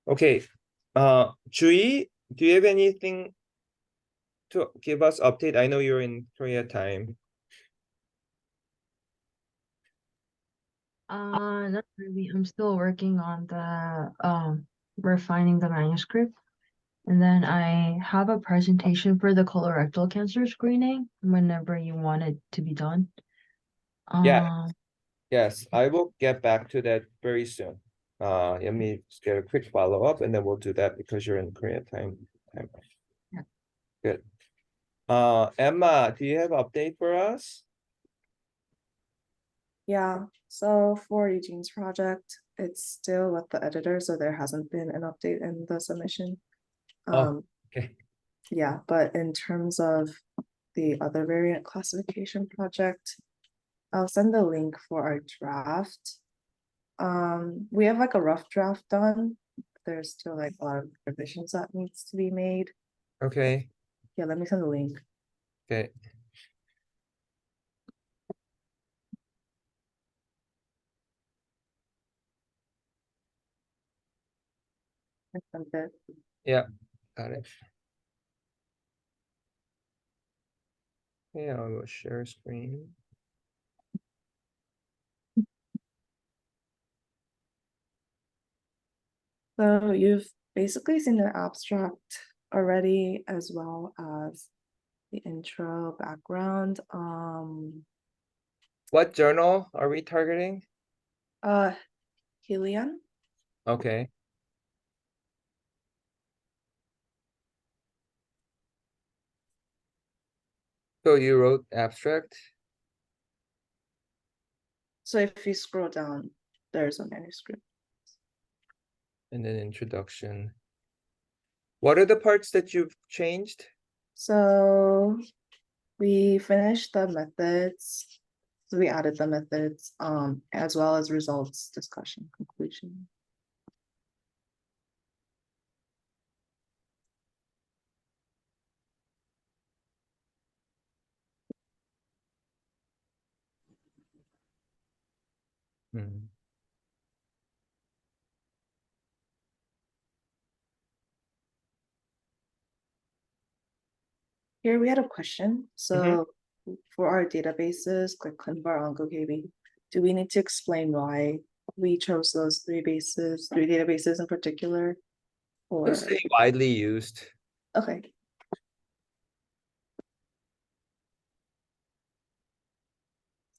Okay. Jui, do you have anything to give us update? I know you're in Korea time. Not really. I'm still working on the refining the manuscript. And then I have a presentation for the colorectal cancer screening whenever you want it to be done. Yeah, Um, yes, I will get back to that very soon. Let me just get a quick follow-up and then we'll do that because you're in Korea time. yeah. Good. Emma, do you have update for us? Yeah, so for Eugene's project, it's still with the editor, so there hasn't been an update in the submission. Oh, Um, okay. yeah, but in terms of the other variant classification project, I'll send the link for our draft. We have like a rough draft done. There's still like a lot of revisions that needs to be made. Okay. Yeah, let me send the link. Okay. I sent it. Yeah, got it. Yeah, I will share screen. So you've basically seen the abstract already, as well as the intro background. What journal are we targeting? Uh, Helion. Okay. So you wrote abstract? So if you scroll down, there's a manuscript. And then introduction. What are the parts that you've changed? So we finished the methods. So we added the methods, as well as results, discussion, conclusion. Hmm. Here we had a question. Mhm. So for our databases, like ClinVar, OncoKB, do we need to explain why we chose those three databases in particular? Just Or say widely used. okay.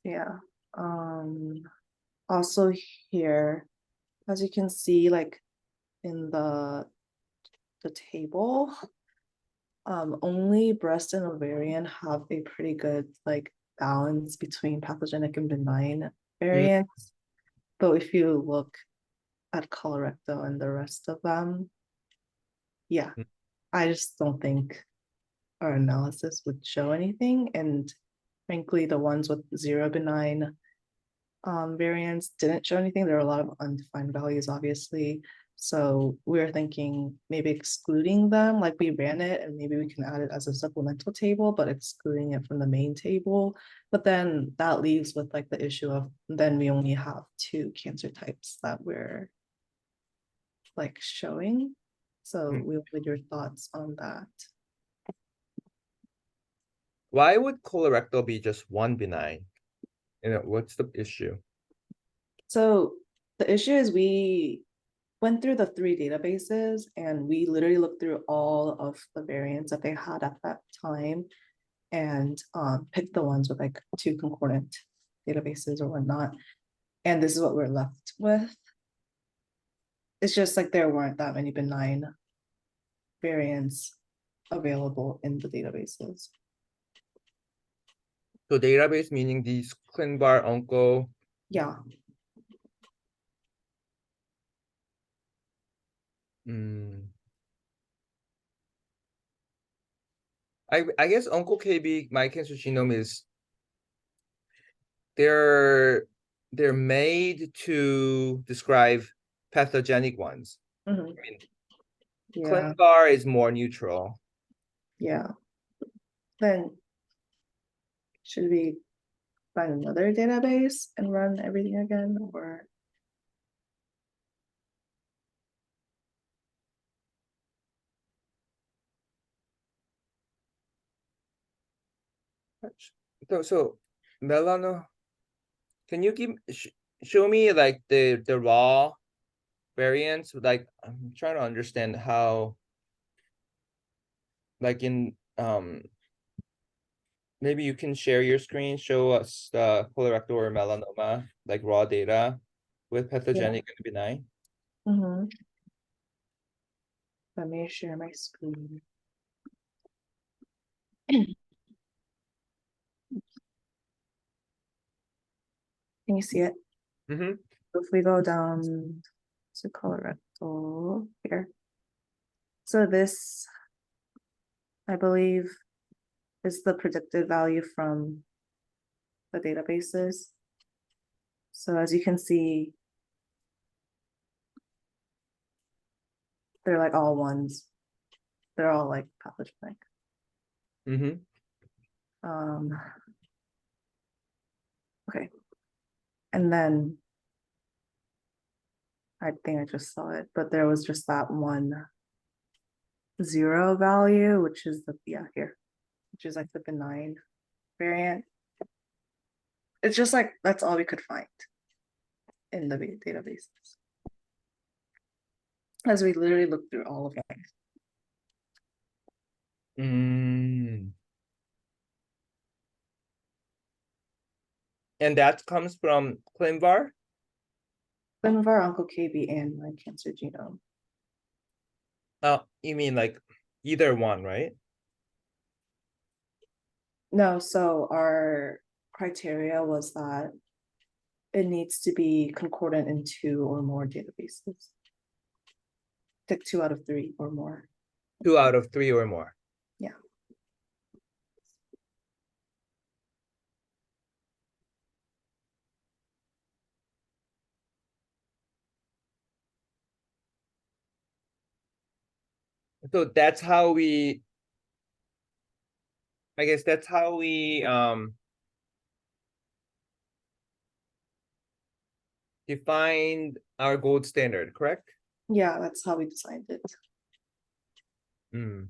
Yeah. Also here, as you can see, like in the table, only breast and ovarian have a pretty good like balance between pathogenic and benign Mm. variants. But if you look at colorectal and the rest of them, yeah, I just don't think our analysis would show anything. And frankly, the ones with zero benign variants didn't show anything. There are a lot of undefined values, obviously. So we were thinking maybe excluding them, like we ran it and maybe we can add it as a supplemental table, but excluding it from the main table. But then that leaves with like the issue of then we only have two cancer types that we're like showing. So Mm. we wanted your thoughts on that. Why would colorectal be just one benign? What's the issue? So the issue is we went through the three databases and we literally looked through all of the variants that they had at that time and picked the ones with like two concordant databases or whatnot. And this is what we're left with. It's just like there weren't that many benign variants available in the databases. So database meaning these ClinVar, Onco. Yeah. Mm. I guess OncoKB, my cancer genome is they're they're made to describe pathogenic ones. Mhm. I mean, Yeah. ClinVar is more neutral. Yeah. Then should we find another database and run everything again or So Melano, can you show me like the raw variants? Like I'm trying to understand how, like in maybe you can share your screen, show us the colorectal or melanoma, like raw data with pathogenic and benign. Mhm. Let me share my screen. Can you see it? Mm-hmm. If we go down to colorectal here. So this, I believe, is the predicted value from the databases. So as you can see, they're like all ones. They're all like pathogenic. Mm-hmm. Okay. And then I think I just saw it, but there was just that one 0 value, which is the, yeah, here, which is like the benign variant. It's just like, that's all we could find in the databases. As we literally looked through all of them. And that comes from ClinVar? ClinVar, OncoKB, and my cancer genome. You mean like either one, right? No, so our criteria was that it needs to be concordant in 2 or more databases. Pick 2 out of 3 or more. 2 out of 3 or more. Yeah. So that's how we, I guess that's how we defined our gold standard, correct? Yeah, that's how we designed it. Mm.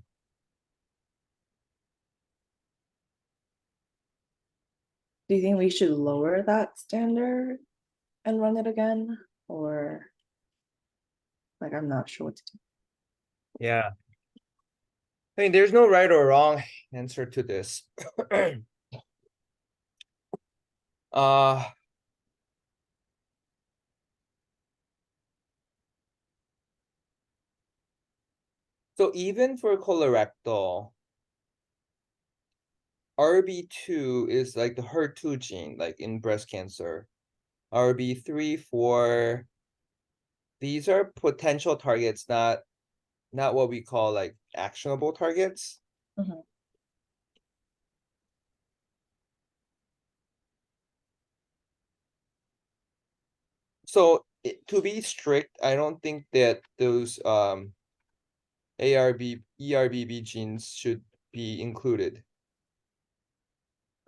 Do you think we should lower that standard and run it again? Or like, I'm not sure what to do. Yeah. I mean, there's no right or wrong answer to this. uh so even for colorectal, RB2 is like the HER2 gene, like in breast cancer. RB3, 4, these are potential targets, not what we call like actionable targets. Mhm. So to be strict, I don't think that those ERBB genes should be included.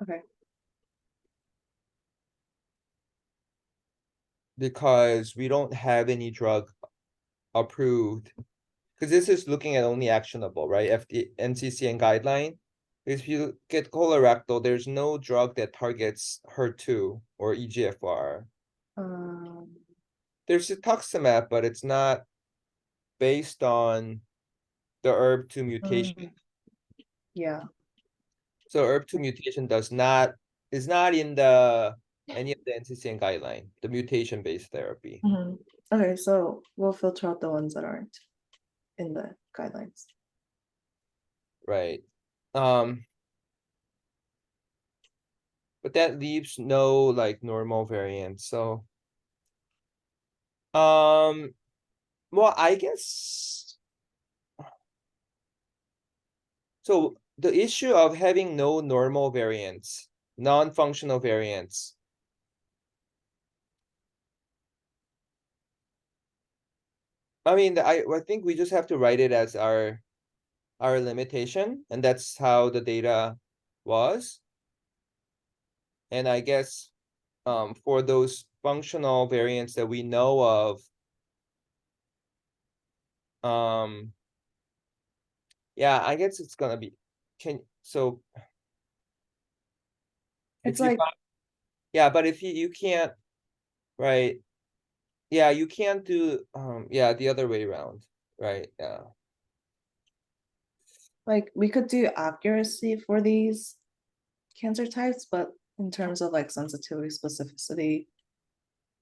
Okay. Because we don't have any drug approved. Because this is looking at only actionable, right? NCCN guideline. If you get colorectal, there's no drug that targets HER2 or EGFR. There's cetuximab, but it's not based on the ERB2 mutation. Yeah. So ERB2 mutation is not in the any of the NCCN guideline, the mutation-based therapy. Okay, so we'll filter out the ones that aren't in the guidelines. Right. But that leaves no like normal variant. So well, I guess so the issue of having no normal variants, non-functional variants. I mean, I think we just have to write it as our limitation, and that's how the data was. And I guess for those functional variants that we know of, yeah, I guess it's gonna be so It's you like, find- Yeah, but if you can't, right? Yeah, you can't do, yeah, the other way around, right? Yeah. like we could do accuracy for these cancer types, but in terms of like sensitivity, specificity,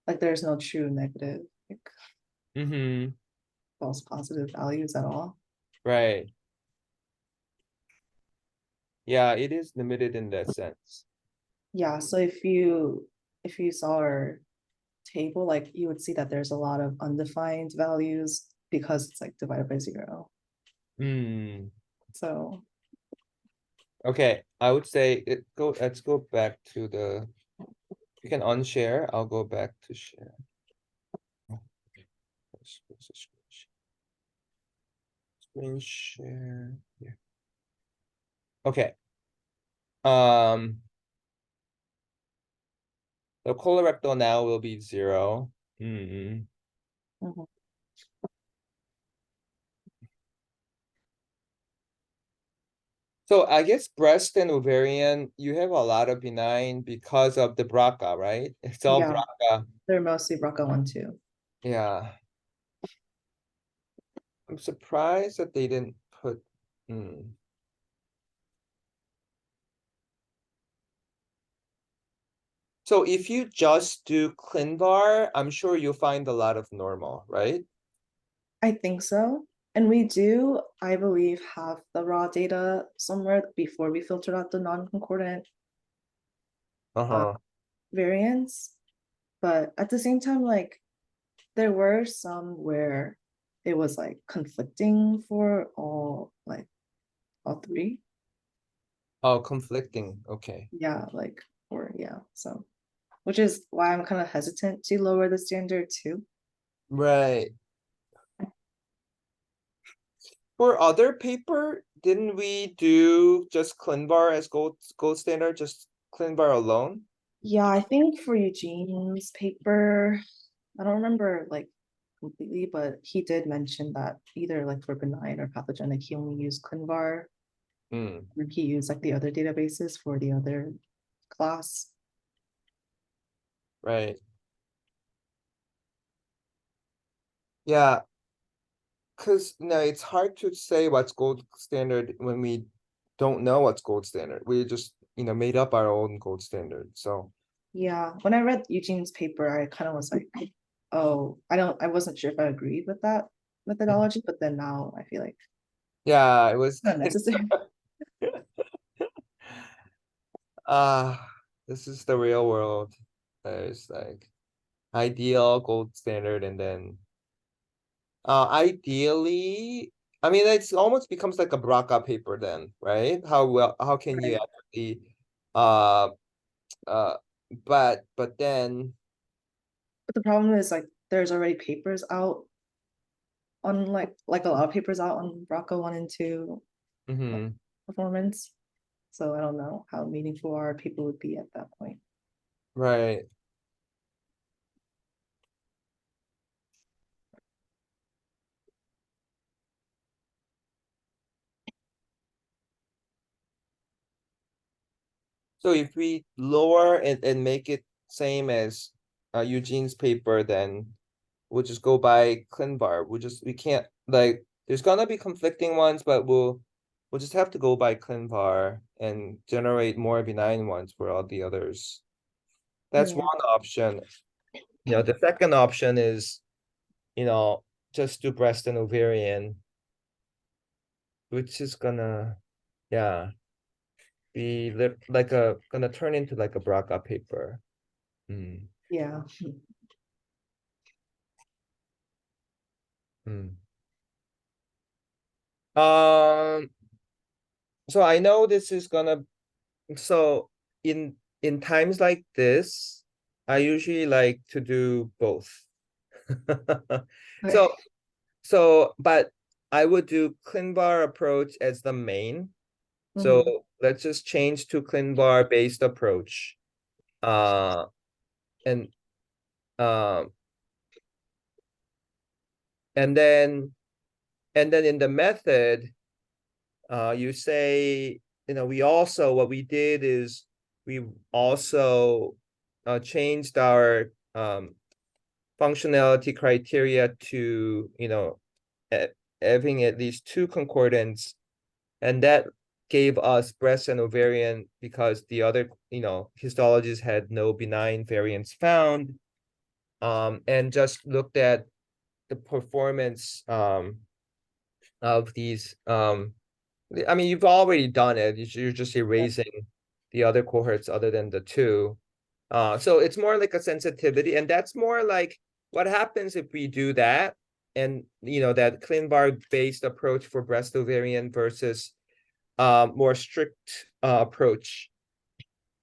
like there's no true negative, like Mm-hmm, false positive values at all. right. Yeah, it is limited in that sense. Yeah, so if you saw our table, like you would see that there's a lot of undefined values because it's like divided by 0. Hmm, So okay, I would say let's go back to the, you can unshare, I'll go back to share. Where's the screen share, yeah. Okay. The colorectal now will be 0. Hmm. mhm. So I guess breast and ovarian, you have a lot of benign because of the BRCA, right? It's all Yeah. BRCA. They're mostly BRCA1/2. Yeah. I'm surprised that they didn't put. So if you just do ClinVar, I'm sure you'll find a lot of normal, right? I think so. And we do, I believe, have the raw data somewhere before we filtered out the non-concordant Uh-huh. variants. But at the same time, like there were some where it was like conflicting for all three. Oh, conflicting. Okay. Yeah, like or yeah. So which is why I'm kind of hesitant to lower the standard too. Right. For other paper, didn't we do just ClinVar as gold standard, just ClinVar alone? Yeah, I think for Eugene's paper, I don't remember like completely, but he did mention that either like for benign or pathogenic, he only used ClinVar, Hmm, and he used like the other databases for the other class. right. Yeah, because no, it's hard to say what's gold standard when we don't know what's gold standard. We just, made up our own gold standard. So Yeah, when I read Eugene's paper, I kind of was like, oh, I wasn't sure if I agreed with that methodology, but then now I feel like yeah, it was it's not necessary. this is the real world. There's like ideal gold standard and then ideally, I mean it's almost becomes like a BRCA paper then, right? How can you Right. actually uh uh but then But the problem is like there's already papers out on like a lot of papers out on BRCA1 and 2 mhm, performance. So I don't know how meaningful our people would be at that point. right. So if we lower and make it same as Eugene's paper, then we'll just go by ClinVar. We can't like there's gonna be conflicting ones, but we'll just have to go by ClinVar and generate more benign ones for all the others. That's Yeah. one option. The second option is, just do breast and ovarian, which is gonna, yeah, be like gonna turn into like a BRCA paper. Hmm. Yeah. Hmm. Um, so I know this is gonna, so in times like this, I usually like to do both. Okay. So but I would do ClinVar approach as the main. So Mhm. let's just change to ClinVar based approach. Uh and um and then in the method, you say, we also what we did is we also changed our functionality criteria to, having at least 2 concordants. And that gave us breast and ovarian because the other, histologies had no benign variants found. And just looked at the performance of these. I mean, you've already done it. You're just erasing the other cohorts other than the 2. So it's more like a sensitivity, and that's more like what happens if we do that, and that ClinVar based approach for breast ovarian versus more strict approach.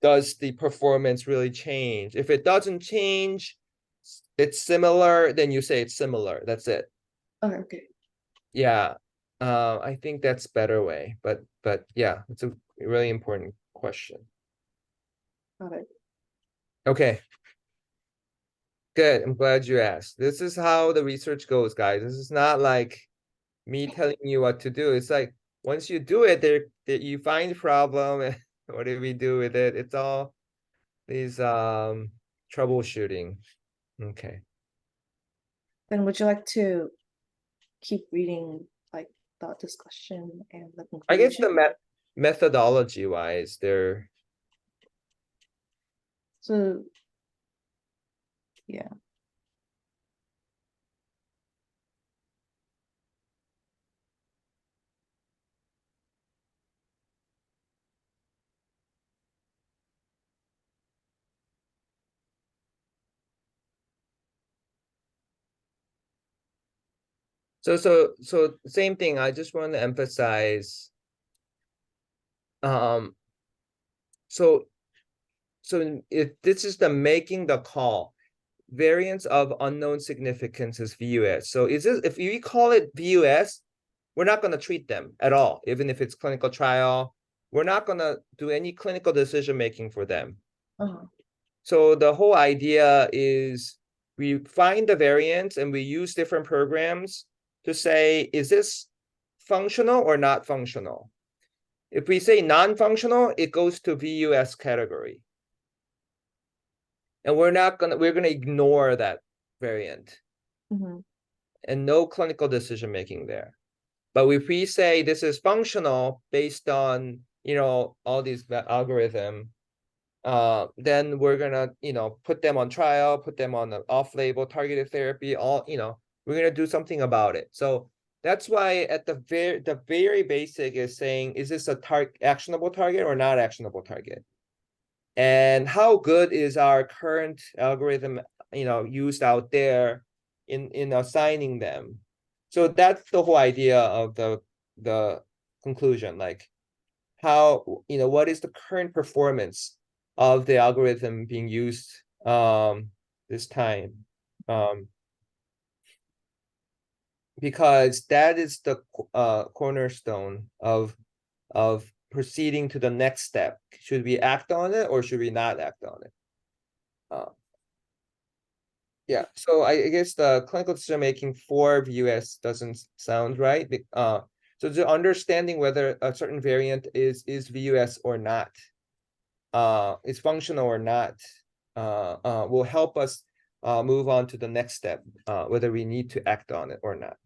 Does the performance really change? If it doesn't change, it's similar, then you say it's similar. That's it. Okay. Yeah. I think that's better way, but yeah, it's a really important question. Got it. Okay. Good. I'm glad you asked. This is how the research goes, guys. This is not like me telling you what to do. It's like once you do it, there you find the problem and what do we do with it? It's all these troubleshooting. Okay. Then would you like to keep reading like the discussion and the I guess conclusion? the methodology wise, they're So, yeah. so same thing. I just want to emphasize so if this is the making the call, variants of unknown significance is VUS. So is this, if we call it VUS, we're not going to treat them at all, even if it's clinical trial. We're not going to do any clinical decision making for them. Uh-huh. So the whole idea is we find the variants and we use different programs to say, is this functional or not functional? If we say non-functional, it goes to VUS category. And we're gonna ignore that variant Mhm. and no clinical decision making there. But if we say this is functional based on, all these algorithm, then we're gonna, put them on trial, put them on the off-label targeted therapy, we're gonna do something about it. So that's why at the very basic is saying, is this a actionable target or not actionable target? And how good is our current algorithm, used out there in assigning them? So that's the whole idea of the conclusion, like how, what is the current performance of the algorithm being used this time? Because that is the cornerstone of proceeding to the next step. Should we act on it or should we not act on it? Yeah, so I guess the clinical decision making for VUS doesn't sound right. So the understanding whether a certain variant is VUS or not, is functional or not, will help us move on to the next step, whether we need to act on it or not,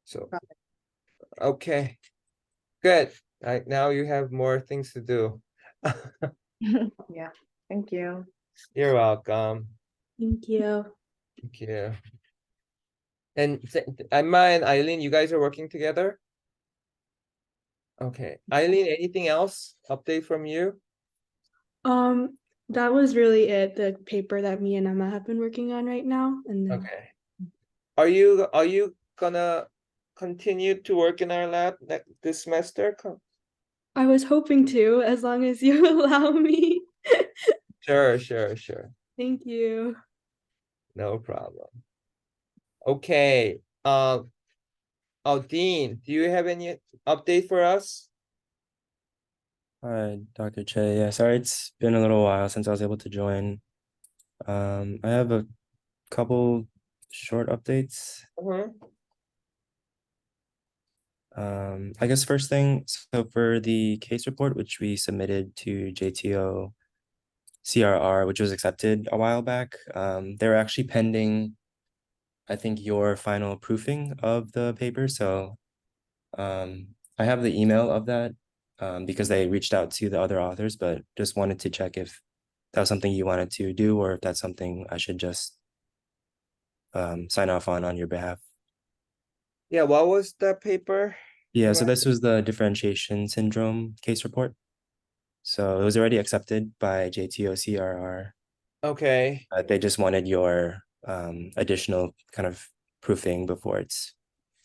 So, okay, good. Now you have more things to do. Yeah, thank you. You're welcome. Thank you. Thank you. And Emma and Eileen, you guys are working together? Okay, Eileen, anything else? Update from you? That was really it, the paper that me and Emma have been working on right now. And then Okay. Are you gonna continue to work in our lab this semester? I was hoping to, as long as you allow me. Sure. Thank you. No problem. Okay, Dean, do you have any update for us? Hi, Dr. Che. Yeah, sorry, it's been a little while since I was able to join. I have a couple short updates. I guess first thing, so for the case report, which we submitted to JTO CRR, which was accepted a while back, they're actually pending, I think, your final proofing of the paper. So I have the email of that because they reached out to the other authors, but just wanted to check if that was something you wanted to do or if that's something I should just sign off on your behalf. Yeah, what was that paper? Yeah, so Right. this was the differentiation syndrome case report. So it was already accepted by JTO CRR. Okay. They just wanted your additional kind of proofing before it's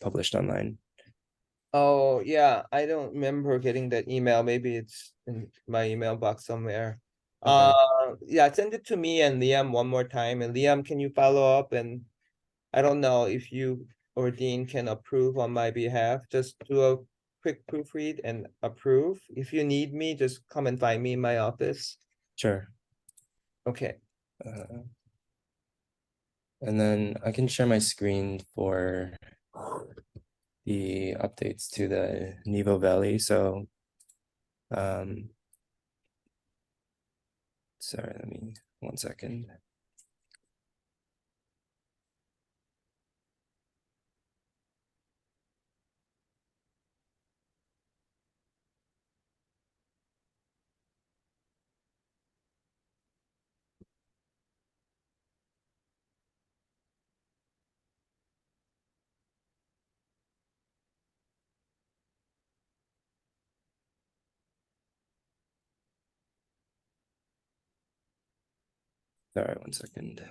published online. Oh, yeah, I don't remember getting that email. Maybe it's in my email box somewhere. Okay. Yeah, send it to me and Liam one more time. And Liam, can you follow up? And I don't know if you or Dean can approve on my behalf. Just do a quick proofread and approve. If you need me, just come and find me in my office. Sure. Okay. And then I can share my screen for the updates to the Nevo Valley. So, sorry, let me 1 second. Sorry, 1 second.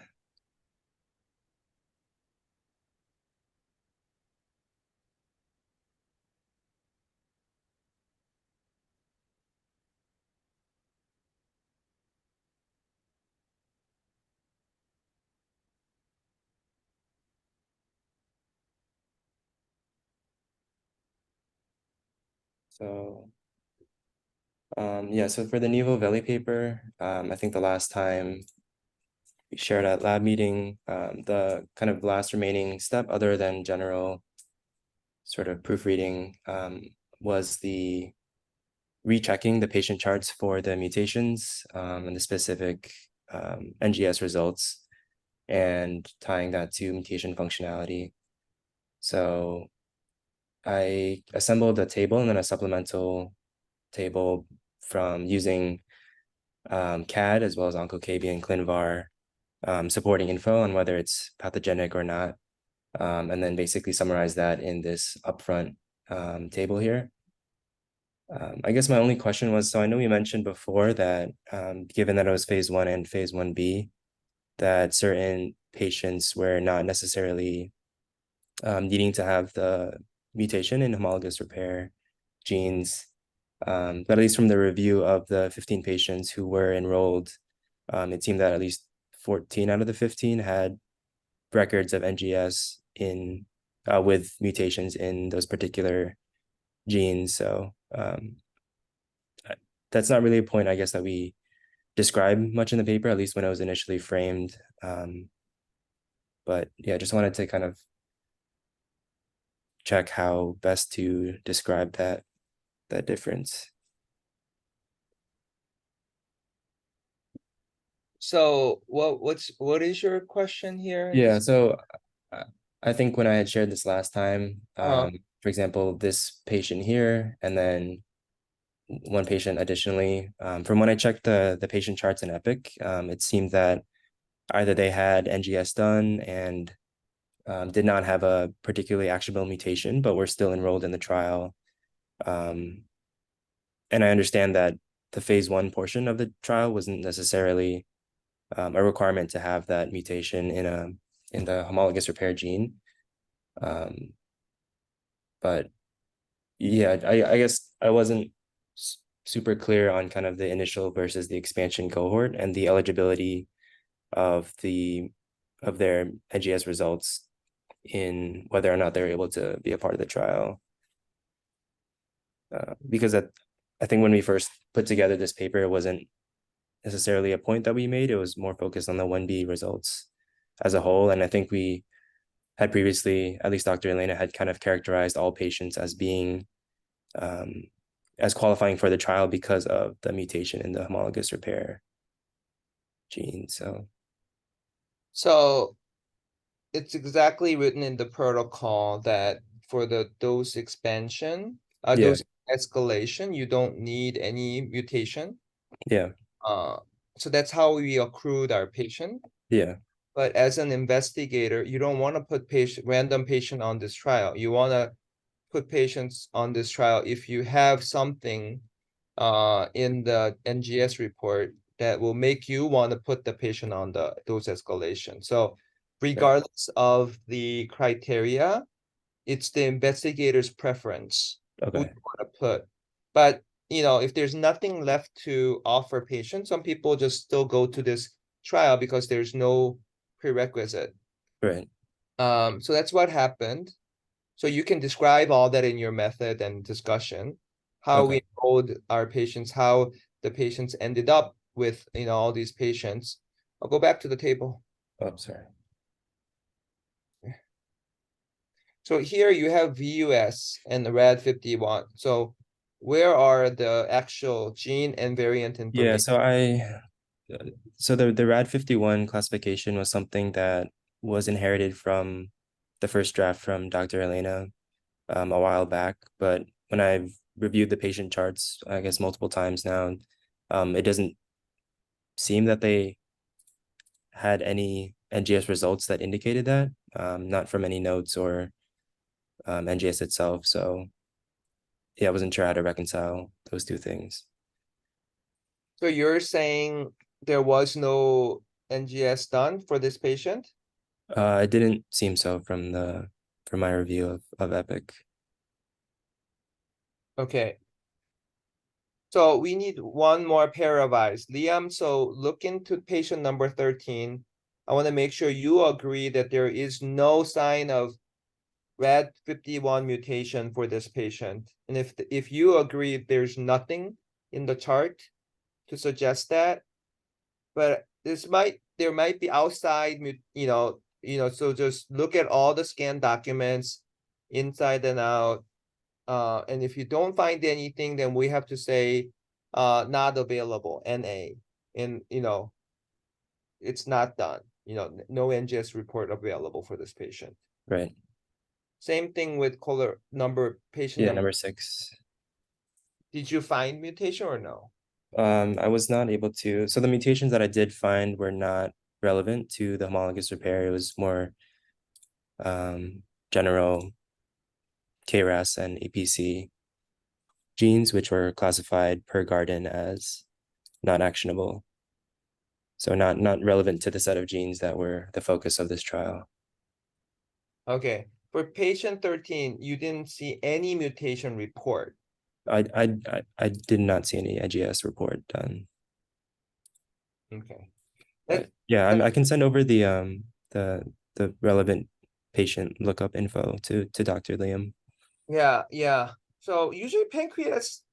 So, yeah, so for the Nevo Valley paper, I think the last time we shared at lab meeting, the kind of last remaining step other than general sort of proofreading was the rechecking the patient charts for the mutations and the specific NGS results and tying that to mutation functionality. So I assembled a table and then a supplemental table from using CAD as well as OncoKB and ClinVar supporting info on whether it's pathogenic or not. And then basically summarize that in this upfront table here. I guess my only question was, so I know you mentioned before that given that it was phase 1 and phase 1B, that certain patients were not necessarily needing to have the mutation in homologous repair genes. But at least from the review of the 15 patients who were enrolled, it seemed that at least 14 out of the 15 had records of NGS in with mutations in those particular genes. So that's not really a point, I guess, that we describe much in the paper, at least when it was initially framed. But yeah, just wanted to kind of check how best to describe that difference. So what is your question here? Yeah, so I think when I had shared this last time, Uh, for example, this patient here, and then one patient additionally, from when I checked the patient charts in Epic, it seemed that either they had NGS done and did not have a particularly actionable mutation, but were still enrolled in the trial. And I understand that the phase 1 portion of the trial wasn't necessarily a requirement to have that mutation in the homologous repair gene. But yeah, I guess I wasn't super clear on kind of the initial versus the expansion cohort and the eligibility of their NGS results in whether or not they're able to be a part of the trial. Because I think when we first put together this paper, it wasn't necessarily a point that we made. It was more focused on the 1B results as a whole. And I think we had previously, at least Dr. Elena had kind of characterized all patients as being as qualifying for the trial because of the mutation in the homologous repair gene. So it's exactly written in the protocol that for the dose expansion, Yeah. dose escalation, you don't need any mutation. Yeah. So that's how we accrued our patient. Yeah. But as an investigator, you don't want to put random patient on this trial. You want to put patients on this trial if you have something in the NGS report that will make you want to put the patient on the dose escalation. So regardless of the criteria, it's the investigator's preference who Okay. you want to put. But if there's nothing left to offer patients, some people just still go to this trial because there's no prerequisite. Right. So that's what happened. So you can describe all that in your method and discussion, how we Okay. enrolled our patients, how the patients ended up with all these patients. I'll go back to the table. Oh, sorry. So here you have VUS and the RAD51. So where are the actual gene and variant Yeah, information? so the RAD51 classification was something that was inherited from the first draft from Dr. Elena a while back, but when I've reviewed the patient charts, I guess multiple times now, it doesn't seem that they had any NGS results that indicated that, not from any notes or NGS itself. So yeah, I wasn't sure how to reconcile those two things. So you're saying there was no NGS done for this patient? It didn't seem so from my review of Epic. Okay. So we need one more pair of eyes. Liam, so look into patient number 13. I want to make sure you agree that there is no sign of RAD51 mutation for this patient. And if you agree there's nothing in the chart to suggest that, but there might be outside, so just look at all the scan documents inside and out. And if you don't find anything, then we have to say not available, NA. And it's not done. No NGS report available for this patient. Right. Same thing with patient Yeah, number. number 6. Did you find mutation or no? I was not able to. So the mutations that I did find were not relevant to the homologous repair. It was more general KRAS and APC genes, which were classified per Garden as not actionable. So not relevant to the set of genes that were the focus of this trial. Okay. For patient 13, you didn't see any mutation report. I did not see any NGS report done. Okay. But yeah, I can send over the relevant patient lookup info to Dr. Liam. Yeah. So usually pancreas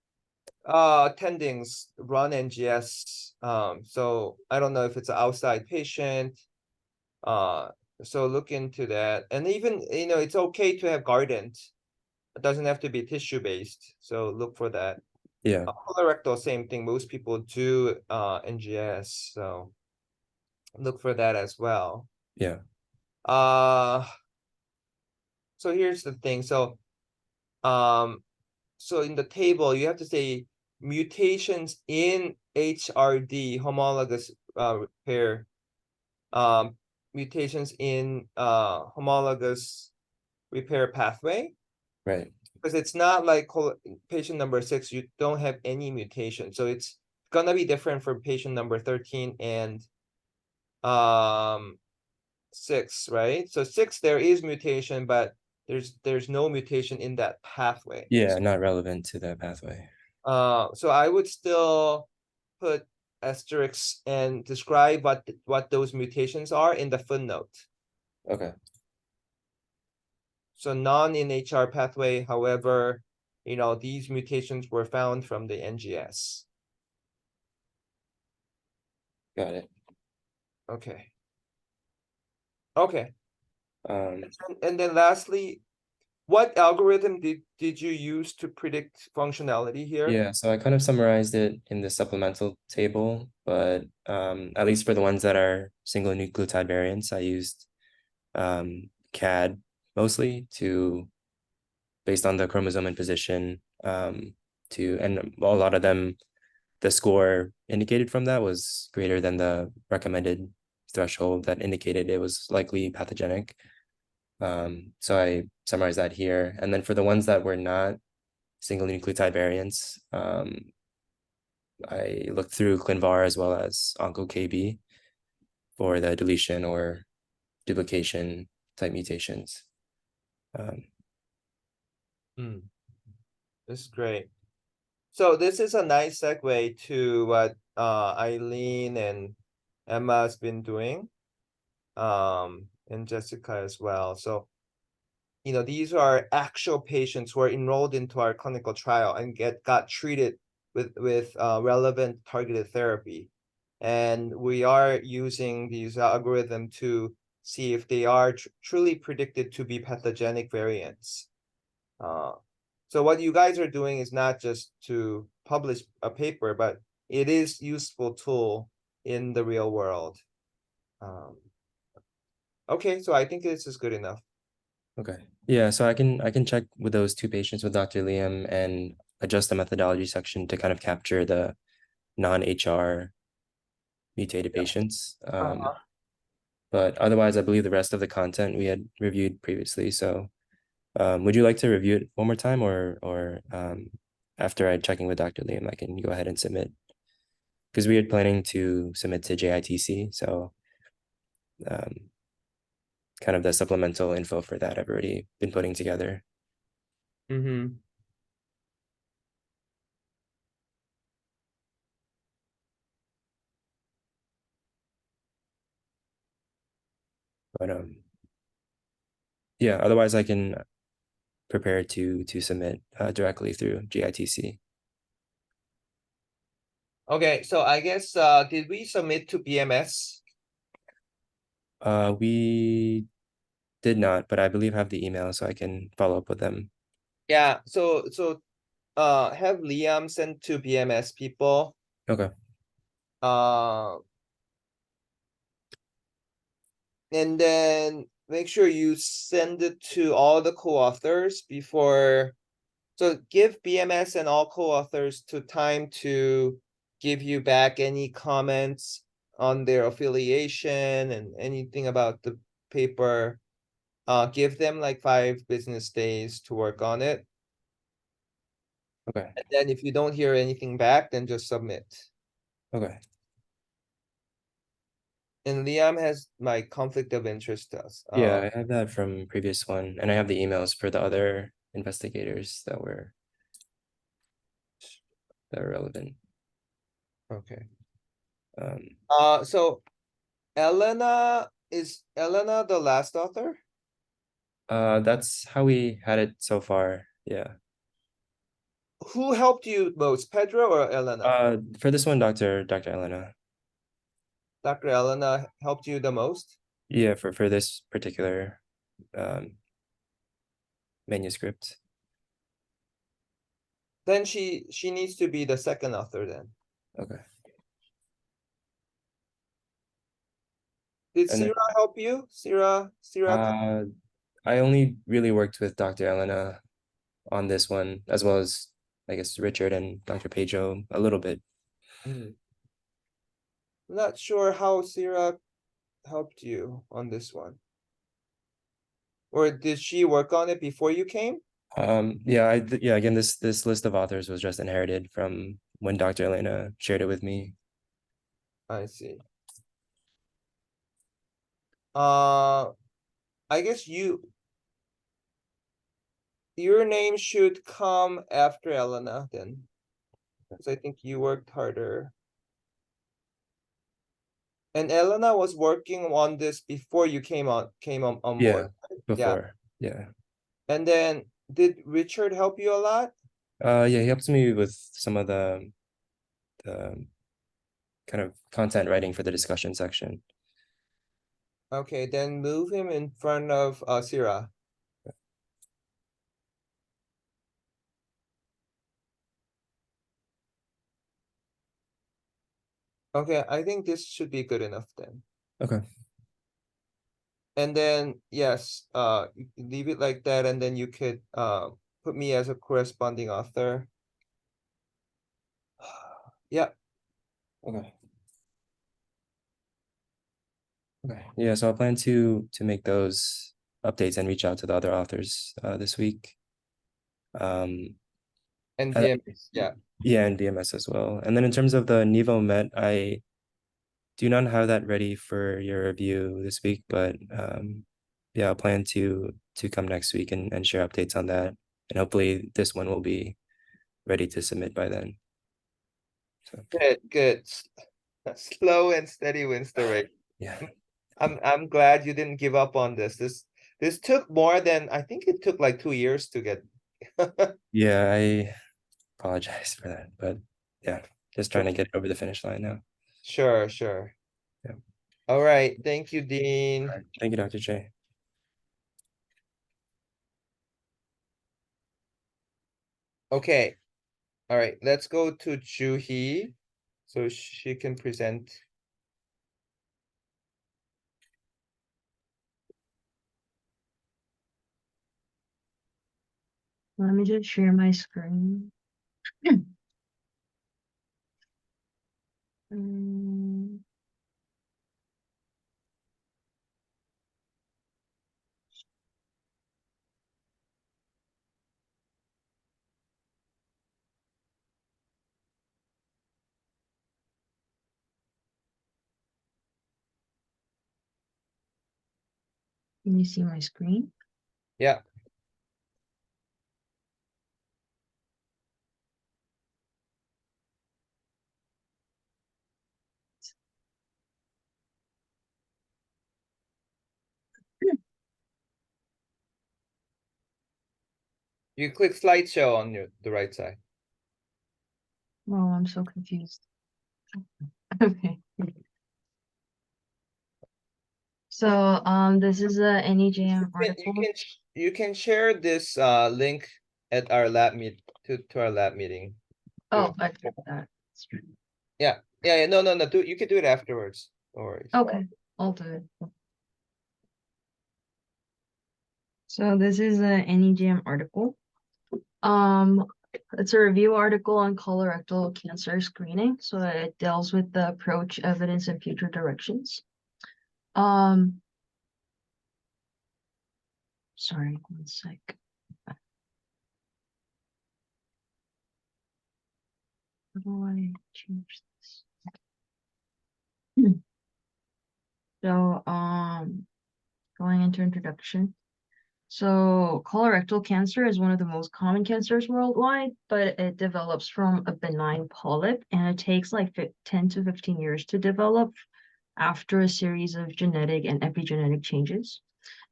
tendings run NGS. So I don't know if it's an outside patient. So look into that. And even it's okay to have Guardant. It doesn't have to be tissue based. So look for that. Yeah. Colorectal, same thing. Most people do NGS. So look for that as well. Yeah. So here's the thing. So in the table you have to say mutations in HRD, homologous repair, mutations in homologous repair pathway, Right. because it's not like patient number 6, you don't have any mutation, so it's gonna be different for patient number 13 and 6, right? So 6, there is mutation, but there's no mutation in that pathway. Yeah, not relevant to that pathway. So I would still put asterisks and describe what those mutations are in the footnote. Okay. So non in HR pathway, however, these mutations were found from the NGS. Got it. Okay. Okay. And then lastly, what algorithm did you use to predict functionality here? Yeah, so I kind of summarized it in the supplemental table, but at least for the ones that are single nucleotide variants, I used CAD mostly to based on the chromosome and position and a lot of them the score indicated from that was greater than the recommended threshold that indicated it was likely pathogenic. So I summarized that here. And then for the ones that were not single nucleotide variants, I looked through ClinVar as well as OncoKB for the deletion or duplication type mutations. This is great. So this is a nice segue to what Eileen and Emma's been doing. And Jessica as well. So, you know, these are actual patients who are enrolled into our clinical trial and got treated with relevant targeted therapy. And we are using these algorithm to see if they are truly predicted to be pathogenic variants. So what you guys are doing is not just to publish a paper, but it is useful tool in the real world. Okay, so I think this is good enough. Okay. Yeah, so I can check with those two patients with Dr. Liam and adjust the methodology section to kind of capture the non-HR mutated patients. But otherwise, I believe the rest of the content we had reviewed previously. So would you like to review it one more time or after I checking with Dr. Liam, I can go ahead and submit? Because we are planning to submit to JITC, so kind of the supplemental info for that I've already been putting together. Mm-hmm. But yeah, otherwise I can prepare to submit directly through JITC. Okay, so I guess did we submit to BMS? We did not, but I believe I have the email, so I can follow up with them. Yeah, so have Liam send to BMS people. Okay. And then make sure you send it to all the co-authors before. So give BMS and all co-authors to time to give you back any comments on their affiliation and anything about the paper. Give them like 5 business days to work on it. Okay. And then if you don't hear anything back, then just submit. Okay. And Liam has my conflict of interest test. Yeah, I have that from previous one, and I have the emails for the other investigators that were relevant. Okay. Um, So is Elena the last author? that's how we had it so far. Yeah. Who helped you most, Pedro or Elena? For this one, Dr. Elena. Dr. Elena helped you the most? Yeah, for this particular manuscript. Then she needs to be the second author then. Okay. Did And then- Sira help you? Sira. I only really worked with Dr. Elena on this one, as well as I guess Richard and Dr. Pedro a little bit. I'm not sure how Sira helped you on this one. Or did she work on it before you came? Yeah, again, this list of authors was just inherited from when Dr. Elena shared it with me. I see. I guess your name should come after Elena then. Because I think you worked harder. And Elena was working on this before you came on Yeah, board. before. Yeah. And then did Richard help you a lot? Yeah, he helps me with some of the kind of content writing for the discussion section. Okay, then move him in front of Syrah. Okay, I think this should be good enough then. Okay. And then, yes, you can leave it like that, and then you could put me as a corresponding author. Yeah, Okay. Okay, yeah, so I plan to make those updates and reach out to the other authors this week. and Uh, VMS, yeah. Yeah, and VMS as well. And then in terms of the Nivo Met, I do not have that ready for your review this week, but yeah, I'll plan to come next week and share updates on that. And hopefully this one will be ready to submit by then. So Good, good. Slow and steady wins the race. yeah. I'm glad you didn't give up on this. This took more than, I think it took like 2 years to get. Yeah, I apologize for that, but yeah, just trying to get over the finish line now. Sure, sure. Yeah. All right, thank you, Dean. All right. Thank you, Dr. J. Okay. All right, let's go to Juhi so she can present. Let me just share my screen. Mm, Can you see my screen? Yeah. You click slideshow on the right side. Oh, I'm so confused. Okay. So, this is a NEJM You article. you can share this link at our lab to our lab meeting. Oh, I got that. Yeah, no, you can do it afterwards. No worries. Okay, I'll do it. So this is a NEJM article. It's a review article on colorectal cancer screening. So it deals with the approach, evidence, and future directions. Sorry, 1 sec. How do I change this? So, going into introduction. So colorectal cancer is one of the most common cancers worldwide, but it develops from a benign polyp and it takes like 10 to 15 years to develop after a series of genetic and epigenetic changes.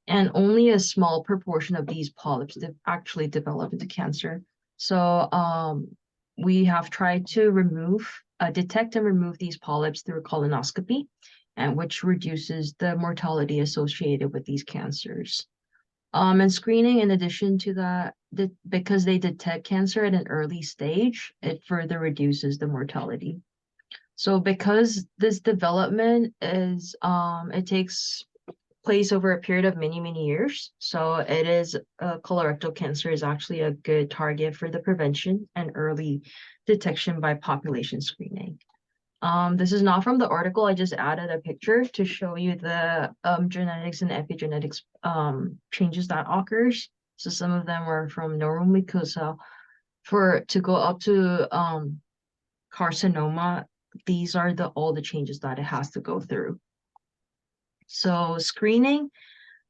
And only a small proportion of these polyps actually develop into cancer. So we have tried to detect and remove these polyps through colonoscopy, and which reduces the mortality associated with these cancers. And screening, in addition to that, because they detect cancer at an early stage, it further reduces the mortality. So because this development is, it takes place over a period of many, many years. So it is, colorectal cancer is actually a good target for the prevention and early detection by population screening. This is not from the article. I just added a picture to show you the genetics and epigenetics changes that occurs. So some of them were from normal mucosa to go up to carcinoma. These are all the changes that it has to go through. So screening,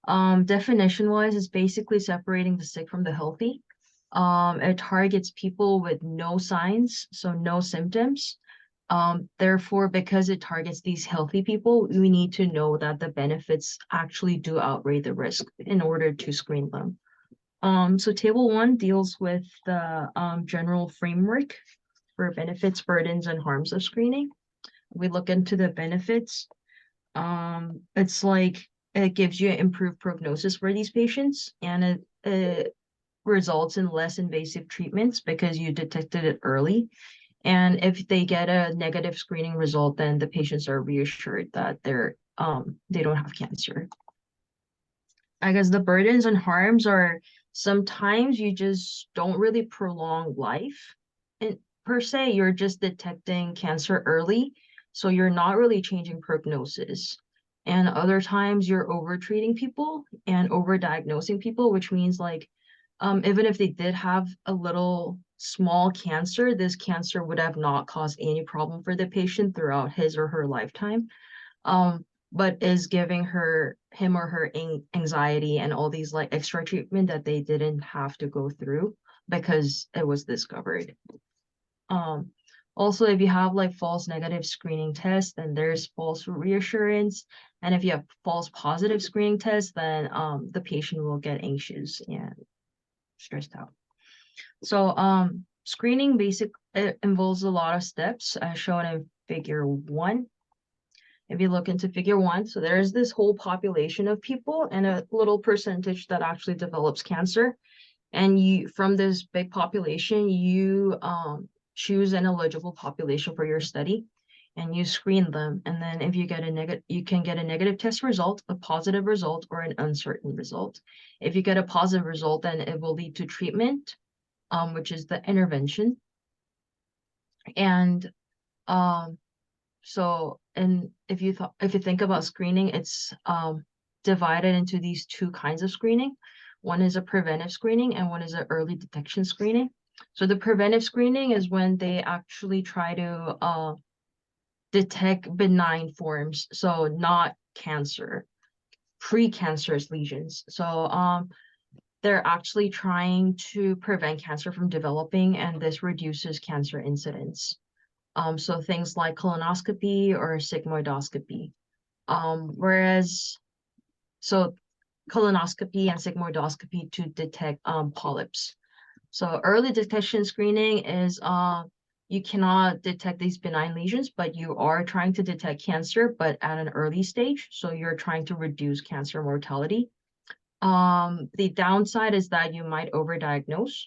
definition wise, is basically separating the sick from the healthy. It targets people with no signs, so no symptoms. Therefore, because it targets these healthy people, we need to know that the benefits actually do outweigh the risk in order to screen them. So table 1 deals with the general framework for benefits, burdens, and harms of screening. We look into the benefits. It's like it gives you improved prognosis for these patients, and it results in less invasive treatments because you detected it early. And if they get a negative screening result, then the patients are reassured that they don't have cancer. I guess the burdens and harms are sometimes you just don't really prolong life per se. You're just detecting cancer early, so you're not really changing prognosis. And other times you're over treating people and over diagnosing people, which means like even if they did have a little small cancer, this cancer would have not caused any problem for the patient throughout his or her lifetime. But is giving him or her anxiety and all these like extra treatment that they didn't have to go through because it was discovered. Also, if you have like false negative screening tests, then there's false reassurance. And if you have false positive screening tests, then the patient will get anxious and stressed out. So screening it involves a lot of steps as shown in figure 1. If you look into figure 1, so there's this whole population of people and a little percentage that actually develops cancer. And from this big population, you choose an eligible population for your study and you screen them. And then if you get you can get a negative test result, a positive result, or an uncertain result. If you get a positive result, then it will lead to treatment, which is the intervention. And if you think about screening, it's divided into these 2 kinds of screening. One is a preventive screening and one is an early detection screening. So the preventive screening is when they actually try to detect benign forms, so not cancer, precancerous lesions. So they're actually trying to prevent cancer from developing, and this reduces cancer incidence. So things like colonoscopy or sigmoidoscopy. So colonoscopy and sigmoidoscopy to detect polyps. So early detection screening is you cannot detect these benign lesions, but you are trying to detect cancer, but at an early stage. So you're trying to reduce cancer mortality. The downside is that you might overdiagnose.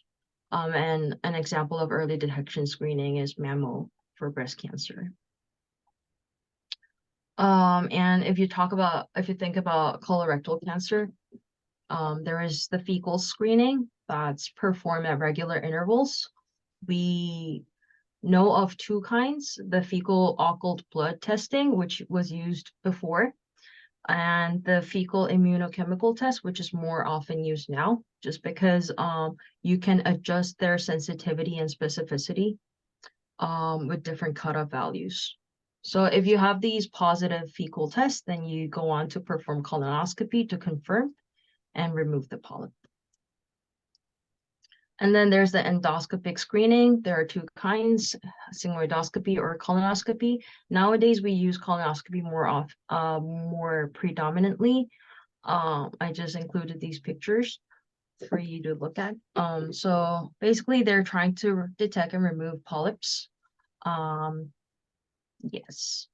And an example of early detection screening is mammo for breast cancer. And if you think about colorectal cancer, there is the fecal screening that's performed at regular intervals. We know of 2 kinds, the fecal occult blood testing, which was used before, and the fecal immunochemical test, which is more often used now, just because you can adjust their sensitivity and specificity with different cutoff values. So if you have these positive fecal tests, then you go on to perform colonoscopy to confirm and remove the polyp. And then there's the endoscopic screening. There are 2 kinds, sigmoidoscopy or colonoscopy. Nowadays, we use colonoscopy more predominantly. I just included these pictures for you to look at. So basically, they're trying to detect and remove polyps. Yes.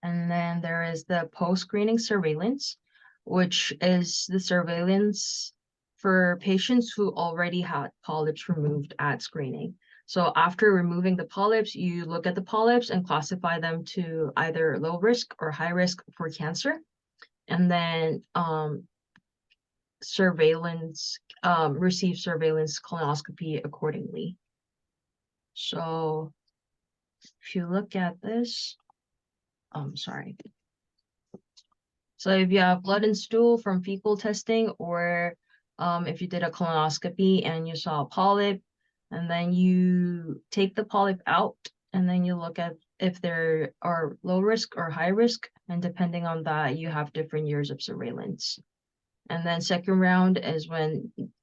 And then there is the post-screening surveillance, which is the surveillance for patients who already had polyps removed at screening. So after removing the polyps, you look at the polyps and classify them to either low risk or high risk for cancer. And then receive surveillance colonoscopy accordingly. So if you look at this, sorry. So if you have blood and stool from fecal testing, or if you did a colonoscopy and you saw a polyp, and then you take the polyp out, and then you look at if there are low risk or high risk, and depending on that, you have different years of surveillance. And then second round is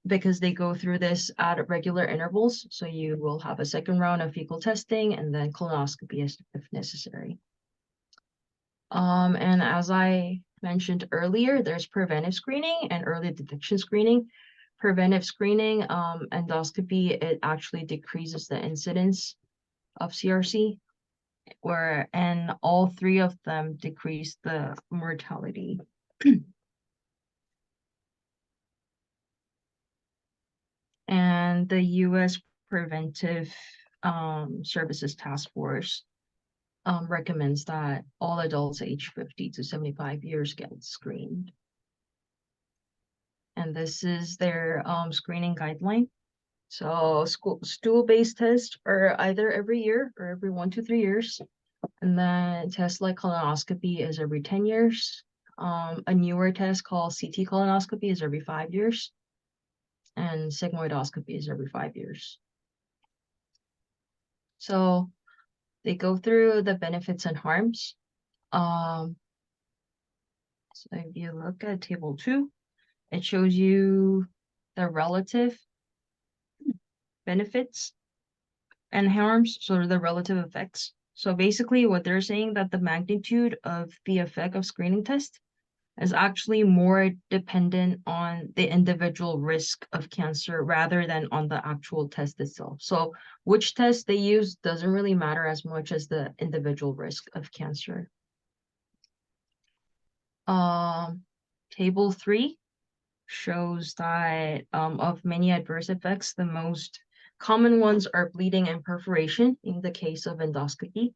because they go through this at regular intervals, so you will have a second round of fecal testing and then colonoscopy if necessary. And as I mentioned earlier, there's preventive screening and early detection screening. Preventive screening, endoscopy, it actually decreases the incidence of CRC, and all 3 of them decrease the mortality. And the US Preventive Services Task Force recommends that all adults age 50 to 75 years get screened. And this is their screening guideline. So stool-based tests are either every year or every 1 to 3 years. And then tests like colonoscopy is every 10 years. A newer test called CT colonoscopy is every 5 years. And sigmoidoscopy is every 5 years. So they go through the benefits and harms. So if you look at table 2, it shows you the relative benefits and harms, sort of the relative effects. So basically what they're saying that the magnitude of the effect of screening test is actually more dependent on the individual risk of cancer rather than on the actual test itself. So which test they use doesn't really matter as much as the individual risk of cancer. Table 3 shows that of many adverse effects, the most common ones are bleeding and perforation in the case of endoscopy.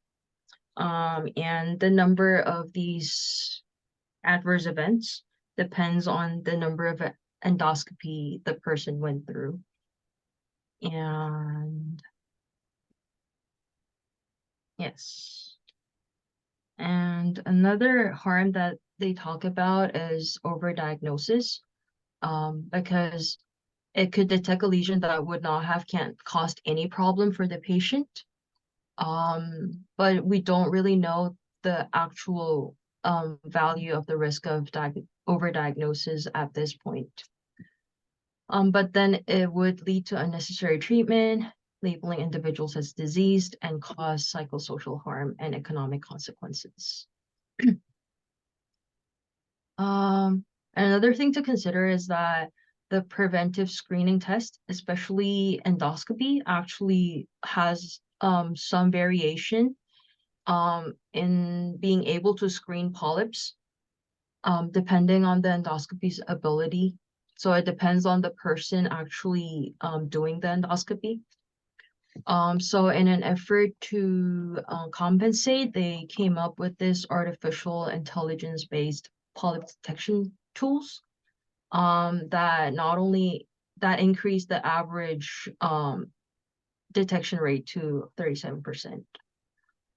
And the number of these adverse events depends on the number of endoscopy the person went through. And yes. And another harm that they talk about is overdiagnosis, because it could detect a lesion that would not have caused any problem for the patient. But we don't really know the actual value of the risk of overdiagnosis at this point. But then it would lead to unnecessary treatment, labeling individuals as diseased, and cause psychosocial harm and economic consequences. Another thing to consider is that the preventive screening test, especially endoscopy, actually has some variation in being able to screen polyps, depending on the endoscopy's ability. So it depends on the person actually doing the endoscopy. So in an effort to compensate, they came up with this artificial intelligence-based polyp detection tools that not only that increased the average detection rate to 37%,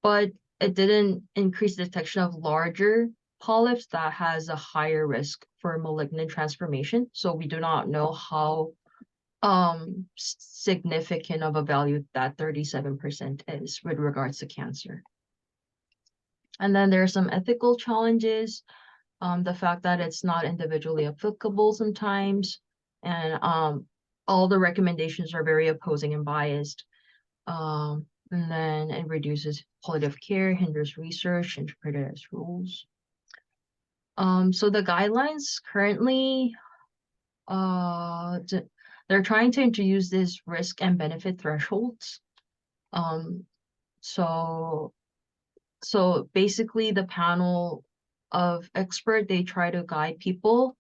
but it didn't increase detection of larger polyps that has a higher risk for malignant transformation. So we do not know how significant of a value that 37% is with regards to cancer. And then there are some ethical challenges, the fact that it's not individually applicable sometimes, and all the recommendations are very opposing and biased. And then it reduces quality of care, hinders research, interpreted as rules. So the guidelines currently, they're trying to introduce this risk and benefit thresholds. So basically the panel of expert, they try to guide people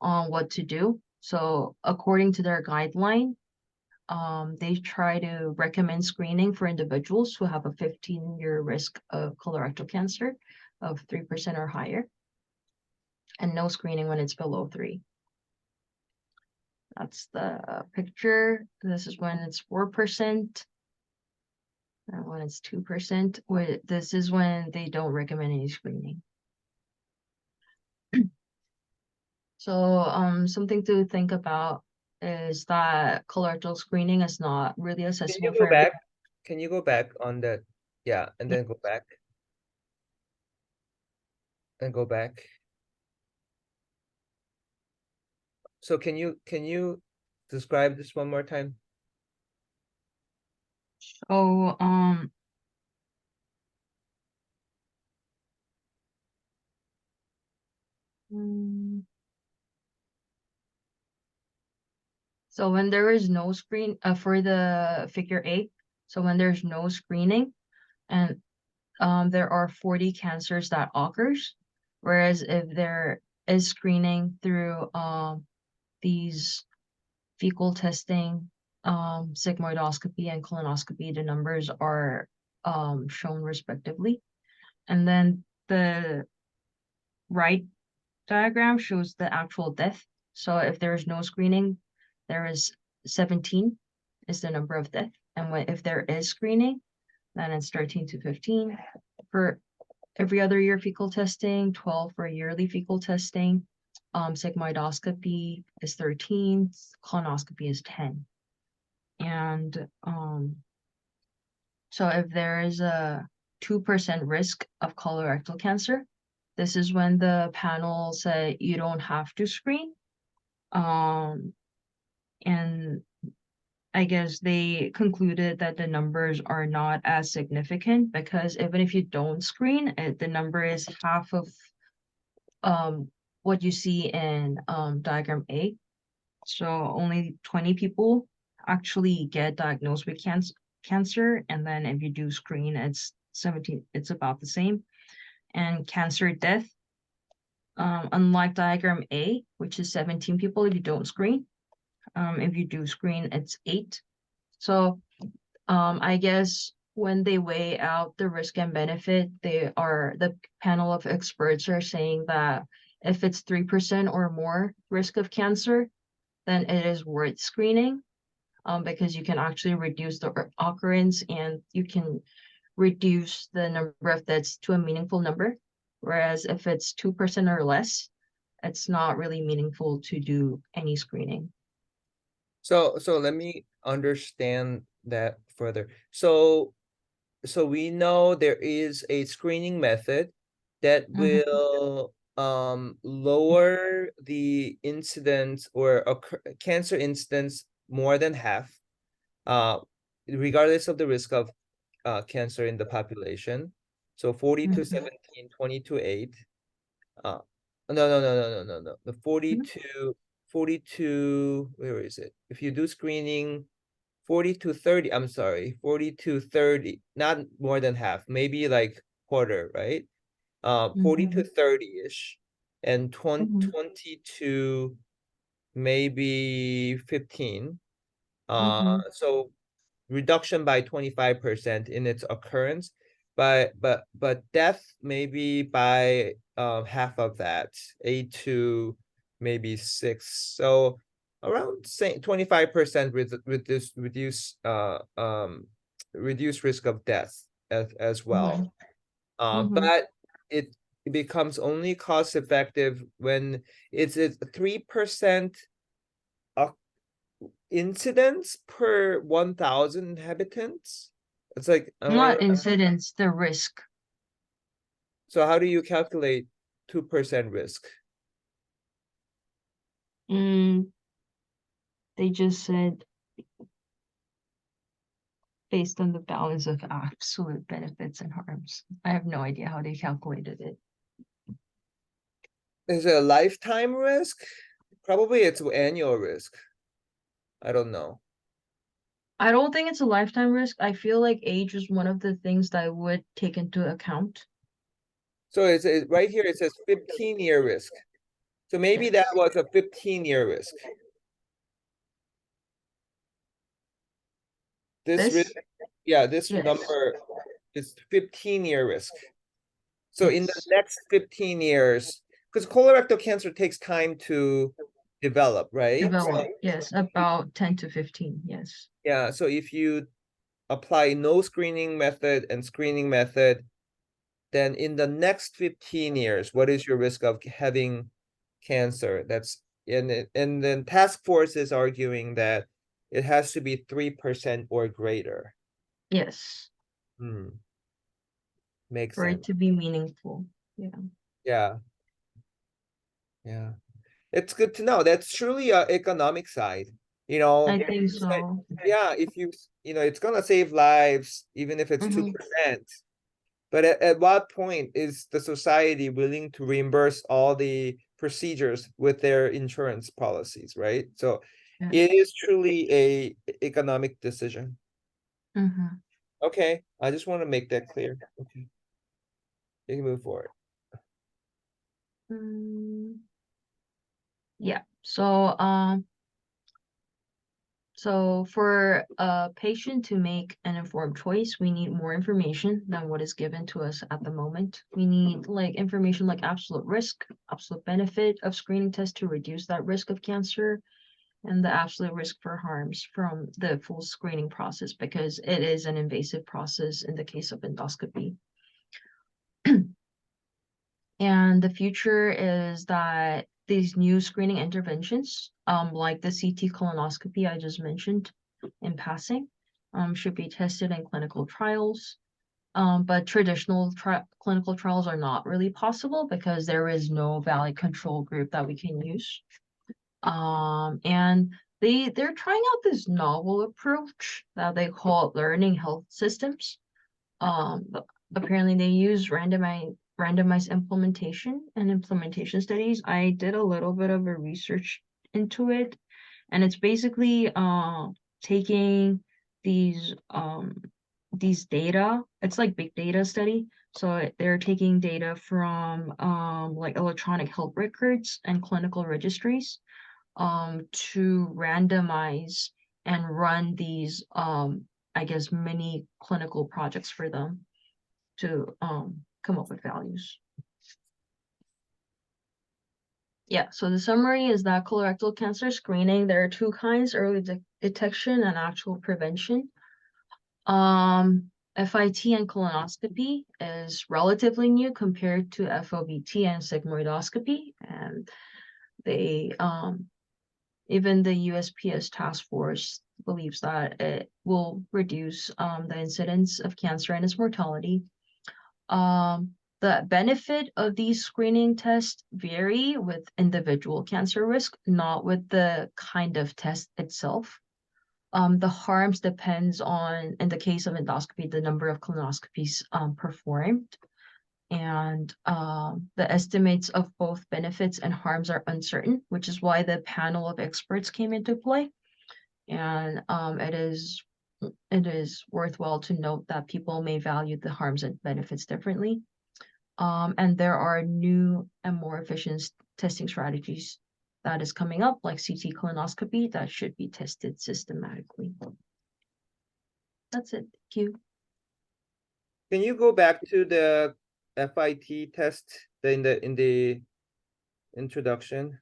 on what to do. So according to their guideline, they try to recommend screening for individuals who have a 15-year risk of colorectal cancer of 3% or higher, and no screening when it's below 3. That's the picture. This is when it's 4%. And when it's 2%, this is when they don't recommend any screening. So something to think about is that colorectal screening is not really Can accessible you go for everyone. back? Can you go back on that? Yeah, and then go back. And go back. So can you describe this one more time? Oh, so when there is no screen for the figure 8, so when there's no screening and there are 40 cancers that occurs, whereas if there is screening through these fecal testing, sigmoidoscopy and colonoscopy, the numbers are shown respectively. And then the right diagram shows the actual death. So if there is no screening, there is 17 is the number of death. And if there is screening, then it's 13 to 15 for every other year fecal testing, 12 for yearly fecal testing. Sigmoidoscopy is 13, colonoscopy is 10. And so if there is a 2% risk of colorectal cancer, this is when the panel say you don't have to screen. And I guess they concluded that the numbers are not as significant because even if you don't screen, the number is half of what you see in diagram A. So only 20 people actually get diagnosed with cancer, and then if you do screen, it's 17, it's about the same. And cancer death, unlike diagram A, which is 17 people if you don't screen, if you do screen, it's 8. So I guess when they weigh out the risk and benefit, the panel of experts are saying that if it's 3% or more risk of cancer, then it is worth screening, because you can actually reduce the occurrence and you can reduce the number of deaths to a meaningful number. Whereas if it's 2% or less, it's not really meaningful to do any screening. So let me understand that further. So we know there is a screening method that will lower the incidence or cancer incidence more than half, regardless of the risk of cancer in the population. So 40 to 17, 20 to 8. No. The 42, where is it? If you do screening, 40 to 30, I'm sorry, 40 to 30, not more than half, maybe like quarter, right? 40 to 30-ish, and 20 to maybe 15. So reduction by 25% in its occurrence, but death maybe by half of that, 8 to maybe 6. So around say 25% reduce risk of death as well. But it becomes only cost effective when it's 3% incidents per 1,000 inhabitants. It's like, Not incidence, the risk. so how do you calculate 2% risk? They just said based on the balance of absolute benefits and harms. I have no idea how they calculated it. Is it a lifetime risk? Probably it's annual risk. I don't know. I don't think it's a lifetime risk. I feel like age is one of the things that I would take into account. So it's right here, it says 15-year risk. So maybe that was a 15-year risk. This risk, yeah, this Yes. number is 15-year risk. So in the Yes. next 15 years, because colorectal cancer takes time to develop, right? Develop, yes, about 10 to 15, yes. Yeah, so if you apply no screening method and screening method, then in the next 15 years, what is your risk of having cancer? That's and then task force is arguing that it has to be 3% or greater. Yes, Makes for it sense. to be meaningful. Yeah. Yeah. It's good to know. That's truly a economic side. You know, I think so. yeah, if it's gonna save lives, even if it's 2%. But at what point is the society willing to reimburse all the procedures with their insurance policies, right? So Yeah. it is truly a economic decision. Okay, I just want to make that clear. Okay. You can move forward. Yeah, so for a patient to make an informed choice, we need more information than what is given to us at the moment. We need like information like absolute risk, absolute benefit of screening tests to reduce that risk of cancer, and the absolute risk for harms from the full screening process because it is an invasive process in the case of endoscopy. And the future is that these new screening interventions, like the CT colonoscopy I just mentioned in passing, should be tested in clinical trials. But traditional clinical trials are not really possible because there is no valid control group that we can use. And they're trying out this novel approach that they call learning health systems. But apparently they use randomized implementation and implementation studies. I did a little bit of a research into it, and it's basically taking these data. It's like big data study. So they're taking data from like electronic health records and clinical registries to randomize and run these I guess mini clinical projects for them to come up with values. Yeah, so the summary is that colorectal cancer screening, there are two kinds, early detection and actual prevention. FIT and colonoscopy is relatively new compared to FOBT and sigmoidoscopy, and they even the USPS task force believes that it will reduce the incidence of cancer and its mortality. The benefit of these screening tests vary with individual cancer risk, not with the kind of test itself. The harms depends on, in the case of endoscopy, the number of colonoscopies performed. And the estimates of both benefits and harms are uncertain, which is why the panel of experts came into play. And it is worthwhile to note that people may value the harms and benefits differently. And there are new and more efficient testing strategies that is coming up, like CT colonoscopy, that should be tested systematically. That's it. Thank you. Can you go back to the FIT test in the introduction?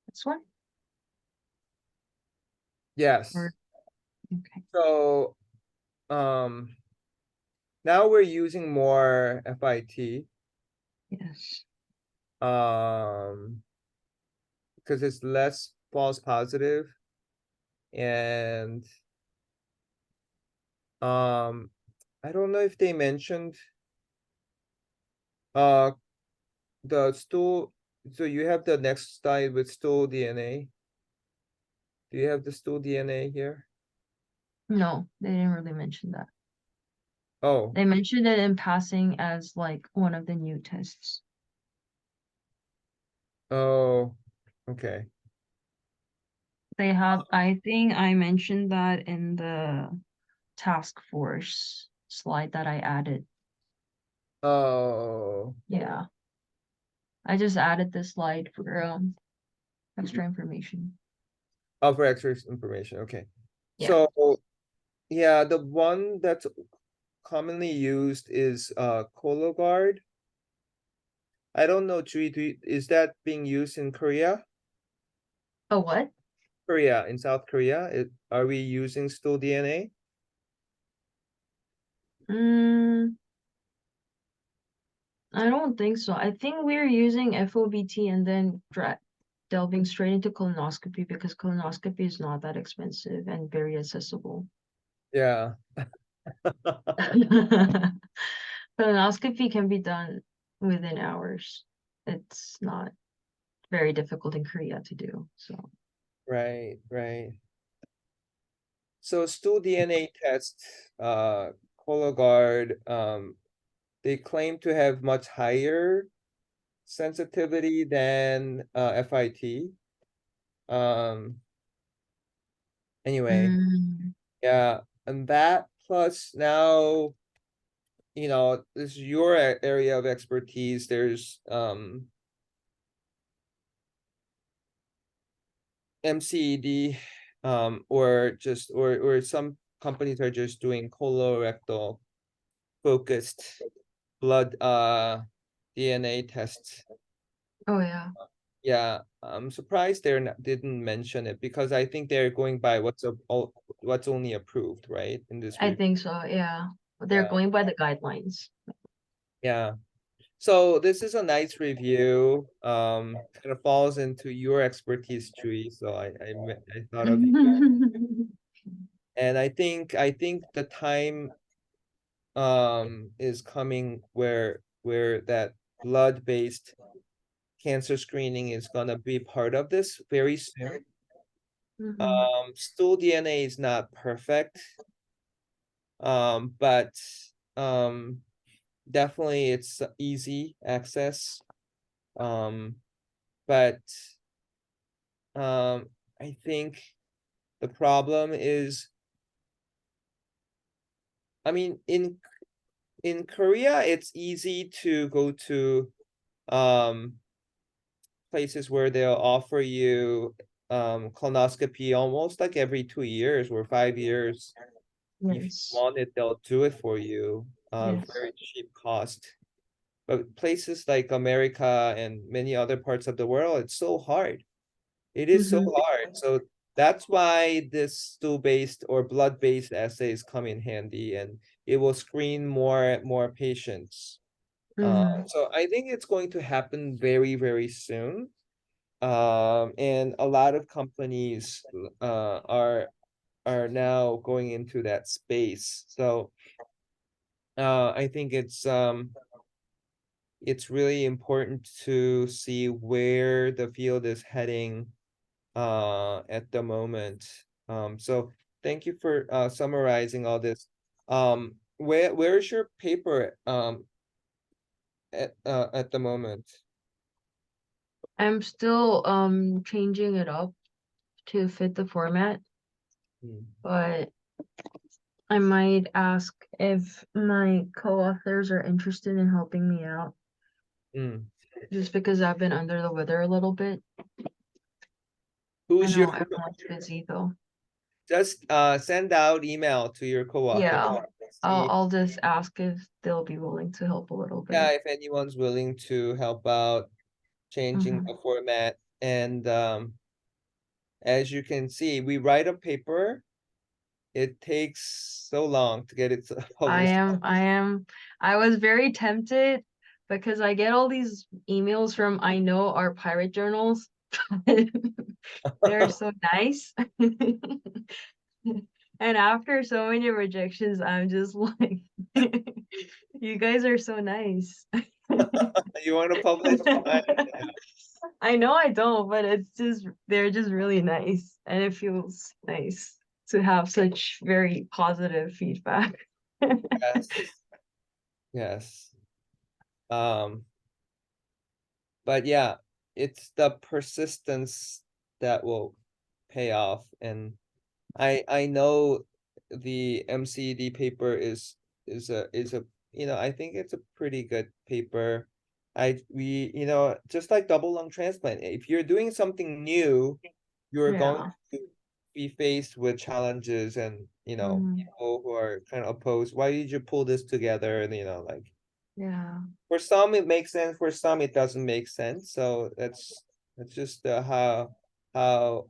This one? Yes. Or- Okay. So, now we're using more FIT, Yes. because it's less false positive. And, I don't know if they mentioned, the stool, so you have the next slide with stool DNA. Do you have the stool DNA here? No, they didn't really mention that. Oh, They mentioned it in passing as like one of the new tests. oh, okay. They have, I think I mentioned that in the task force slide that I added. Oh, Yeah. I just added this slide for extra information. oh, for extra information, okay. Yeah. So, yeah, the one that's commonly used is Cologuard. I don't know, Jui, is that being used in Korea? Oh, what? Korea, in South Korea, are we using stool DNA? I don't think so. I think we're using FOBT and then delving straight into colonoscopy because colonoscopy is not that expensive and very accessible. Yeah. Colonoscopy can be done within hours. It's not very difficult in Korea to do. So Right, right. So stool DNA test, Cologuard, they claim to have much higher sensitivity than FIT. Anyway, Mm, yeah, and that plus now you know, this is your area of expertise. There's MCED, or some companies are just doing colorectal focused blood DNA tests. Oh, yeah. Yeah, I'm surprised didn't mention it, because I think they're going by what's only approved, right? In this I review. think so, yeah. They're Yeah. going by the guidelines. Yeah. So this is a nice review. Kind of falls into your expertise, Chewy. So I thought of you. And I think the time is coming where that blood-based cancer screening is gonna be part of this very soon. Mhm. Stool DNA is not perfect. But definitely it's easy access. But I think the problem is, I mean, in Korea, it's easy to go to places where they'll offer you colonoscopy almost like every 2 years or 5 years. If you Yes. want it, they'll do it for you. Yes. Very cheap cost. But places like America and many other parts of the world, it's so hard. It is so Mhm. hard. So that's why this stool-based or blood-based assays come in handy, and it will screen more patients. Mhm. So I think it's going to happen very, very soon. And a lot of companies are now going into that space. So I think it's really important to see where the field is heading at the moment. So thank you for summarizing all this. Where's your paper at the moment? I'm still changing it up to fit the format, Hmm. but I might ask if my co-authors are interested in helping me out, Mm. just because I've been under the weather a little bit. I Who's know your everyone's busy though. just send out email to your co-author. Yeah, See, I'll just ask if they'll be willing to help a little yeah, bit. if anyone's willing to help out changing Mhm. the format. And as you can see, we write a paper. It takes so long to get it published. I was very tempted because I get all these emails from I know our pirate journals. They're so nice. And after so many rejections, I'm just like, you guys are so nice. You want to publish? I know I don't, but they're just really nice. And it feels nice to have such very positive feedback. Yes. Yes. Um, but yeah, it's the persistence that will pay off. And I know the MCD paper is a I think it's a pretty good paper. Just like double lung transplant, if you're doing something new, you're going Yeah. to be faced with challenges, and Mhm. people who are kind of opposed. Why did you pull this together? And like, Yeah. for some it makes sense, for some it doesn't make sense. So that's just how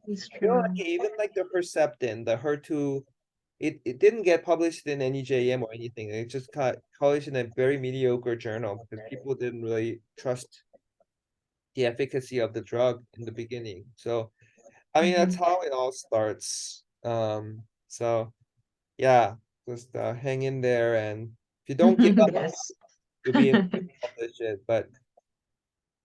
It's like true. even like the Herceptin, the HER2, it didn't get published in any JM or anything. It just got published in a very mediocre journal because people didn't really trust the efficacy of the drug in the beginning. So I mean, that's Mhm. how it all starts. So yeah, just hang in there, and if you don't give up, Yes. you'll be able to publish it. But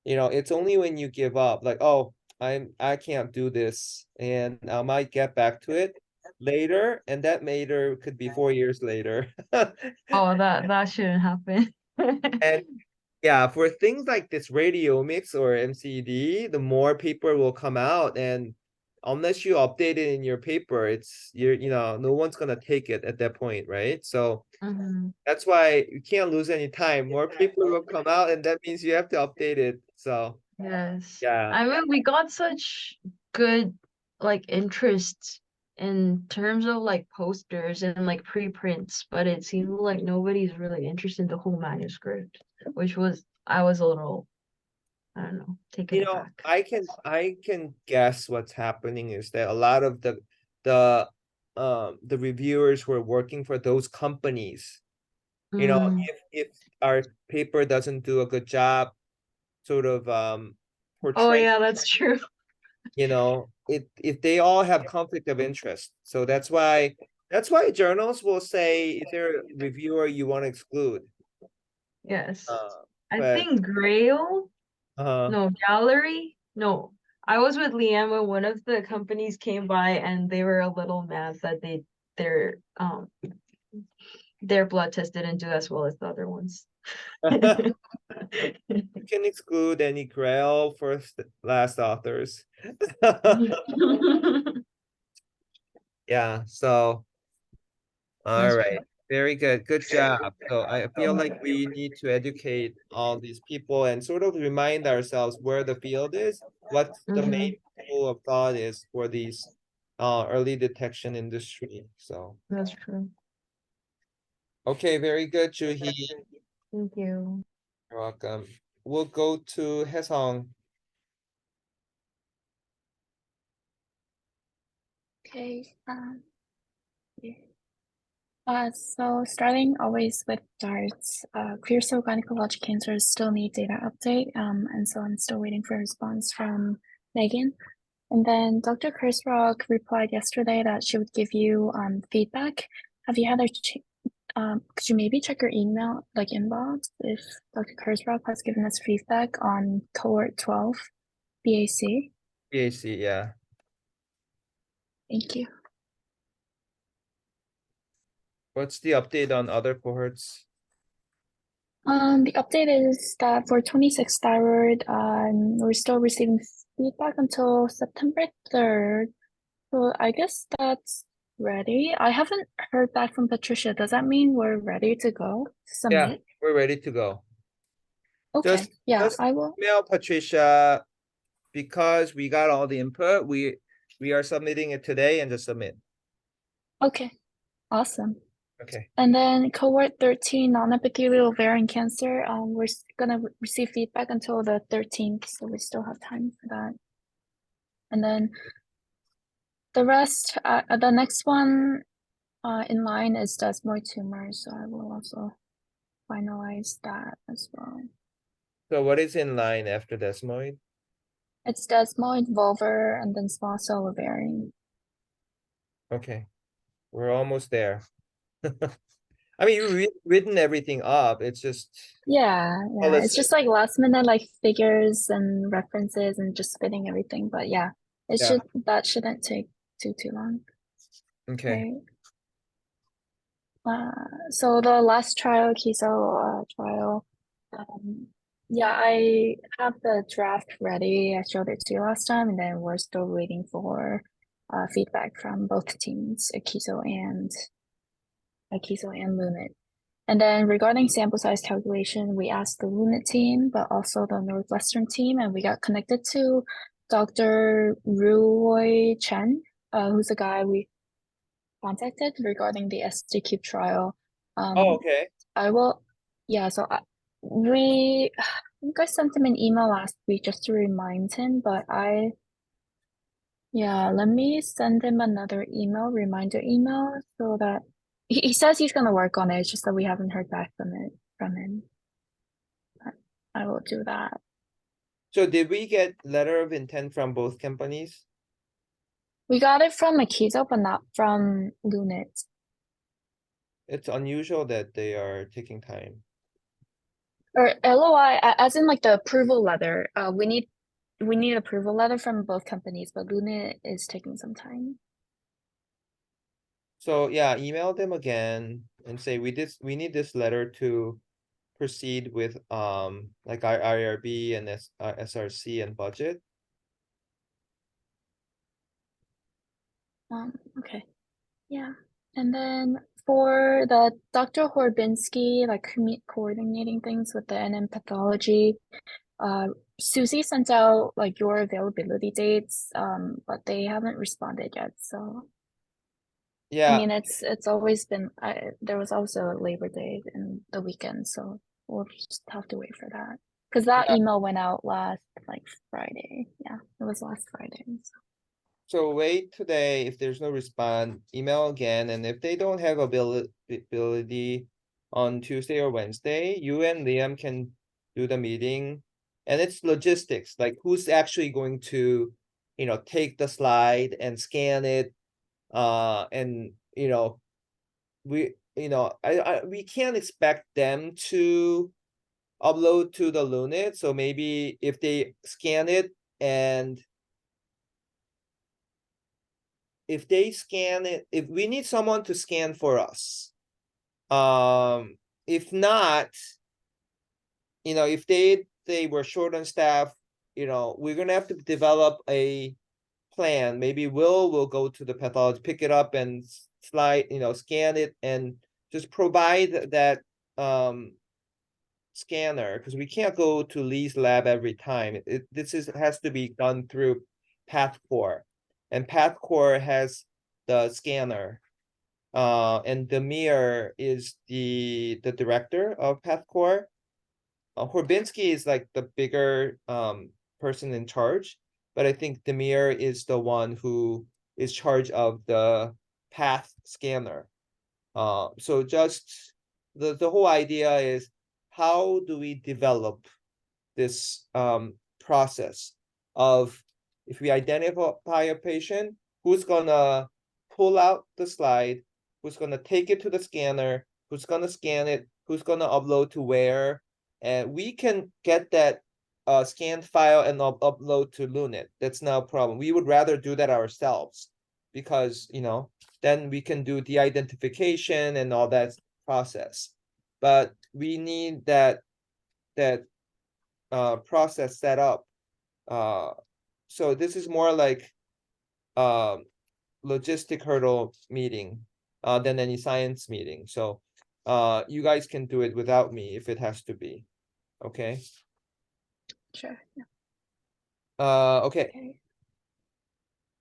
it's only when you give up, like, oh, I can't do this, and I might get back to it later, and that later could be 4 years later. Oh, that shouldn't happen. And yeah, for things like this radiomics or MCD, the more paper will come out, and unless you update it in your paper, no one's gonna take it at that point, right? So Mhm. that's why you can't lose any time. More paper will come out, and that means you have to update it. So Yes. yeah, I mean, we got such good like interest in terms of like posters and like preprints, but it seemed like nobody's really interested in the whole manuscript, which was I was a little, I don't know, taken aback. I can guess what's happening is that a lot of the reviewers were working for those companies. Mm. If our paper doesn't do a good job, sort of Oh portraying, yeah, that's true. if they all have conflict of interest. So that's why journals will say, is there a reviewer you want to exclude? Yes. I But think Grail, no, Gallery, no. I was with Liam when one of the companies came by and they were a little mad that their blood test didn't do as well as the other ones. you can exclude any Grail first last authors. Yeah, so all That's right. Very good. Good job. So I feel like we need to educate all these people and sort of remind ourselves where the field is, what the main school of thought is for these early detection industry. So That's true. okay, very good, Juhi. Thank you. You're welcome. We'll go to Haesong. Okay. Yeah. So starting always with DARTS, clear cell gynecologic cancers still need data update. And so I'm still waiting for a response from Megan. And then Dr. Kurzrock replied yesterday that she would give you feedback. Have you had could you maybe check your email, like inbox, if Dr. Kurzrock has given us feedback on cohort 12 BAC? BAC, yeah. Thank you. What's the update on other cohorts? The update is that for 26 thyroid, we're still receiving feedback until September 3rd. So I guess that's ready. I haven't heard back from Patricia. Does that mean we're ready to go Yeah, submit? we're ready to go. Okay, yeah, Just I will. email Patricia because we got all the input. We are submitting it today and just submit. Okay, awesome. Okay. And then cohort 13, non-epithelial ovarian cancer, we're gonna receive feedback until the 13th, so we still have time for that. And then the rest, the next one in line is desmoid tumor, so I will also finalize that as well. So what is in line after desmoid? It's desmoid, vulvar, and then small cell ovarian. Okay, we're almost there. I mean, you've written everything up. It's just Yeah, tell us it's just like last minute like figures and references and just fitting everything. But yeah, Yeah. that shouldn't take too long. Okay. Right. So the last trial, KISO trial, yeah, I have the draft ready. I showed it to you last time, and then we're still waiting for feedback from both teams, KISO and Lunit. And then regarding sample size calculation, we asked the Lunit team, but also the Northwestern team, and we got connected to Dr. Ruoy Chen, who's the guy we contacted regarding the SDQ trial. Oh, okay. I will, yeah, so I think I sent him an email last week just to remind him, but let me send him another reminder email, so that he says he's gonna work on it. It's just that we haven't heard back from him. I will do that. So did we get letter of intent from both companies? We got it from Akizo, but not from Lunit. It's unusual that they are taking time. Or LOI, as in like the approval letter. We need approval letter from both companies, but Lunit is taking some time. So yeah, email them again and say we need this letter to proceed with like our IRB and SRC and budget. Okay, yeah. And then for the Dr. Horbinski, like coordinating things with the NM pathology, Susie sent out like your availability dates, but they haven't responded yet. So I Yeah, mean, it's always been. There was also Labor Day and the weekend, so we'll just have to wait for that. Because that Yeah. email went out last like Friday. Yeah, it was last Friday. So. So wait today, if there's no response, email again, and if they don't have ability on Tuesday or Wednesday, you and Liam can do the meeting. And it's logistics, like who's actually going to, take the slide and scan it. And we can't expect them to upload to the Lunit. So maybe if they scan it and if they scan it, if we need someone to scan for us. If not, if they were short on staff, we're gonna have to develop a plan. Maybe will go to the pathology, pick it up and slide, scan it and just provide that scanner, because we can't go to Lee's lab every time. This has to be done through PathCore, and PathCore has the scanner. And Demir is the director of PathCore. Horbinski is like the bigger person in charge, but I think Demir is the one who is charge of the Path scanner. So just the whole idea is, how do we develop this process of, if we identify a patient, who's gonna pull out the slide, who's gonna take it to the scanner, who's gonna scan it, who's gonna upload to where, and we can get that scanned file and upload to Lunit. That's no problem. We would rather do that ourselves, because then we can do de-identification and all that process. But we need that process set up. So this is more like logistic hurdle meeting than any science meeting. So you guys can do it without me if it has to be. Okay. Sure. Yeah. Okay. Okay.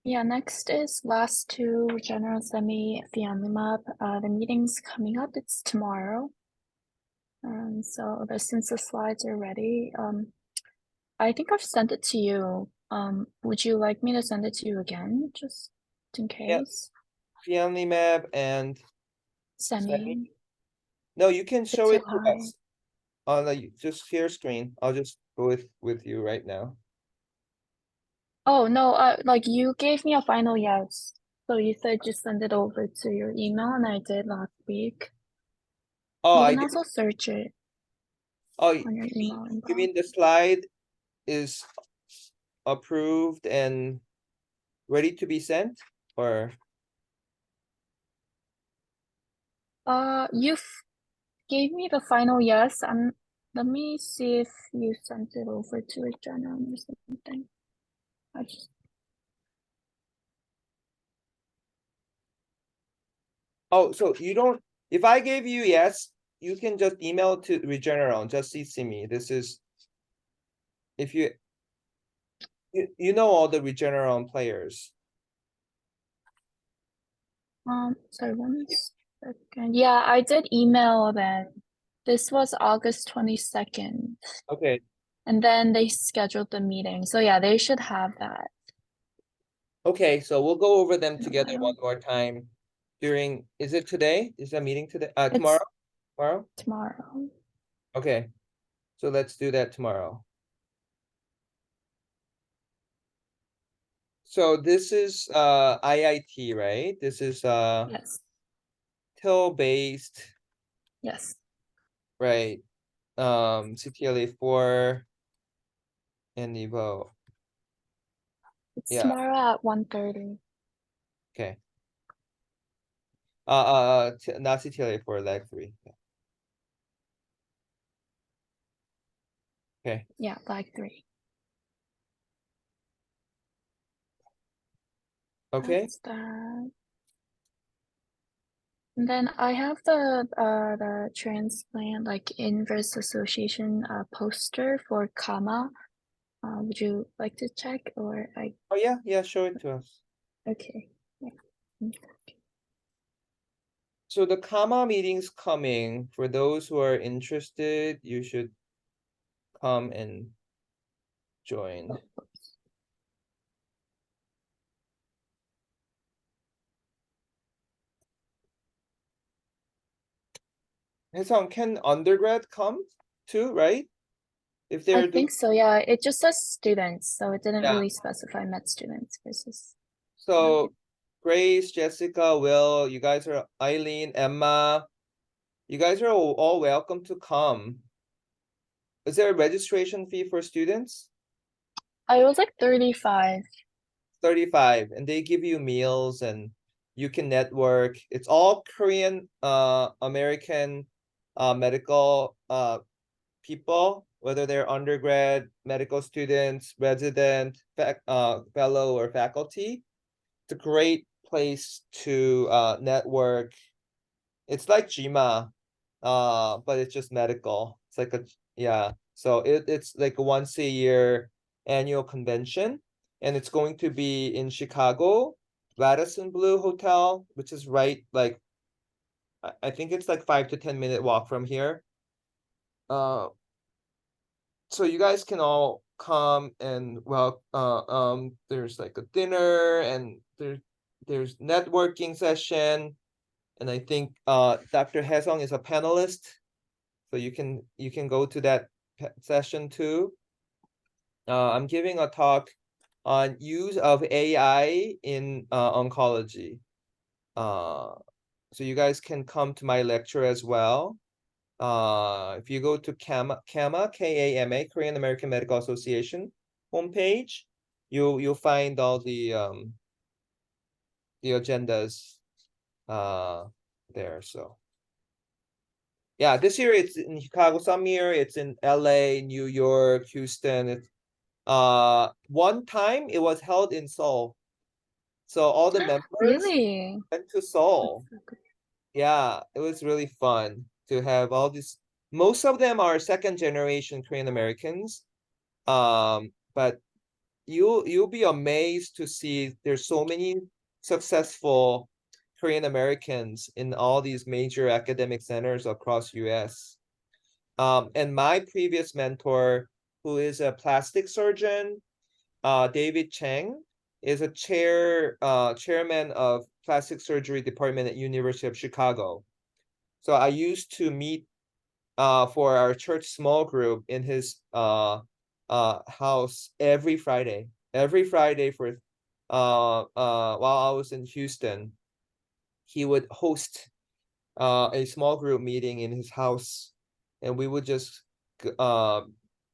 Yeah, next is last two Regeneron Semi Fianlimab. The meeting's coming up. It's tomorrow. So since the slides are ready, I think I've sent it to you. Would you like me to send it to you again, just in Yeah. case? Fianlimab and Semi. no, you can show too it to high. us on the just share screen. I'll just go with you right now. Oh no, like you gave me a final yes. So you said just send it over to your email, and I did last week. Oh, You I can did. also search it Oh, on your email you inbox. mean the slide is approved and ready to be sent, or? You gave me the final yes. Let me see if you sent it over to Regeneron or something. I just Oh, so you don't, if I gave you yes, you can just email to Regeneron, just CC me. This is, if you know all the Regeneron players. sorry, 1 second. Yeah, I did email them. This was August 22nd, Okay, and then they scheduled the meeting. So yeah, they should have that okay, so we'll go over them in a together while. one more time during, is it today? Is that meeting today? It's Tomorrow? Tomorrow? tomorrow. Okay, so let's do that tomorrow. So this is IIT, right? This is Yes, TIL based, yes. right? CTLA-4 and Evo. It's Yeah, tomorrow at 1:30. okay. Not CTLA-4, lag 3. Okay. Yeah, lag 3. Okay, That's that. And then I have the transplant like inverse association poster for comma. Would you like to check or I oh yeah, show it to us. okay. Yeah. So the comma meeting's coming. For those who are interested, you should come and join. Haesung, can undergrad come too, right? If I they're think so, yeah. It just says students, so it didn't Yeah. really specify med students versus so Grace, Jessica, Will, you guys are Eileen, Emma, you guys are all welcome to come. Is there a registration fee for students? it was like 35. 35, and they give you meals and you can network. It's all Korean American medical people, whether they're undergrad, medical students, resident, fellow or faculty. It's a great place to network. It's like GMA, but it's just medical. It's like so it's like a once a year annual convention, and it's going to be in Chicago, Radisson Blue Hotel, which is right like I think it's like 5 to 10 minute walk from here. So you guys can all come and there's like a dinner and there's networking session, and I think Dr. Haesung is a panelist, so you can go to that session too. I'm giving a talk on use of AI in oncology. So you guys can come to my lecture as well. If you go to KAMA, K-A-M-A, Korean American Medical Association homepage, you'll find all the agendas there. So yeah, this year it's in Chicago. Some year it's in LA, New York, Houston. It's one time it was held in Seoul. So all the members Really? went to Seoul. That's so good. Yeah, it was really fun to have all these. Most of them are second generation Korean Americans. But you'll be amazed to see there's so many successful Korean Americans in all these major academic centers across US. And my previous mentor, who is a plastic surgeon, David Cheng, is a chairman of plastic surgery department at University of Chicago. So I used to meet for our church small group in his house every Friday. Every Friday for while I was in Houston, he would host a small group meeting in his house, and we would just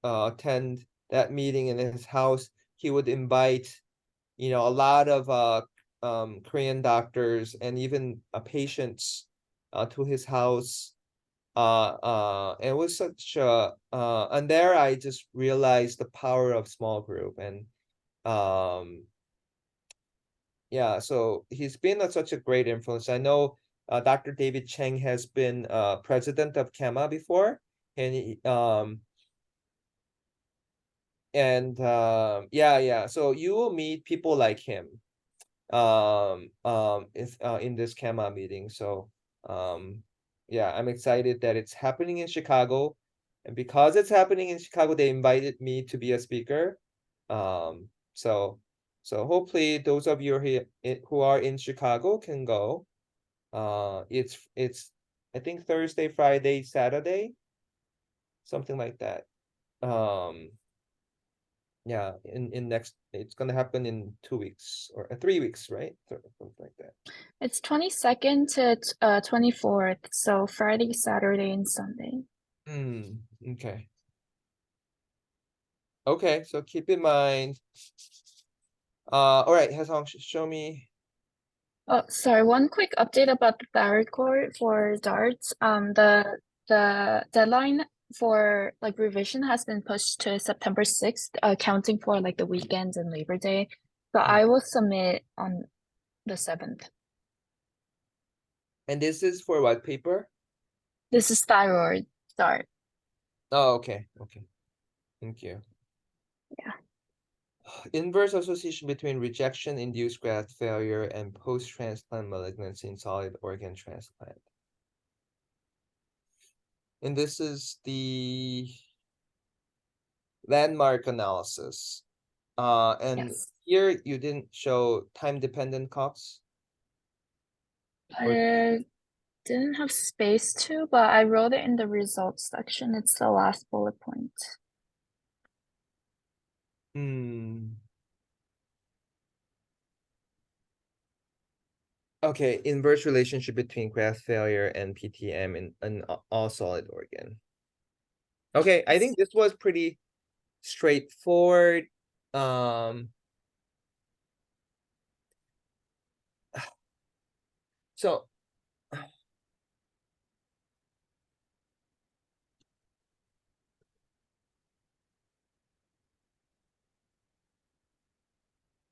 attend that meeting in his house. He would invite, a lot of Korean doctors and even patients to his house. It was such and there I just realized the power of small group, and yeah, so he's been such a great influence. I know Dr. David Cheng has been president of KEMA before, and yeah, so you will meet people like him if in this KEMA meeting. So yeah, I'm excited that it's happening in Chicago, and because it's happening in Chicago, they invited me to be a speaker. So hopefully those of you who are in Chicago can go. It's I think Thursday, Friday, Saturday, something like that. Yeah, in next, it's gonna happen in 2 weeks or 3 weeks, right? Something like that. It's 22nd to 24th, so Friday, Saturday, and Sunday. Okay. Okay, so keep in mind. All right, Haesung, show me. Oh, sorry, one quick update about the Barricor for darts. The deadline for like revision has been pushed to September 6th, accounting for like the weekends and Labor Day. So I will submit on the 7th. And this is for what paper? This is thyroid start. Oh, okay, okay. Thank you. Yeah. Inverse association between rejection-induced graft failure and post-transplant malignancy in solid organ transplant. And this is the landmark analysis. And Yes. here you didn't show time-dependent Cox. I didn't have space to, but I wrote it in the results section. It's the last bullet point. Okay, inverse relationship between graft failure and PTM in all solid organ. Okay, I think this was pretty straightforward.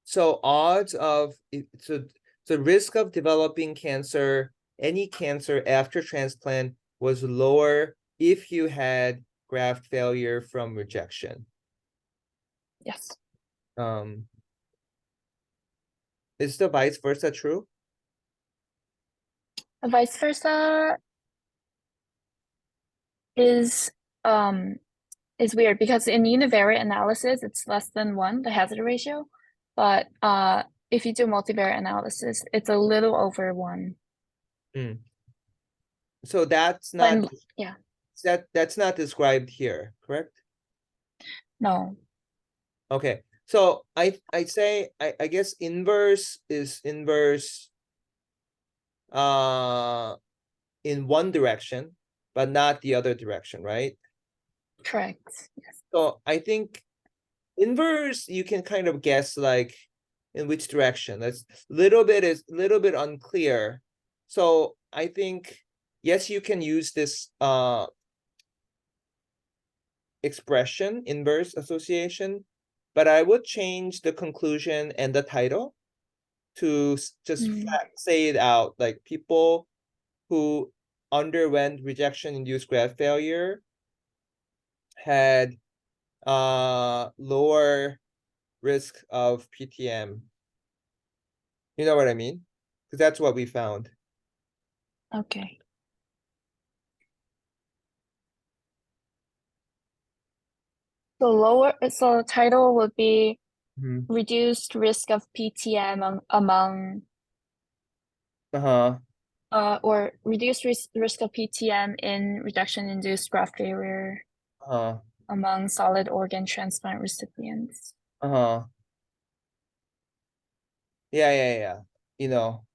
So odds of so the risk of developing cancer, any cancer after transplant was lower if you had graft failure from rejection. Yes. Is the vice versa true? Vice versa is weird because in univariate analysis it's less than 1, the hazard ratio, but if you do multivariate analysis it's a little over 1. So that's But not yeah, that's not described here, correct? no. Okay, so I say I guess inverse is inverse in one direction, but not the other direction, right? Correct. Yes. So I think inverse you can kind of guess like in which direction. That's little bit unclear. So I think yes, you can use this expression, inverse association, but I would change the conclusion and the title to just say it out, like people who underwent rejection-induced graft failure had lower risk of PTM. You know what I mean? Because that's what we found. Okay. So the title would be reduced risk of PTM among or reduced risk of PTM in rejection-induced graft failure among solid organ transplant recipients. Yeah. You know,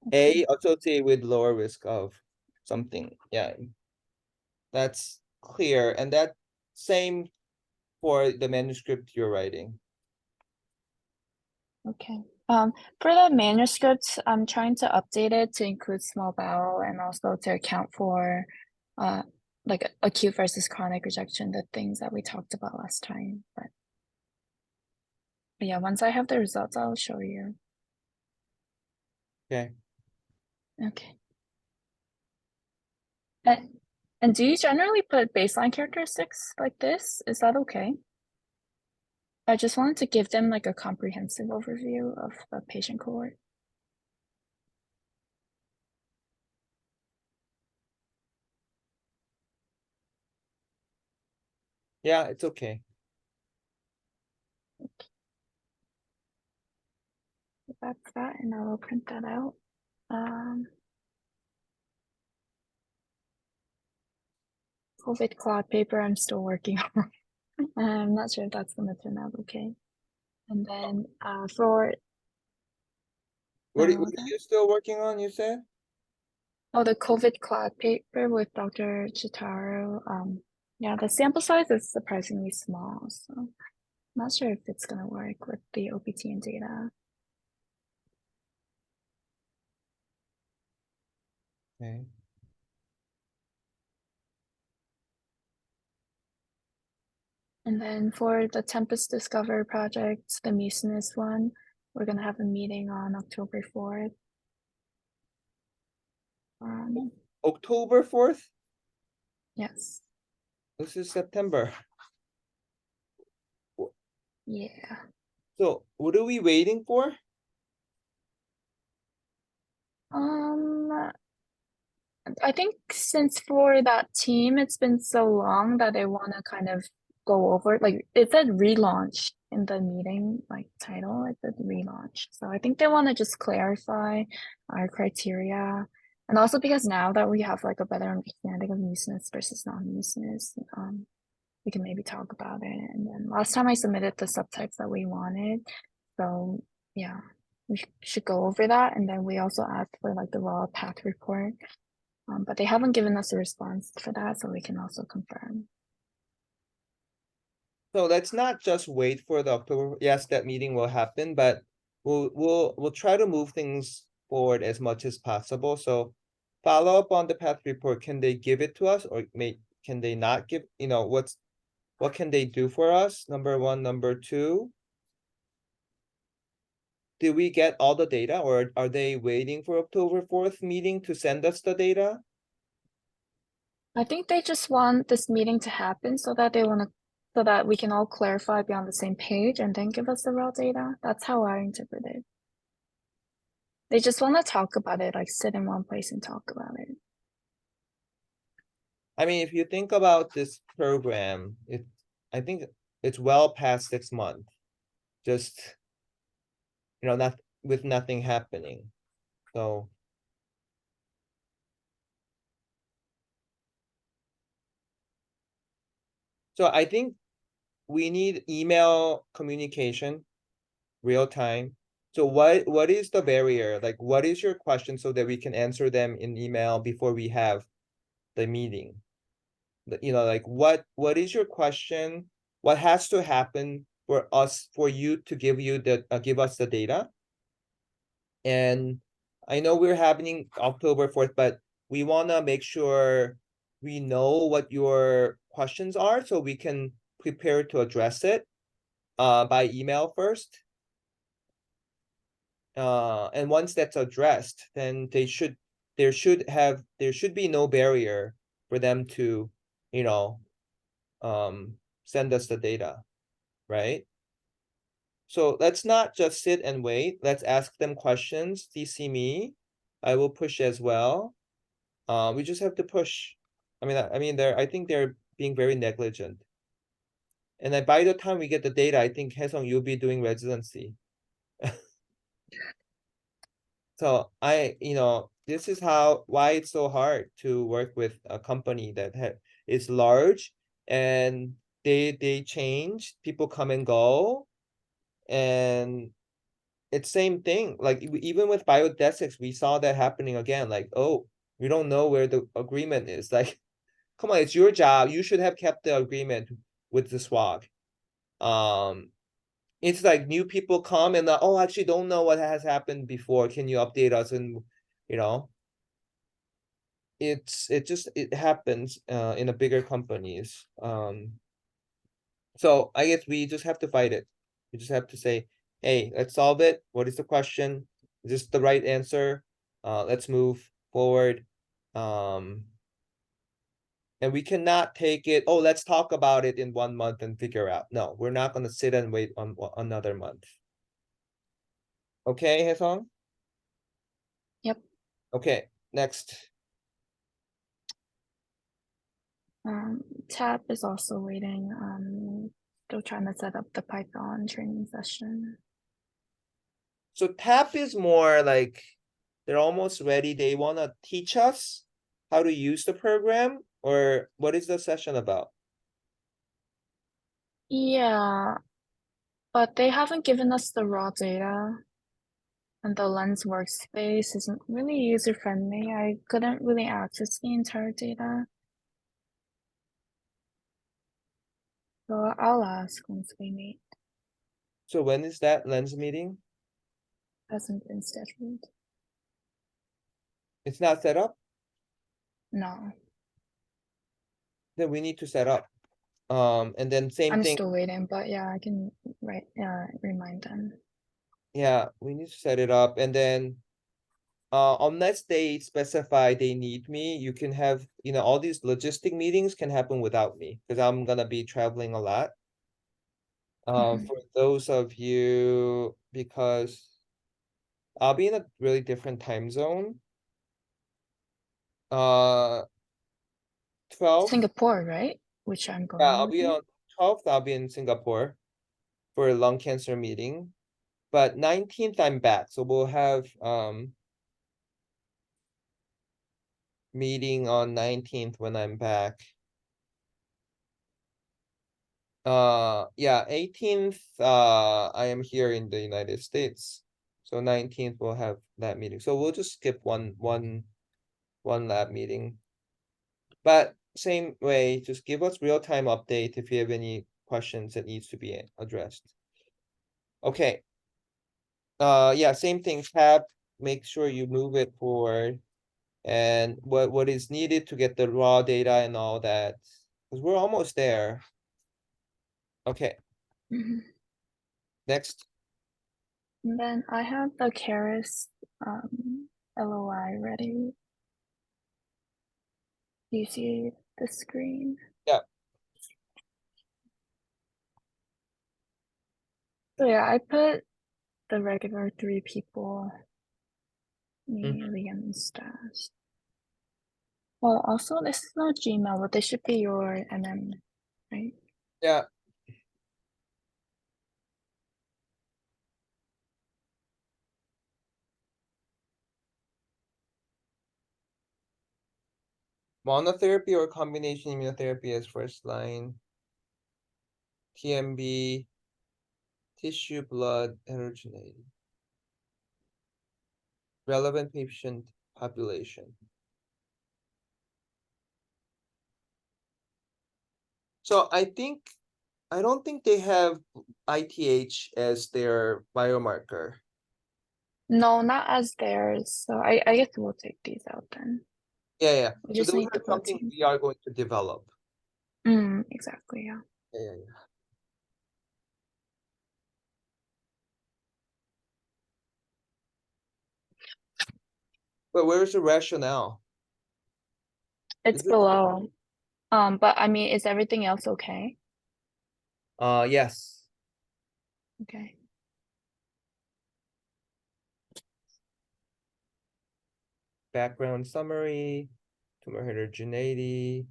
Okay. associated with lower risk of something. Yeah, that's clear. And that same for the manuscript you're writing. Okay. For the manuscript, I'm trying to update it to include small bowel and also to account for like acute versus chronic rejection, the things that we talked about last time. But yeah, once I have the results, I'll show you. Okay. Okay. And do you generally put baseline characteristics like this? Is that okay? I just wanted to give them like a comprehensive overview of the patient cohort. Yeah, it's okay. That's that, and I will print that out. COVID cloud paper I'm still working on. I'm not sure if that's gonna turn out okay. And then for What are you still working on, you said? the COVID cloud paper with Dr. Chitaro, yeah, the sample size is surprisingly small, so I'm not sure if it's gonna work with the OPTN data. Okay. And then for the Tempest Discover project, the mucinous one, we're gonna have a meeting on October 4th. October 4th? Yes, This is September. yeah. So what are we waiting for? I think since for that team, it's been so long that they want to kind of go over, like it said relaunch in the meeting, like title, it said relaunch. So I think they want to just clarify our criteria. And also because now that we have like a better understanding of nuisance versus non-nuisance, we can maybe talk about it. And then last time I submitted the subtypes that we wanted. So yeah, we should go over that. And then we also asked for like the raw path report. But they haven't given us a response for that, so we can also confirm. So let's not just wait for the October, yes, that meeting will happen, but we'll try to move things forward as much as possible. So follow up on the path report. Can they give it to us or can they not give, what can they do for us? Number one, number two. Did we get all the data or are they waiting for October 4th meeting to send us the data? I think they just want this meeting to happen so that so that we can all clarify, be on the same page, and then give us the raw data. That's how I interpret it. They just want to talk about it, like sit in one place and talk about it. I mean, if you think about this program, I think it's well past 6 months. Just, not with nothing happening. So. So I think we need email communication, real time. So what is the barrier? Like, what is your question so that we can answer them in email before we have the meeting? Like what is your question? What has to happen for you to give us the data? And I know we're having October 4th, but we want to make sure we know what your questions are so we can prepare to address it by email first. And once that's addressed, then there should be no barrier for them to, send us the data, right? So let's not just sit and wait. Let's ask them questions. CC me. I will push as well. We just have to push. I think they're being very negligent. And then by the time we get the data, I think Haesung, you'll be doing residency. So this is why it's so hard to work with a company that is large and they change, people come and go. And it's same thing, like even with biodesics, we saw that happening again, like, oh, we don't know where the agreement is. Like, come on, it's your job, you should have kept the agreement with the SWOG. It's like new people come and oh, actually don't know what has happened before, can you update us? And it happens in the bigger companies. So I guess we just have to fight it. We just have to say, hey, let's solve it. What is the question? Is this the right answer? Let's move forward. And we cannot take it, oh, let's talk about it in 1 month and figure out. No, we're not going to sit and wait on another month. Okay, Haesung? Yep. Okay, next. TAP is also waiting. Still trying to set up the Python training session. So TAP is more like they're almost ready. They want to teach us how to use the program, or what is the session about? Yeah, but they haven't given us the raw data. And the Lens workspace isn't really user-friendly. I couldn't really access the entire data. So I'll ask once we meet. So when is that Lens meeting? Hasn't been scheduled. It's not set up? No, Then we need to set up. And then same I'm thing. still waiting, but yeah, I can remind them. Yeah, we need to set it up and then. Unless they specify they need me, you can have, all these logistic meetings can happen without me, because I'm gonna be traveling a lot. Mhm. For those of you, because I'll be in a really different time zone. 12th, Singapore, right? Which I'm yeah, going I'll with be you. on 12th, I'll be in Singapore for a lung cancer meeting. But 19th, I'm back, so we'll have, meeting on 19th when I'm back. Yeah, 18th, I am here in the United States. So 19th we'll have that meeting. So we'll just skip one lab meeting. But same way, just give us real-time update if you have any questions that needs to be addressed. Okay. Yeah, same thing, tab, make sure you move it forward. And what is needed to get the raw data and all that, because we're almost there. Okay, Mhm. next. And then I have the Keras LOI ready. Do you see the screen? Yeah. So yeah, I put the regular 3 people, me, Liam, and Stas. Well, also this is not Gmail, but this should be your MM, right? Yeah. Monotherapy or combination immunotherapy as first line. TMB, tissue blood heterogeneity. Relevant patient population. So I don't think they have ITH as their biomarker. No, not as theirs. So I guess we'll take these out then. Yeah. We So just those need the are something protein. we are going to develop. Exactly, yeah. Yeah. But where's the rationale? It's Is it? below. But I mean, is everything else okay? Yes. Okay. Background summary, tumor heterogeneity,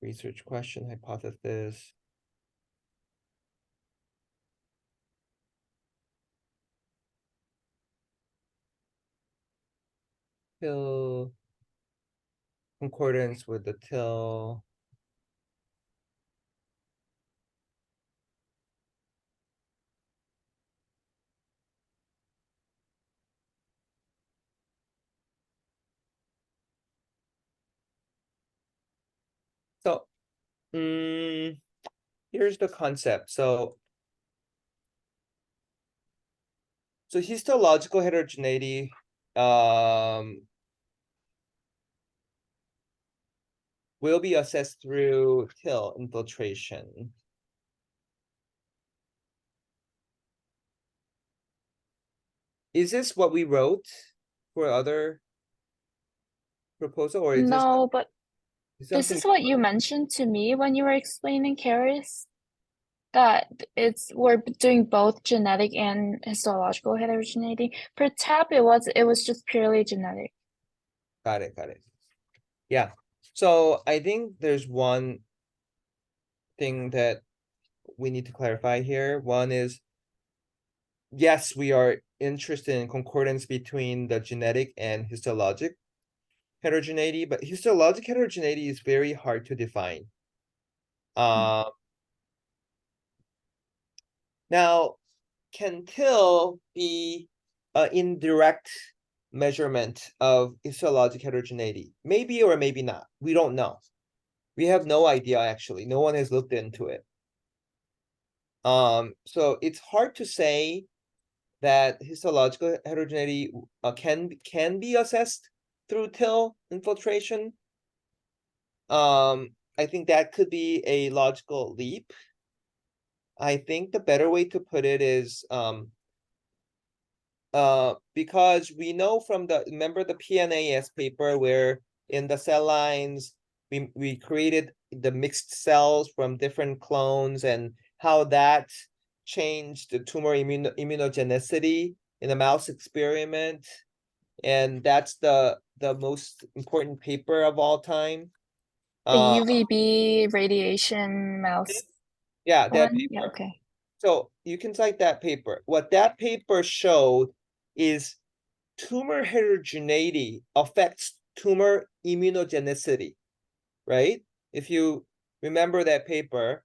research question, hypothesis. TIL, concordance with the TIL. So, here's the concept. So histological heterogeneity, will be assessed through TIL infiltration. Is this what we wrote for other proposal, or is this No, but this something? is what you mentioned to me when you were explaining Keras. That we're doing both genetic and histological heterogeneity. For TAP, it was just purely genetic. Got it. Yeah. So I think there's one thing that we need to clarify here. One is, yes, we are interested in concordance between the genetic and histologic heterogeneity, but histologic heterogeneity is very hard to define. Now, can TIL be an indirect measurement of histologic heterogeneity? Maybe or maybe not. We don't know. We have no idea, actually. No one has looked into it. So it's hard to say that histological heterogeneity can be assessed through TIL infiltration. I think that could be a logical leap. I think the better way to put it is, because we know from remember the PNAS paper where in the cell lines, we created the mixed cells from different clones and how that changed the tumor immunogenicity in a mouse experiment. And that's the most important paper of all time. The UVB radiation mouse Yeah, that one? Yeah, paper. okay. So you can cite that paper. What that paper showed is tumor heterogeneity affects tumor immunogenicity, right? If you remember that paper,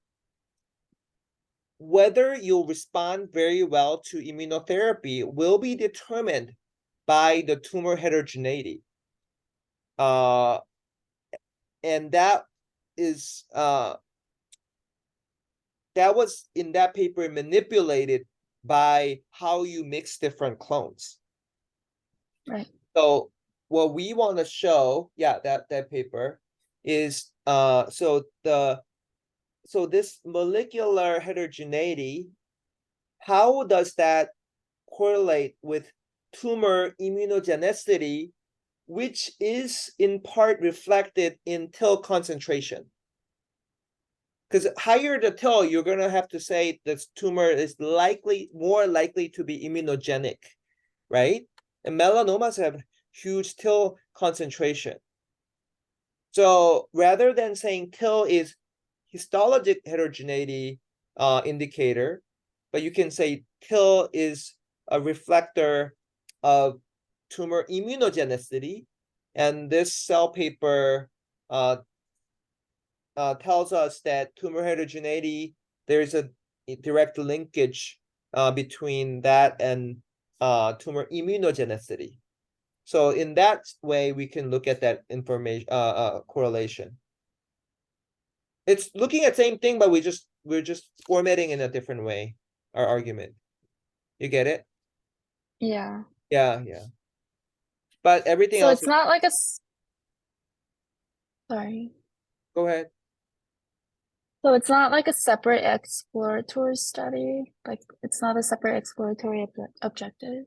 whether you'll respond very well to immunotherapy will be determined by the tumor heterogeneity. And that is that was in that paper manipulated by how you mix different clones. Right. So what we want to show, yeah, that paper is so this molecular heterogeneity, how does that correlate with tumor immunogenicity, which is in part reflected in TIL concentration? Because higher the TIL, you're gonna have to say this tumor is more likely to be immunogenic, right? And melanomas have huge TIL concentration. So rather than saying TIL is histologic heterogeneity indicator, but you can say TIL is a reflector of tumor immunogenicity. And this cell paper tells us that tumor heterogeneity, there's a direct linkage between that and tumor immunogenicity. So in that way, we can look at that information correlation. It's looking at same thing, but we're just formatting in a different way, our argument. You get it? Yeah. Yeah. But everything So else it's not like sorry. go ahead. So it's not like a separate exploratory study. Like it's not a separate exploratory objective.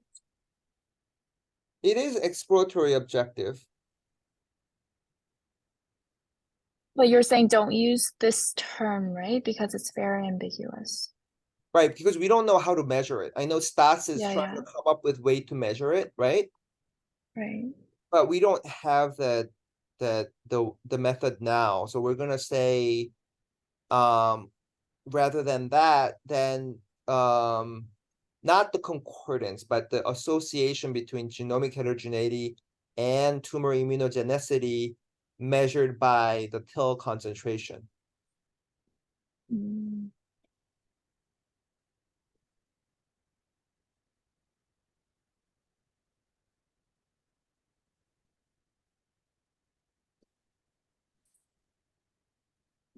It is exploratory objective. But you're saying don't use this term, right? Because it's very ambiguous. Right, because we don't know how to measure it. I know Stats is Yeah, trying yeah. to come up with way to measure it, right? Right. But we don't have the method now. So we're gonna say rather than that, then not the concordance, but the association between genomic heterogeneity and tumor immunogenicity measured by the TIL concentration. Mm.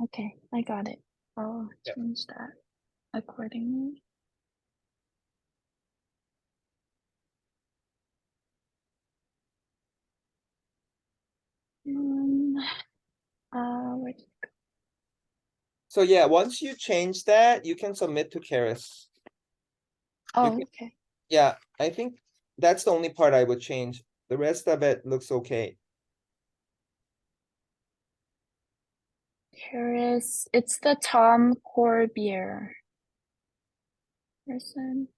Okay, I got it. I'll Yep. change that accordingly. Where So yeah, once you change that, you can submit to Keras. oh, can- okay. Yeah, I think that's the only part I would change. The rest of it looks okay. Paris. It's the Tom Corbier person.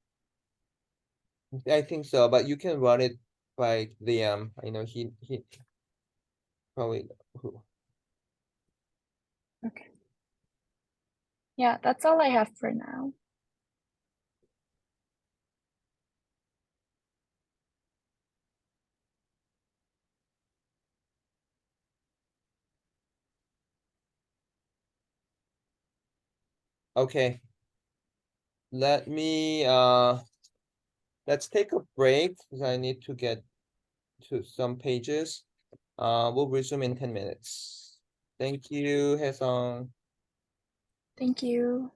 I think so, but you can run it by the I know he probably who. Okay. Yeah, that's all I have for now. Okay. Let me let's take a break because I need to get to some pages. We'll resume in 10 minutes. Thank you, Haesung. Thank you.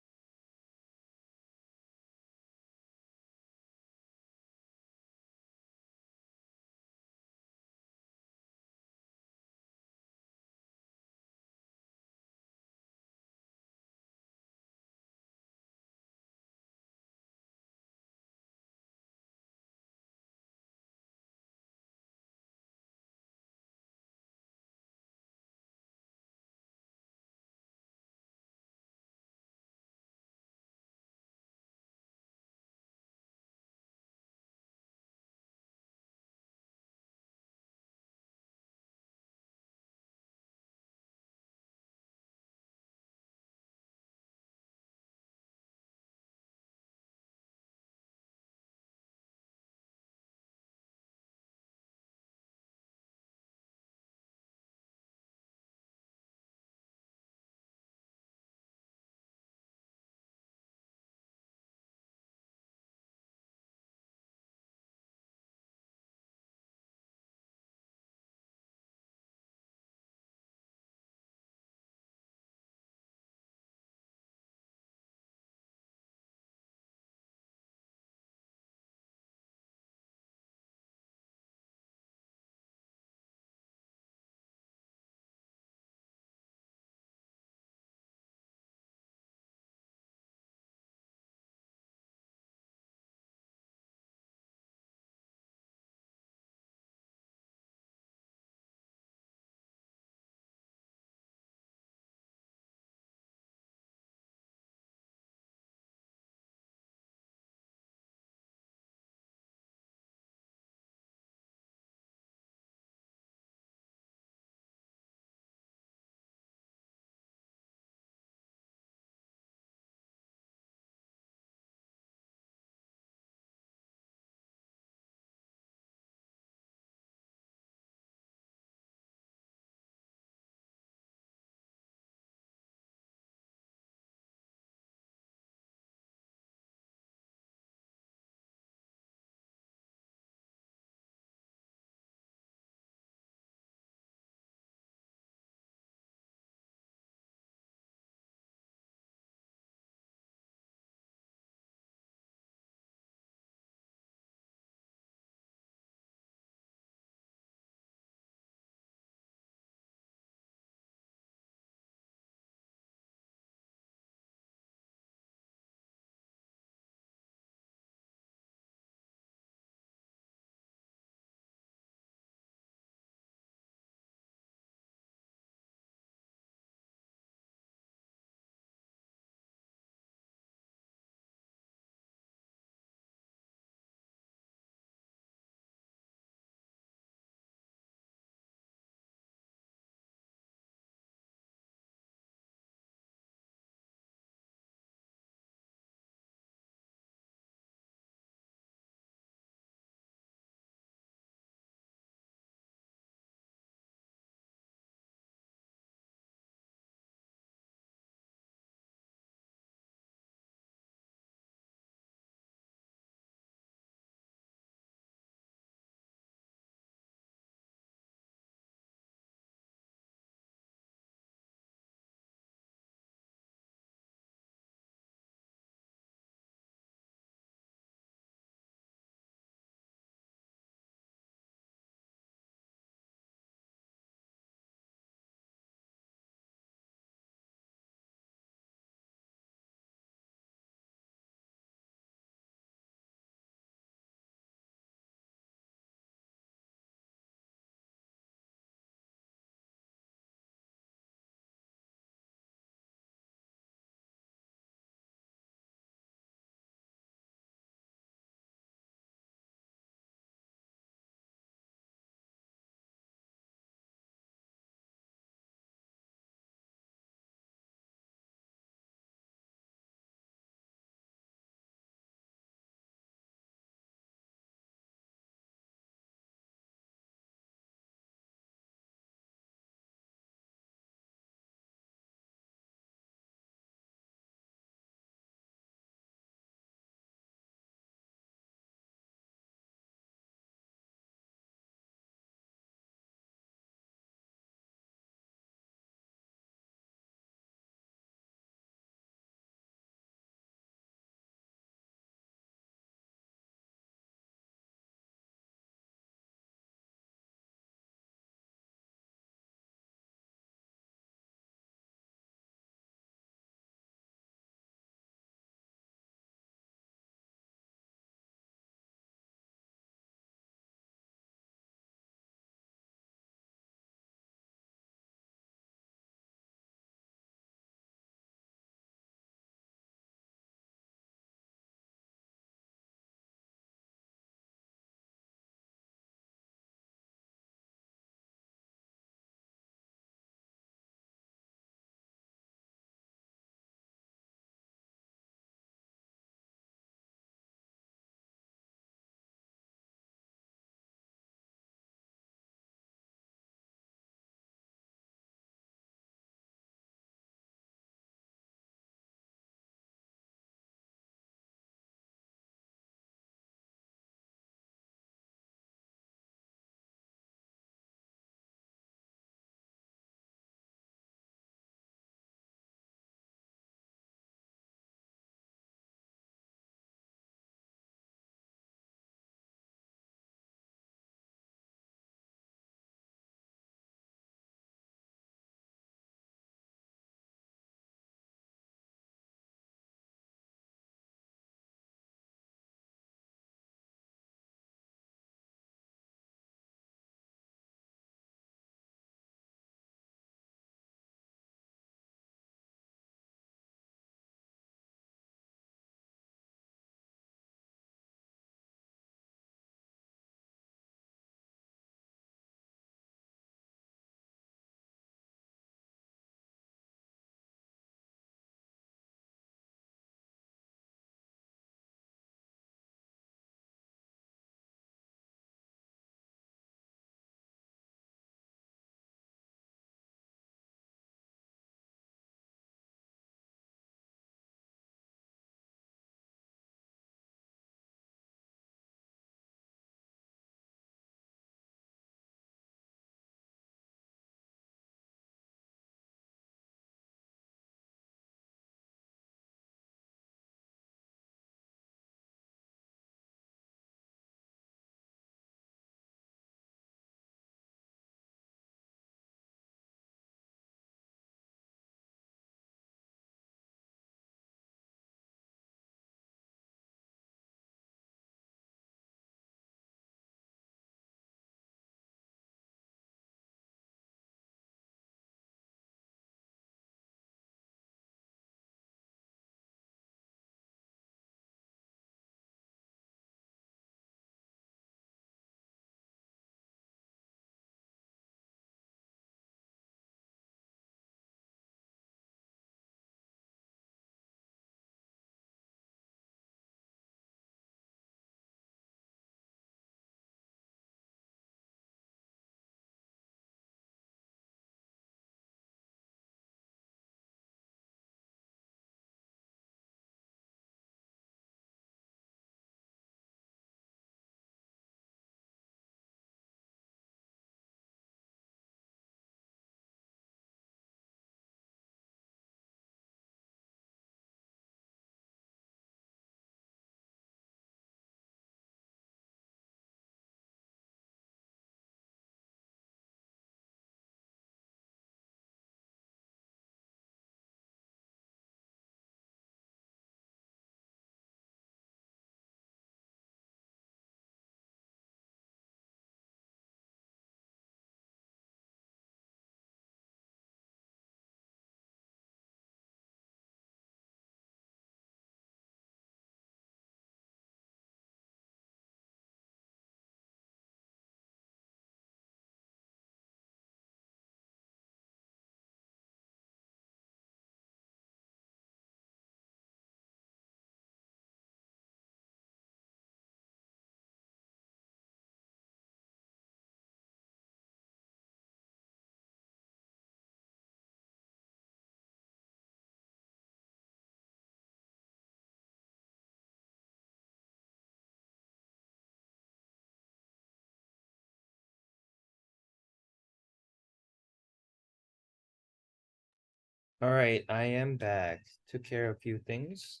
All right, I am back. Took care of a few things.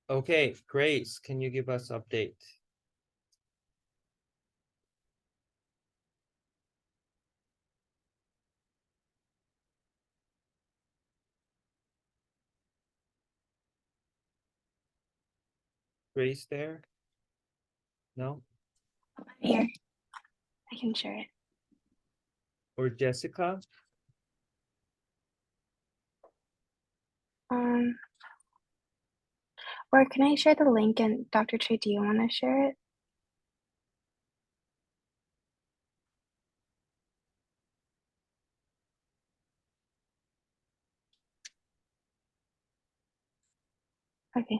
Okay, Grace, can you give us update? Grace there? No? Here, I can share it. Or Jessica? Um, or can I share the link? And Dr. Trey, do you want to share it? Okay.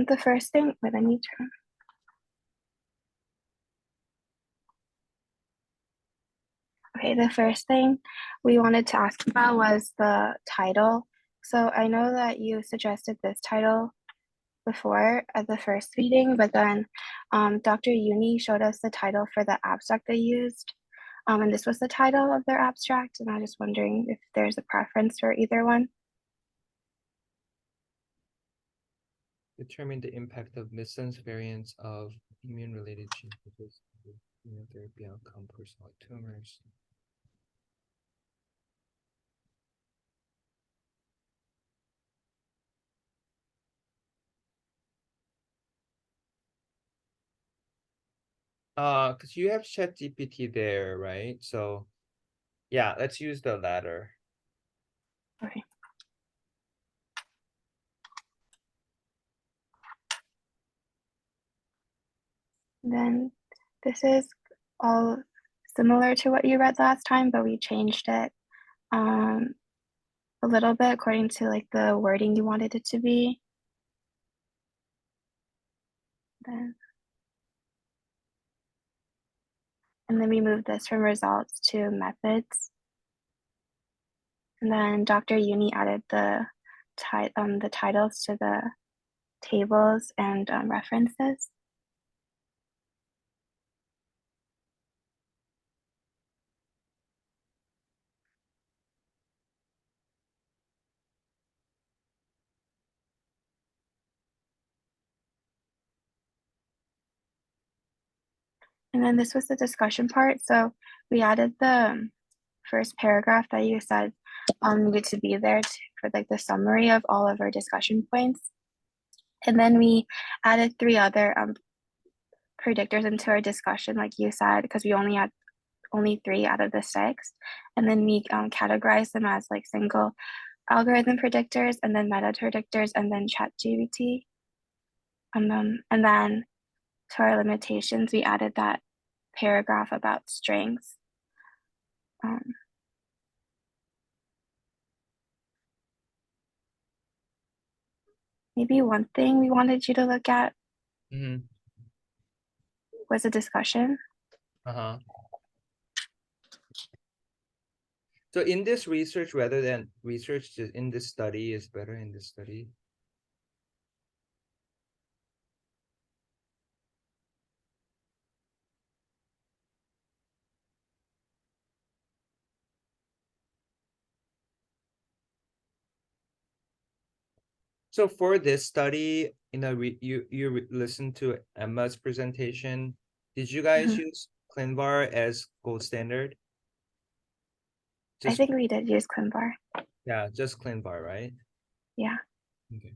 The first thing, wait, let me turn. Okay, the first thing we wanted to ask about was the title. So I know that you suggested this title before at the first meeting, but then Dr. Uni showed us the title for the abstract they used. And this was the title of their abstract, and I was just wondering if there's a preference for either one. Determine the impact of missense variants of immune-related changes with immunotherapy outcome for solid tumors. Because you have ChatGPT there, right? So yeah, let's use the latter. Okay. Then this is all similar to what you read last time, but we changed it a little bit according to like the wording you wanted it to be. Then, and then we moved this from results to methods. And then Dr. Uni added the titles to the tables and references. And then this was the discussion part. So we added the first paragraph that you said needed to be there for like the summary of all of our discussion points. And then we added 3 other predictors into our discussion, like you said, because we only had 3 out of the 6. And then we categorized them as like single algorithm predictors, and then meta predictors, and then ChatGPT. And then to our limitations, we added that paragraph about strengths. Maybe one thing we wanted you to look at Mm-hmm. was a discussion. Uh-huh. So in this research, rather than research in this study is better in this study. So for this study, you listened to Emma's presentation. Did you guys use ClinVar as gold standard? I think we did use ClinVar. Yeah, just ClinVar, right? Yeah. Okay.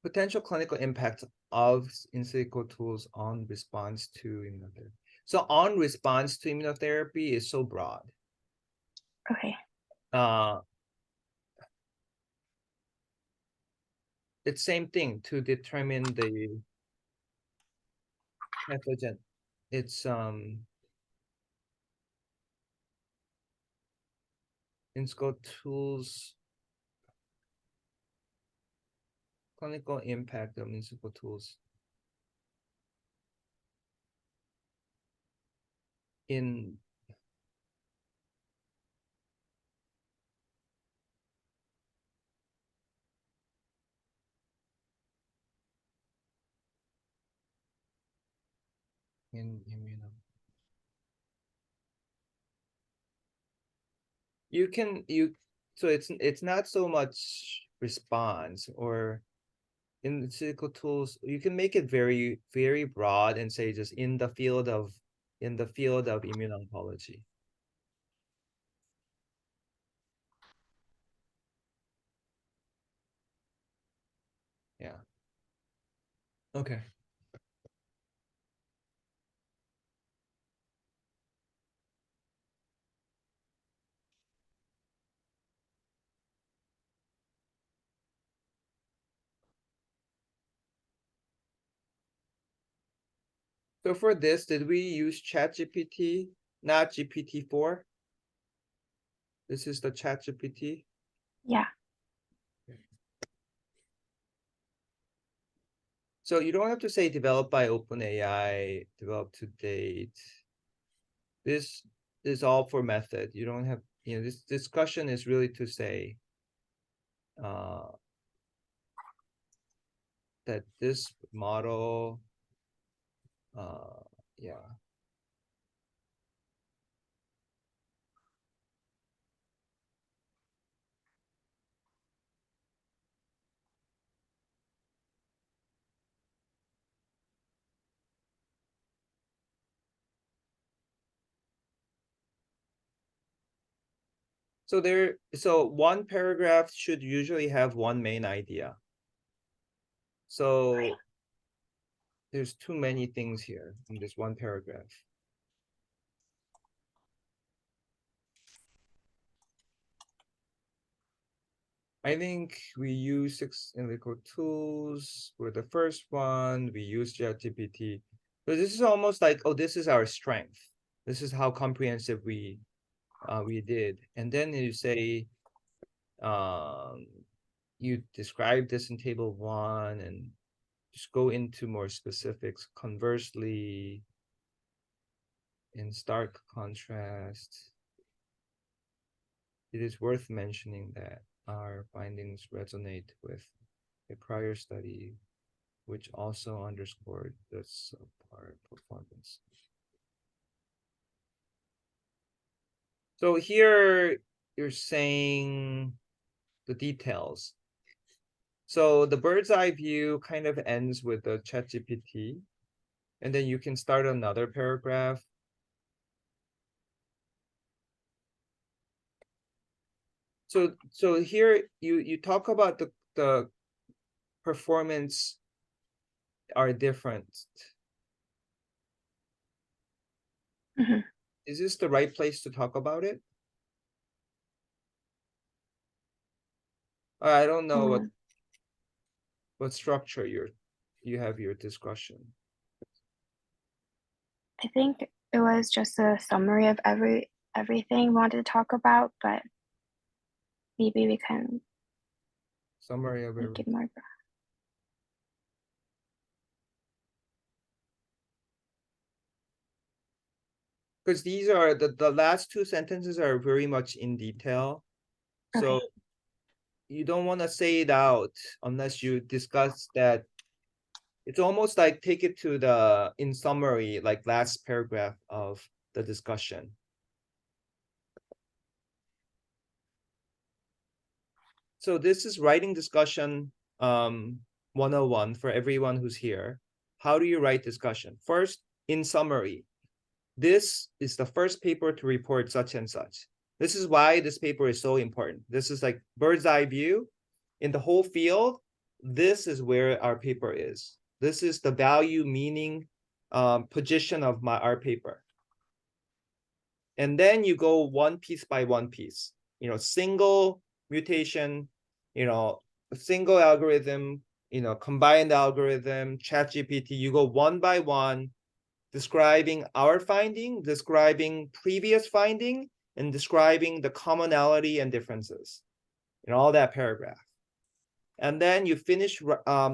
Potential clinical impact of in silico tools on response to immunotherapy. So on response to immunotherapy is so broad. Okay. It's same thing to determine the pathogen. It's in silico tools Clinical impact of municipal tools. In immuno. So it's not so much response or in physical tools, you can make it very, very broad and say just in the field of immuno-oncology. Yeah. Okay. So for this, did we use ChatGPT, not GPT-4? This is the ChatGPT. Yeah. So you don't have to say developed by OpenAI, developed to date. This is all for method. You don't have, this discussion is really to say that this model, yeah. So one paragraph should usually have one main idea. So there's too many things here in this one paragraph. I think we use 6 analytical tools for the first one. We use ChatGPT. So this is almost like, oh, this is our strength. This is how comprehensive we did. And then you say, you describe this in table 1 and just go into more specifics. Conversely, in stark contrast, it is worth mentioning that our findings resonate with a prior study, which also underscored the subpar performance. So here you're saying the details. So the bird's eye view kind of ends with the ChatGPT, and then you can start another paragraph. So here you talk about the performance are different. Mhm. Is this the right place to talk about it? I don't know what structure you have your discussion. I think it was just a summary of everything we wanted to talk about, but maybe we can Summary of make everything. it more. Because these are the last 2 sentences are very much in detail. So Okay. you don't want to say it out unless you discuss that. It's almost like take it to the in summary, like last paragraph of the discussion. So this is writing discussion 101 for everyone who's here. How do you write discussion? First, in summary, this is the first paper to report such and such. This is why this paper is so important. This is like bird's eye view in the whole field. This is where our paper is. This is the value, meaning, position of our paper. And then you go one piece by one piece, single mutation, a single algorithm, combined algorithm, ChatGPT, you go one by one, describing our finding, describing previous finding, and describing the commonality and differences in all that paragraph. And then you finish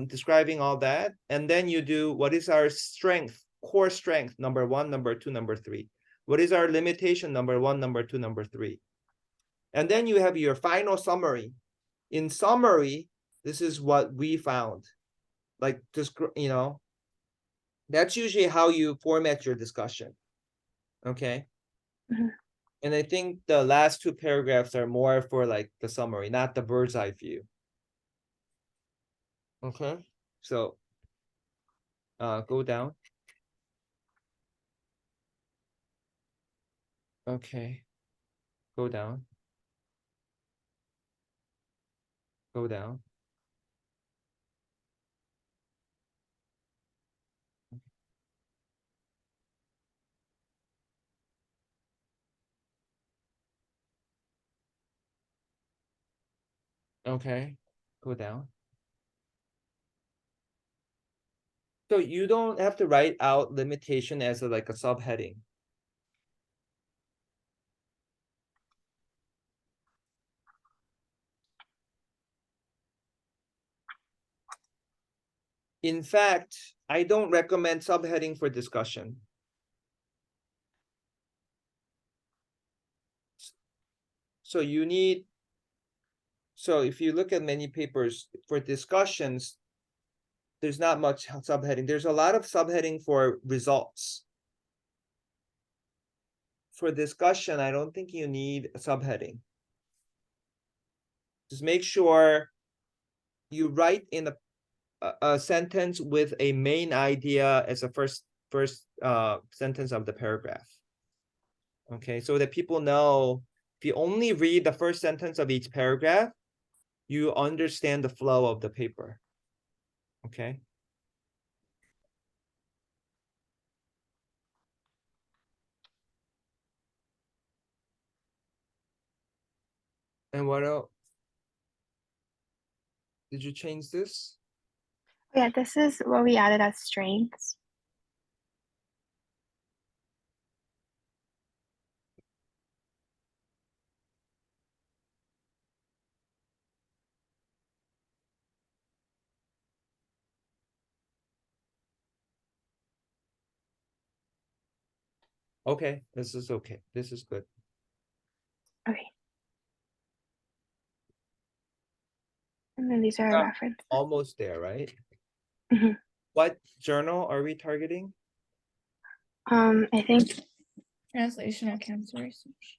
describing all that, and then you do what is our strength, core strength, number 1, number 2, number 3. What is our limitation, number 1, number 2, number 3. And then you have your final summary. In summary, this is what we found. Like, just, you know, that's usually how you format your discussion. Okay. Mhm. And I think the last 2 paragraphs are more for like the summary, not the bird's eye view. Okay, so go down. Okay, go down. Go down. Okay, go down. So you don't have to write out limitation as a, like a subheading. In fact, I don't recommend subheading for discussion. So you need, so if you look at many papers for discussions, there's not much subheading. There's a lot of subheading for results. For discussion, I don't think you need a subheading. Just make sure you write in a sentence with a main idea as a first sentence of the paragraph. Okay, so that people know if you only read the first sentence of each paragraph, you understand the flow of the paper. Okay. And what else? Did you change this? Yeah, this is what we added as strengths. Okay, this is okay. This is good. Okay. And then these are Yeah. references. Almost there, right? Mhm. What journal are we targeting? I think Translational cancer research.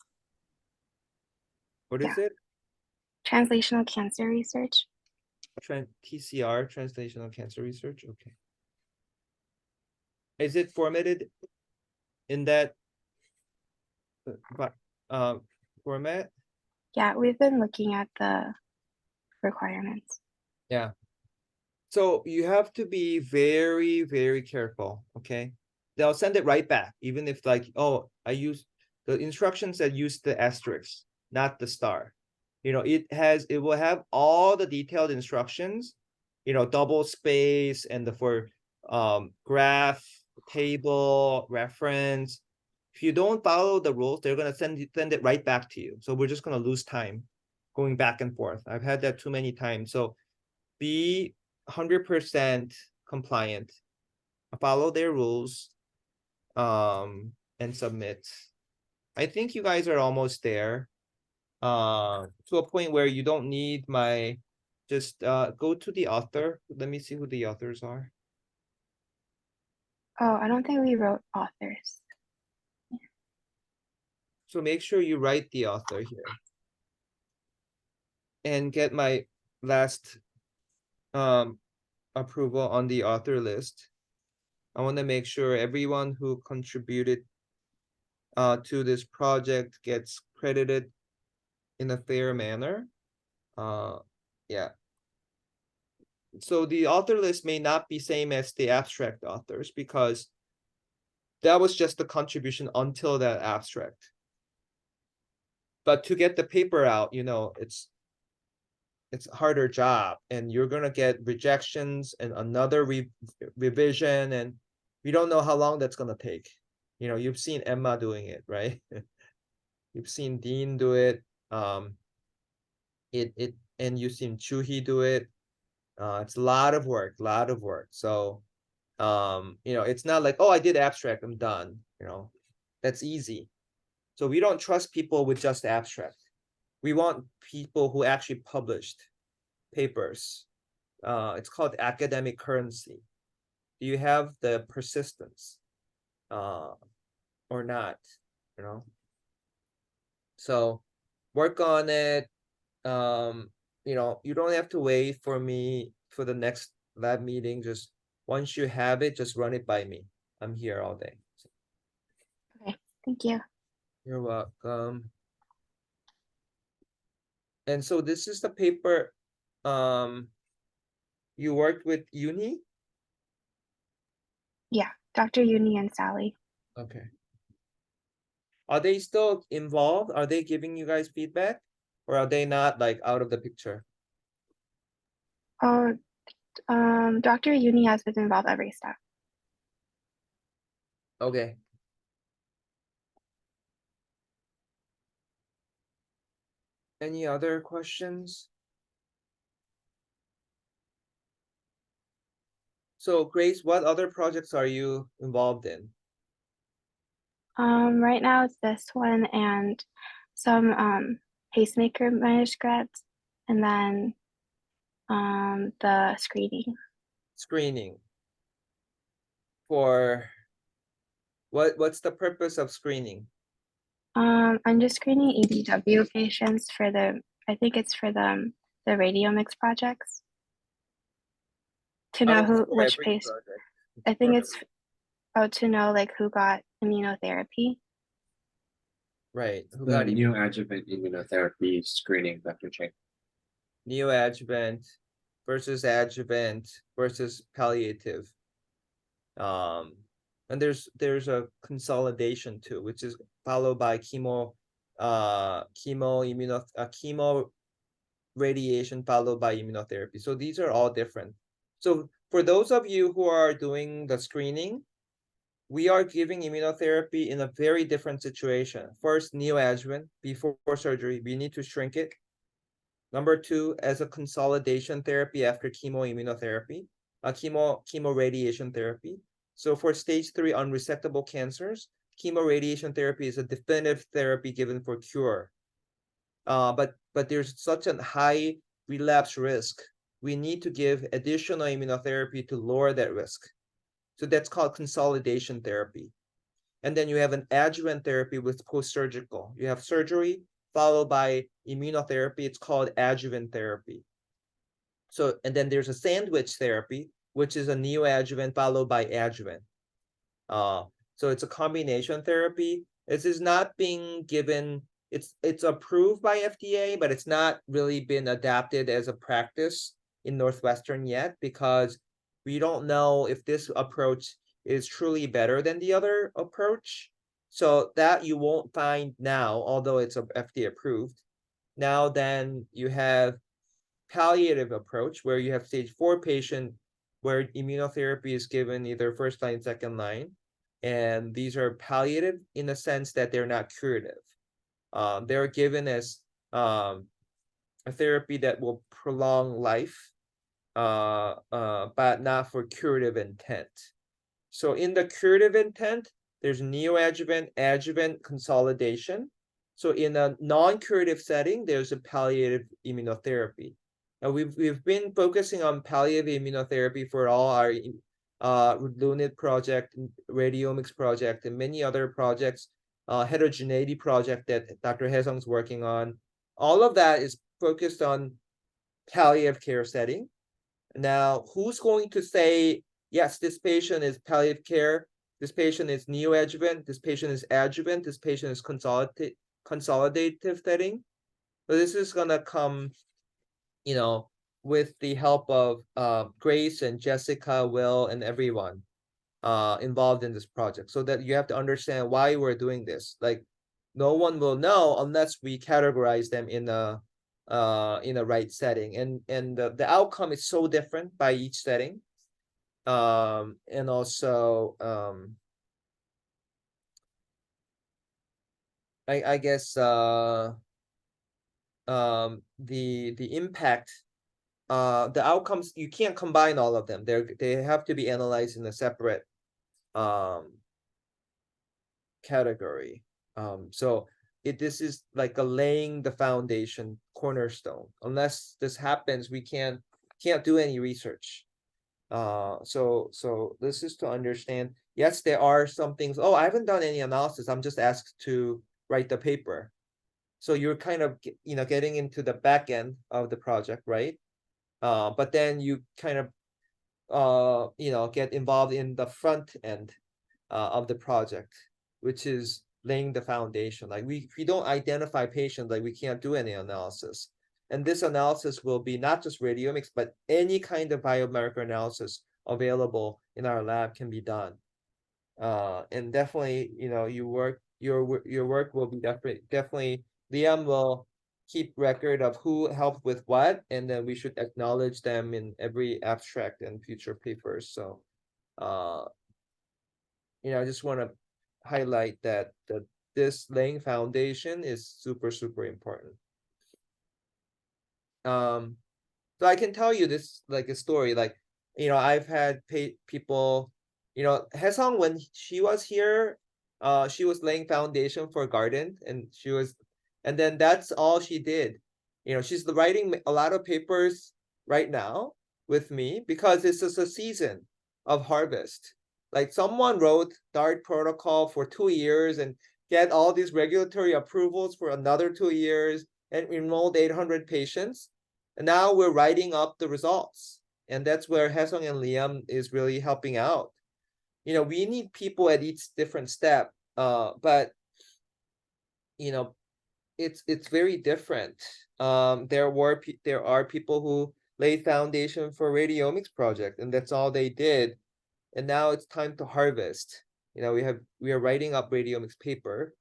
What is it? translational cancer research. TCR, Translational Cancer Research. Okay. Is it formatted in that format? Yeah, we've been looking at the requirements. Yeah. So you have to be very, very careful. Okay. They'll send it right back, even if like, oh, I use the instructions that use the asterisk, not the star. You know, it will have all the detailed instructions, you know, double space and for graph, table, reference. If you don't follow the rules, they're gonna send it right back to you. So we're just gonna lose time going back and forth. I've had that too many times. So be 100% compliant, follow their rules, and submit. I think you guys are almost there, to a point where you don't need my, just go to the author. Let me see who the authors are. Oh, I don't think we wrote authors. So make sure you write the author here. And get my last approval on the author list. I want to make sure everyone who contributed to this project gets credited in a fair manner. Yeah. So the author list may not be same as the abstract authors because that was just the contribution until that abstract. But to get the paper out, you know, it's a harder job, and you're gonna get rejections and another revision, and we don't know how long that's gonna take. You know, you've seen Emma doing it, right? You've seen Dean do it. And you've seen Chuhee do it. It's a lot of work, So, it's not like, oh, I did abstract, I'm done, that's easy. So we don't trust people with just abstract. We want people who actually published papers. It's called academic currency. Do you have the persistence? Or not, So work on it. You don't have to wait for me for the next lab meeting. Just once you have it, just run it by me. I'm here all day. Okay, thank you. You're welcome. And so this is the paper you worked with Uni? Yeah, Dr. Uni and Sally. Okay. Are they still involved? Are they giving you guys feedback? Or are they not like out of the picture? Oh, Dr. Uni has been involved every step. Okay. Any other questions? So Grace, what other projects are you involved in? Right now it's this one and some pacemaker manuscripts, and then the screening. Screening. For what's the purpose of screening? I'm just screening EDW patients for I think it's for the radiomics projects. To know It's for which every patient, project. I think for it's to know like who got immunotherapy. right. Who The got neoadjuvant immunotherapy screening, Dr. Chang. neoadjuvant versus adjuvant versus palliative. And there's a consolidation too, which is followed by chemo radiation followed by immunotherapy. So these are all different. So for those of you who are doing the screening, we are giving immunotherapy in a very different situation. First, neoadjuvant, before surgery, we need to shrink it. Number two, as a consolidation therapy after chemoimmunotherapy, chemo radiation therapy. So for stage 3 unresectable cancers, chemoradiation therapy is a definitive therapy given for cure. But there's such a high relapse risk. We need to give additional immunotherapy to lower that risk. So that's called consolidation therapy. And then you have an adjuvant therapy with post-surgical. You have surgery followed by immunotherapy. It's called adjuvant therapy. So, and then there's a sandwich therapy, which is a neoadjuvant followed by adjuvant. So it's a combination therapy. This is not being given, it's approved by FDA, but it's not really been adapted as a practice in Northwestern yet, because we don't know if this approach is truly better than the other approach. So that you won't find now, although it's FDA approved. Now then you have palliative approach where you have stage 4 patient where immunotherapy is given either first line, second line. And these are palliative in the sense that they're not curative. They're given as a therapy that will prolong life, but not for curative intent. So in the curative intent, there's neoadjuvant, adjuvant, consolidation. So in a non-curative setting, there's a palliative immunotherapy. Now we've been focusing on palliative immunotherapy for all our LUNIT project, radiomics project, and many other projects, heterogeneity project that Dr. Haesung's working on. All of that is focused on palliative care setting. Now, who's going to say, yes, this patient is palliative care, this patient is neoadjuvant, this patient is adjuvant, this patient is consolidative setting? So this is gonna come, with the help of Grace and Jessica, Will, and everyone involved in this project, so that you have to understand why we're doing this. Like, no one will know unless we categorize them in a right setting, and the outcome is so different by each setting. And also I guess the impact the outcomes, you can't combine all of them. They have to be analyzed in a separate category. So this is like a laying the foundation cornerstone. Unless this happens, we can't do any research. So this is to understand, yes, there are some things. Oh, I haven't done any analysis. I'm just asked to write the paper. So you're kind of, getting into the back end of the project, right? But then you kind of, get involved in the front end of the project, which is laying the foundation. Like if we don't identify patients, like we can't do any analysis. And this analysis will be not just radiomics, but any kind of biomarker analysis available in our lab can be done. And definitely, your work will be definitely Liam will keep record of who helped with what, and then we should acknowledge them in every abstract and future papers. So, I just want to highlight that this laying foundation is super, super important. So I can tell you this like a story, like, I've had people, Haesung, when she was here, she was laying foundation for garden, and then that's all she did. She's writing a lot of papers right now with me because this is a season of harvest. Like someone wrote DART protocol for 2 years and get all these regulatory approvals for another 2 years and enrolled 800 patients. And now we're writing up the results. And that's where Haesung and Liam is really helping out. We need people at each different step, but it's very different. There are people who laid foundation for radiomics project, and that's all they did. And now it's time to harvest. We are writing up radiomics paper.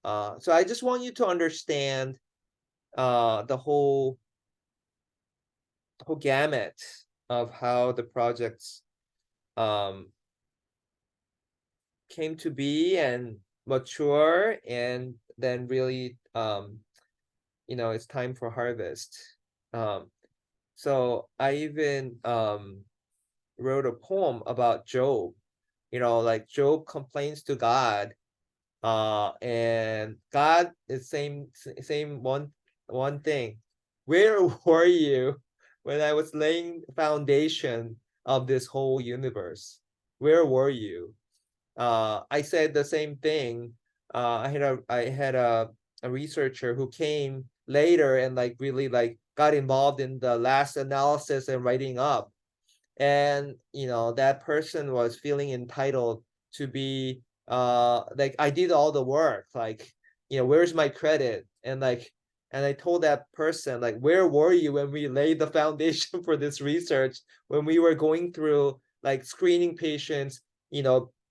So I just want you to understand the whole gamut of how the projects came to be and mature, and then really it's time for harvest. So I even wrote a poem about Job. Like Job complains to God, and God is same one thing. Where were you when I was laying foundation of this whole universe? Where were you? I said the same thing. I had a researcher who came later and like really like got involved in the last analysis and writing up. And that person was feeling entitled to be like, I did all the work, like, where's my credit? And I told that person, like, where were you when we laid the foundation for this research, when we were going through like screening patients,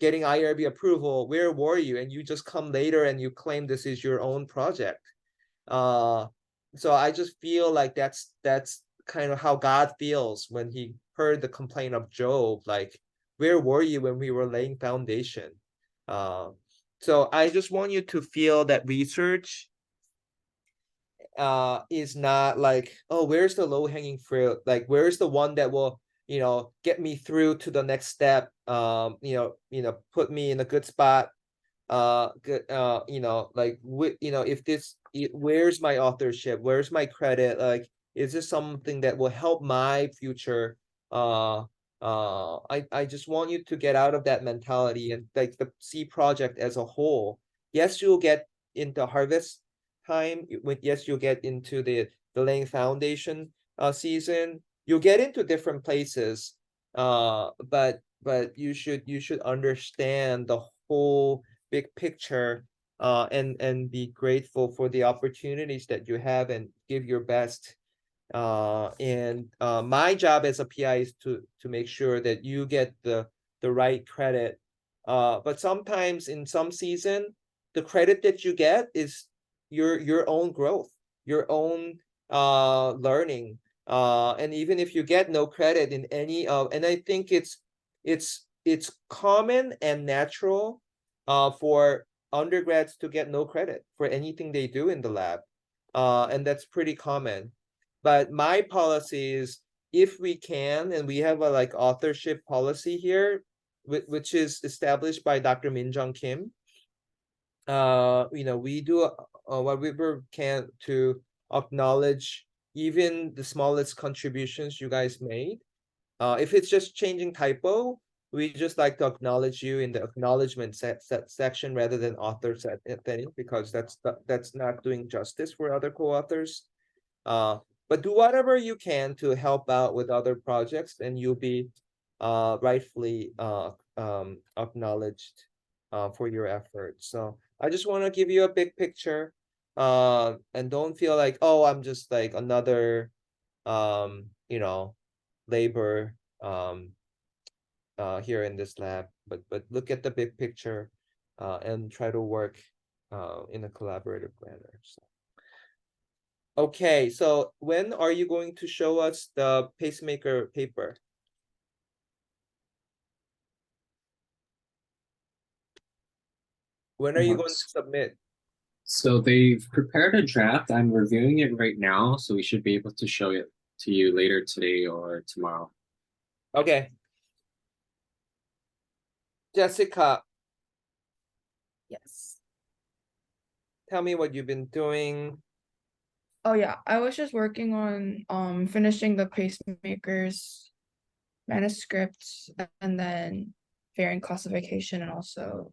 getting IRB approval? Where were you? And you just come later and you claim this is your own project. So I just feel like that's kind of how God feels when he heard the complaint of Job, like, where were you when we were laying foundation? So I just want you to feel that research is not like, oh, where's the low-hanging fruit? Like, where's the one that will, get me through to the next step, put me in a good spot, good, like, if this, where's my authorship? Where's my credit? Like, is this something that will help my future? I just want you to get out of that mentality and like the C project as a whole. Yes, you'll get into harvest time. Yes, you'll get into the laying foundation season. You'll get into different places. But you should understand the whole big picture, and be grateful for the opportunities that you have and give your best. And my job as a PI is to make sure that you get the right credit. But sometimes in some season, the credit that you get is your own growth, your own learning. And even if you get no credit in any of, and I think it's common and natural for undergrads to get no credit for anything they do in the lab. And that's pretty common. But my policy is, if we can, and we have a like authorship policy here, which is established by Dr. Minjung Kim. We do whatever can to acknowledge even the smallest contributions you guys made. If it's just changing typo, we just like to acknowledge you in the acknowledgement section rather than author setting, because that's not doing justice for other co-authors. But do whatever you can to help out with other projects, and you'll be rightfully acknowledged for your efforts. So I just want to give you a big picture, and don't feel like, oh, I'm just like another labor here in this lab, but look at the big picture and try to work in a collaborative manner. So. Okay, so when are you going to show us the pacemaker paper? When are you going to submit? So they've prepared a draft. I'm reviewing it right now, so we should be able to show it to you later today or tomorrow. Okay. Jessica, Yes. tell me what you've been doing. Oh yeah, I was just working on finishing the pacemakers manuscripts and then variant classification and also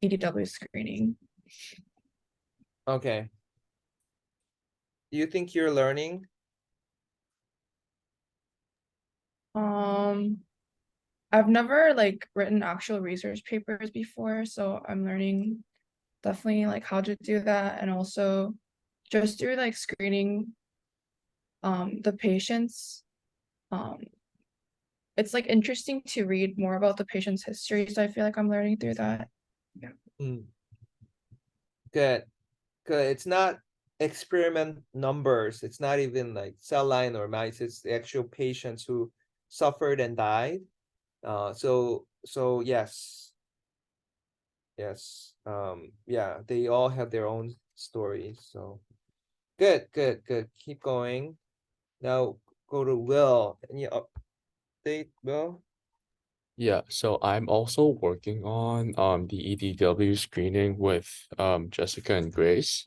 EDW screening. Okay. Do you think you're learning? I've never like written actual research papers before, so I'm learning definitely like how to do that, and also just through like screening the patients. It's like interesting to read more about the patient's history, so I feel like I'm learning through that. Mm. Good. Good. It's not experiment numbers. It's not even like cell line or mice. It's the actual patients who suffered and died. So yes. Yes. Yeah, they all have their own stories. So good. Keep going. Now go to Will. Any update, Will? Yeah, so I'm also working on the EDW screening with Jessica and Grace.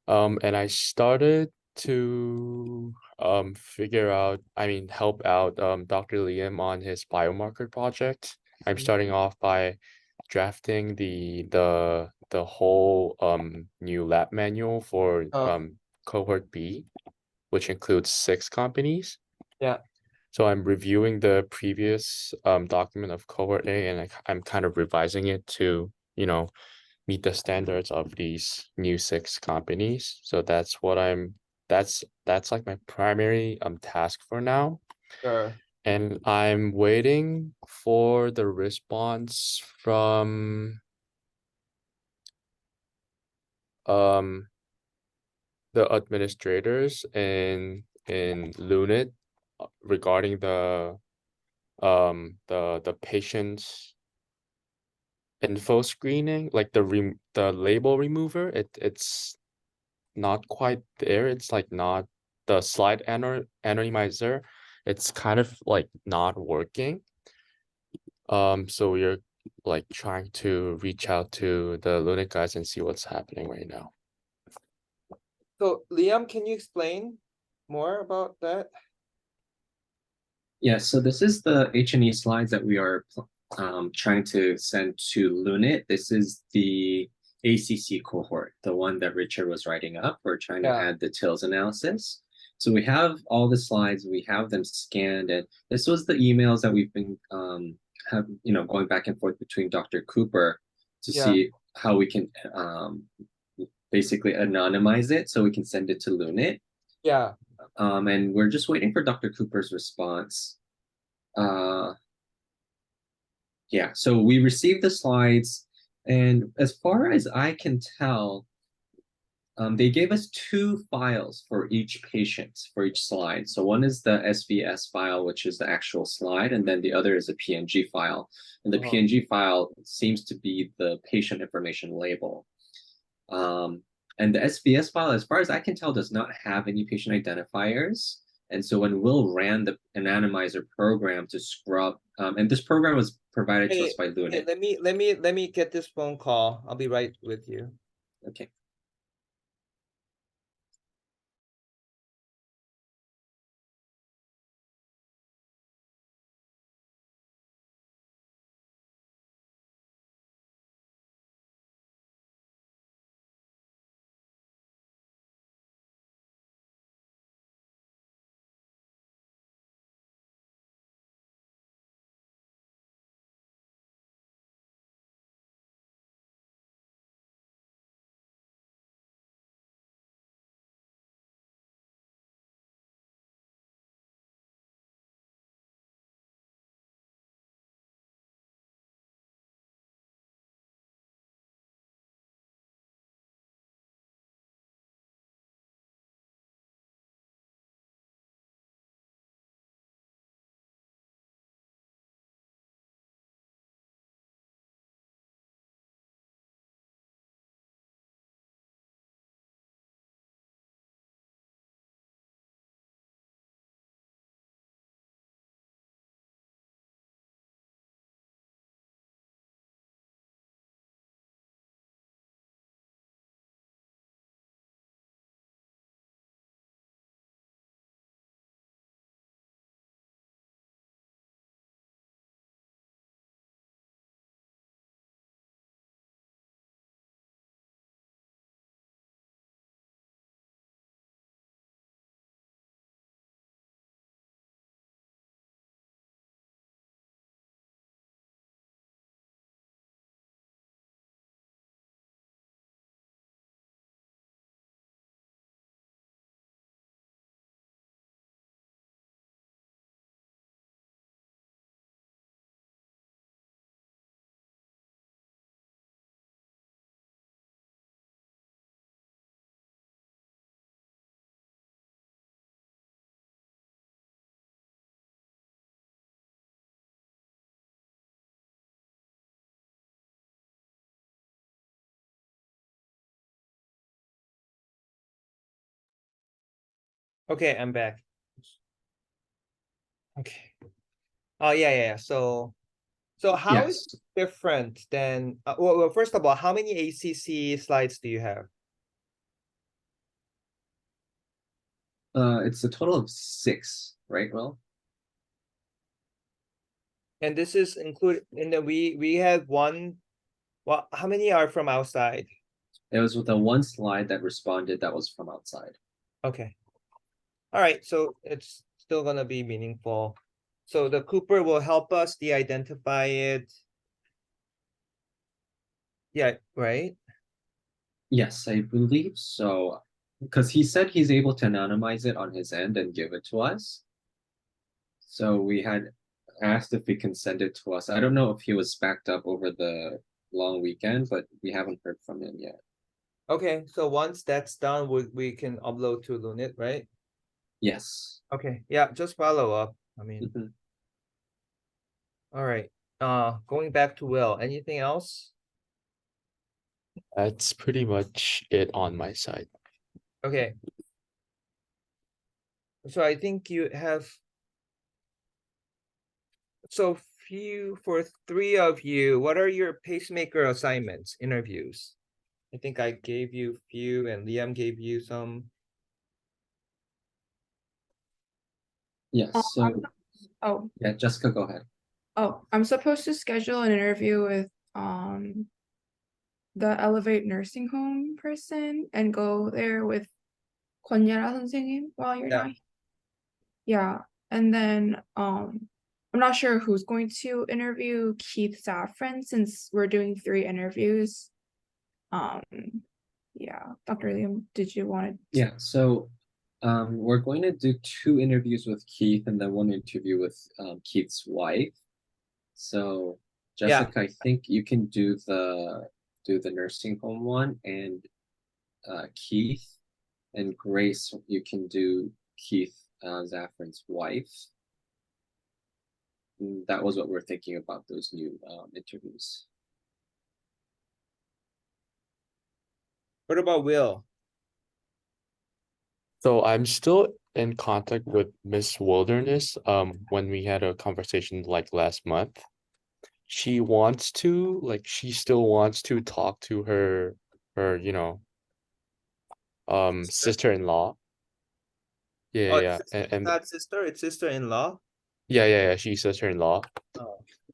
And I started to figure out, help out Dr. Liam on his biomarker project. I'm starting off by drafting the whole new lab manual for cohort B, which includes 6 companies. Yeah. So I'm reviewing the previous document of cohort A, and I'm kind of revising it to, meet the standards of these new 6 companies. So that's what that's like my primary task for now. Sure. And I'm waiting for the response from the administrators in Lunit regarding the patient's info screening, like the label remover. It's not quite there. It's like not the slide anonymizer. It's kind of like not working. So we're like trying to reach out to the Lunit guys and see what's happening right now. So Liam, can you explain more about that? Yeah, so this is the H&E slides that we are trying to send to Lunit. This is the ACC cohort, the one that Richard was writing up. We're trying to add the TILS analysis. So we have all the slides, we have them scanned, and this was the emails that we've been going back and forth between Dr. Cooper to see how we can basically anonymize it so we can send it to Lunit. Yeah. And we're just waiting for Dr. Cooper's response. Yeah, so we received the slides, and as far as I can tell, they gave us 2 files for each patient, for each slide. So one is the SVS file, which is the actual slide, and then the other is a PNG file. And the PNG file seems to be the patient information label. And the SVS file, as far as I can tell, does not have any patient identifiers. And so when Will ran the Anonymizer program to scrub, and this program was provided to us by Hey, Lunit. let me get this phone call. I'll be right with you. Okay. Okay, I'm back. Okay. Oh, yeah. So how is Yes. it different than, well, first of all, how many ACC slides do you have? It's a total of 6, right? Well, And this is included in the, we had one, well, how many are from outside? it was with the one slide that responded that was from outside. Okay. All right, so it's still gonna be meaningful. So the Cooper will help us de-identify it. Yeah, right? Yes, I believe so. Because he said he's able to anonymize it on his end and give it to us. So we had asked if he can send it to us. I don't know if he was backed up over the long weekend, but we haven't heard from him yet. Okay, so once that's done, we can upload to Lunit, right? Yes. Okay, yeah, just follow up. I mean, Mhm. all right. Going back to Will, anything else? That's pretty much it on my side. Okay. So I think you have. So for 3 of you, what are your pacemaker assignments, interviews? I think I gave you few and Liam gave you some. Yes. So Oh, yeah, Jessica, go ahead. I'm supposed to schedule an interview with the Elevate nursing home person and go there with 권예라 선생님 while you're Yeah. not. Yeah, and then I'm not sure who's going to interview Keith Safran since we're doing 3 interviews. Yeah, Dr. Liam, did you want to? Yeah, so we're going to do 2 interviews with Keith and then 1 interview with Keith's wife. So Yeah. Jessica, I think you can do the nursing home one, and Keith and Grace, you can do Keith Zafran's wife. And that was what we're thinking about those new interviews. What about Will? So I'm still in contact with Miss Wilderness when we had a conversation like last month. She still wants to talk to her sister-in-law. Yeah, Oh, yeah. it's And not sister, it's sister-in-law. yeah, she's sister-in-law.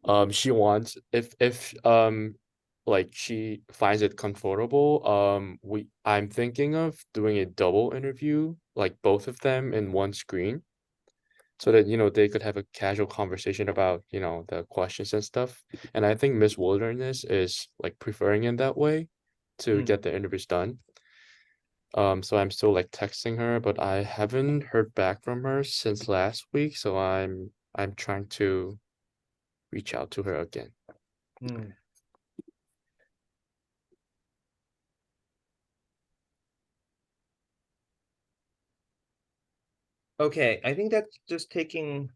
Oh. She wants if like she finds it comfortable, I'm thinking of doing a double interview, like both of them in one screen, so that they could have a casual conversation about the questions and stuff. And I think Miss Wilderness is like preferring in that way to Mm. get the interviews done. So I'm still like texting her, but I haven't heard back from her since last week, so I'm trying to reach out to her again. Mm. Okay, I think that's just taking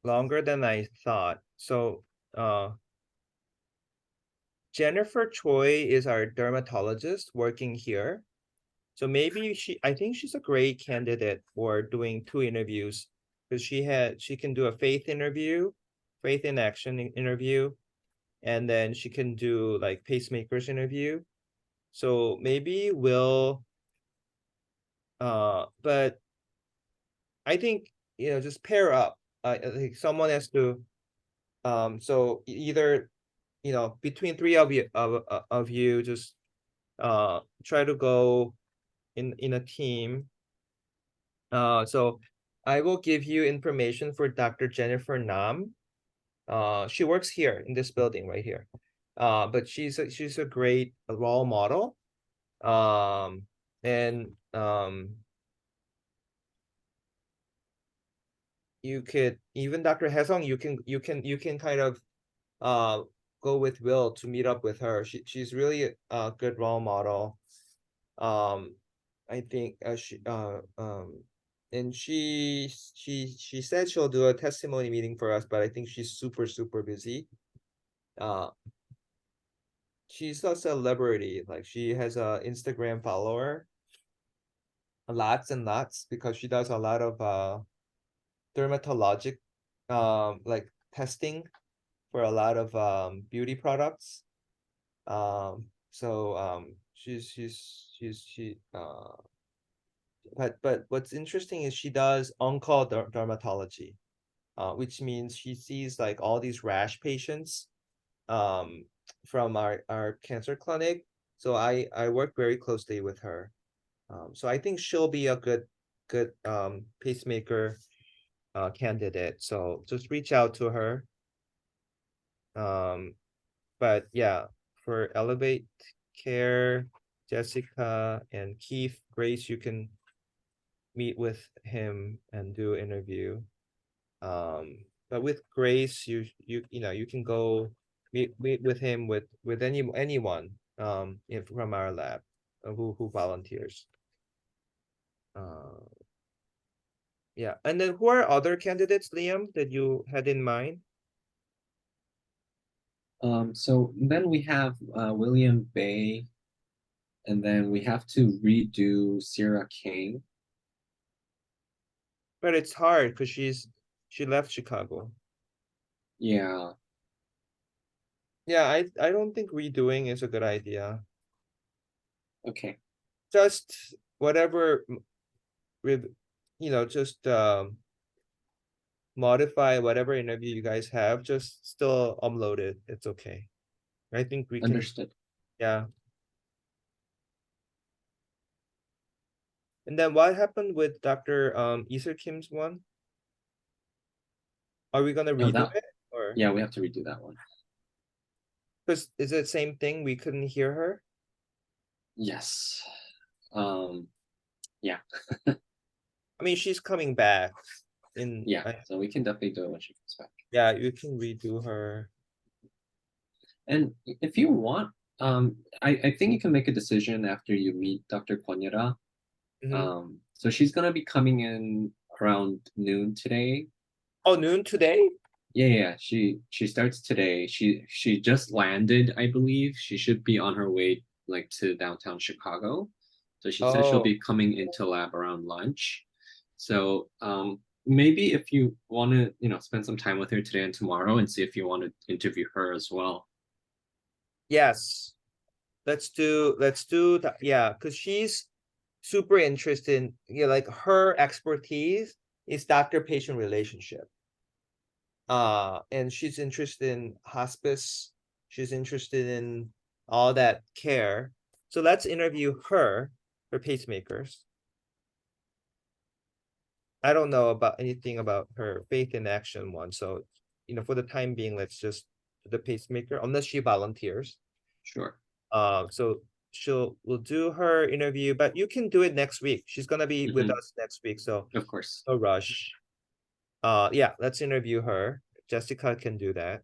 longer than I thought. So, Jennifer Choi is our dermatologist working here. So maybe I think she's a great candidate for doing 2 interviews because she can do a faith interview, faith in action interview, and then she can do like pacemakers interview. So maybe we'll, but I think, just pair up. I think someone has to, so either, between 3 of you, just try to go in a team. So I will give you information for Dr. Jennifer Nam. She works here in this building right here. But she's a great role model. And you could even Dr. Hesong, you can kind of go with Will to meet up with her. She's really a good role model. I think and she said she'll do a testimony meeting for us, but I think she's super busy. She's a celebrity, like she has a Instagram follower, lots and lots, because she does a lot of dermatologic like testing for a lot of beauty products. So but what's interesting is she does on-call dermatology, which means she sees like all these rash patients from our cancer clinic. So I work very closely with her. So I think she'll be a good pacemaker candidate. So just reach out to her. But yeah, for Elevate Care, Jessica and Keith, Grace, you can meet with him and do interview. But with Grace, you can go meet with him with anyone from our lab who volunteers. Yeah, and then who are other candidates, Liam, that you had in mind? So then we have William Bay, and then we have to redo Sierra King. But it's hard because she left Chicago. Yeah. Yeah, I don't think redoing is a good idea. Okay. Just whatever with just modify whatever interview you guys have, just still upload it. It's okay. I think we can. Understood. Yeah. And then what happened with Dr. Iser Kim's one? Are we gonna redo that- it or? Yeah, we have to redo that one. Because is it same thing? We couldn't hear her. Yes. Yeah. I mean, she's coming back in. Yeah, so we can definitely do it when she comes back. Yeah, you can redo her. And if you want, I think you can make a decision after you meet Dr. Kwanyera. So she's gonna be coming in around noon today. Oh, noon today? Yeah, she starts today. She just landed, I believe. She should be on her way like to downtown Chicago. So she said she'll Oh. be coming into lab around lunch. So maybe if you want to, spend some time with her today and tomorrow and see if you want to interview her as well. Yes. Let's do that. Yeah, because she's super interested in, like her expertise is doctor-patient relationship. And she's interested in hospice. She's interested in all that care. So let's interview her for pacemakers. I don't know about anything about her faith in action one. So, for the time being, let's just do the pacemaker unless she volunteers. Sure. So we'll do her interview, but you can do it next week. She's gonna be with us next week, so Of course. no rush. Yeah, let's interview her. Jessica can do that.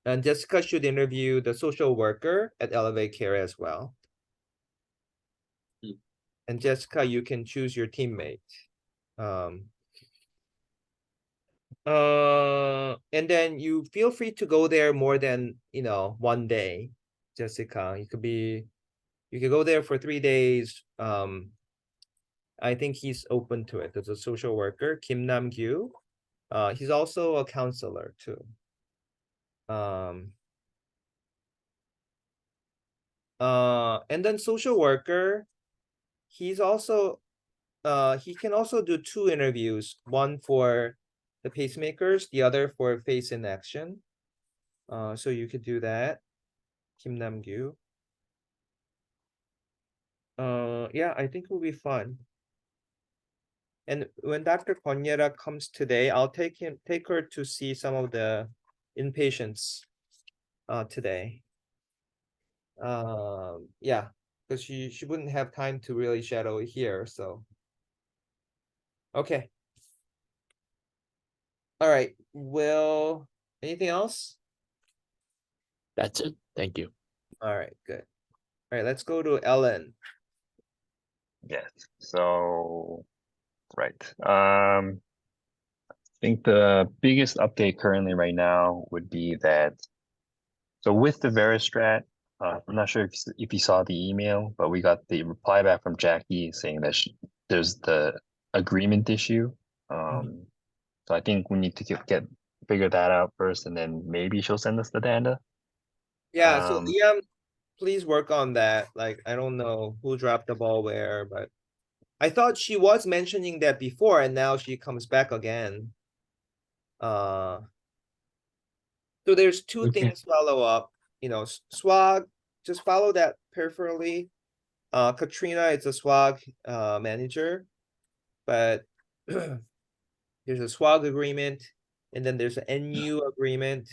And Jessica should interview the social worker at Elevate Care as well. And Jessica, you can choose your teammate. And then you feel free to go there more than, one day, Jessica. You could go there for 3 days. I think he's open to it. There's a social worker, Kim Nam-gyu. He's also a counselor too. And then social worker, he's also he can also do 2 interviews, one for the pacemakers, the other for face in action. So you could do that. Kim Nam-gyu. Yeah, I think it will be fun. And when Dr. Konyera comes today, I'll take her to see some of the inpatients today. Yeah, because she wouldn't have time to really shadow here, so. Okay. All right, anything else? That's it. Thank you. All right, good. All right, let's go to Ellen. Yes, so, right. I think the biggest update currently right now would be that, so with the Veristrat, I'm not sure if you saw the email, but we got the reply back from Jackie saying that there's the agreement issue. So I think we need to figure that out first, and then maybe she'll send us the data. Yeah, so Liam, please work on that. Like, I don't know who dropped the ball where, but I thought she was mentioning that before, and now she comes back again. So there's 2 things follow up. SWOG, just follow that peripherally. Katrina is a SWOG manager, but there's a SWOG agreement, and then there's an NU agreement.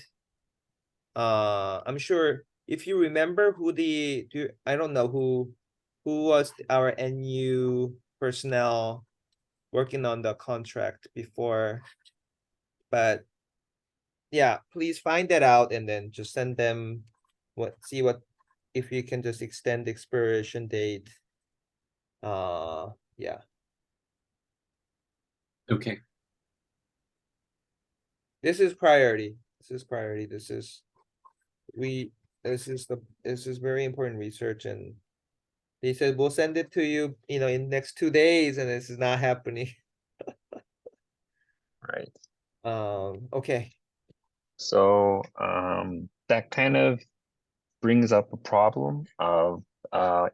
I'm sure if you remember I don't know who was our NU personnel working on the contract before, but yeah, please find that out and then just send them if you can just extend the expiration date. Yeah. Okay. This is priority. This is very important research, and they said we'll send it to you, in next 2 days, and this is not happening. Right. Okay. So that kind of brings up a problem of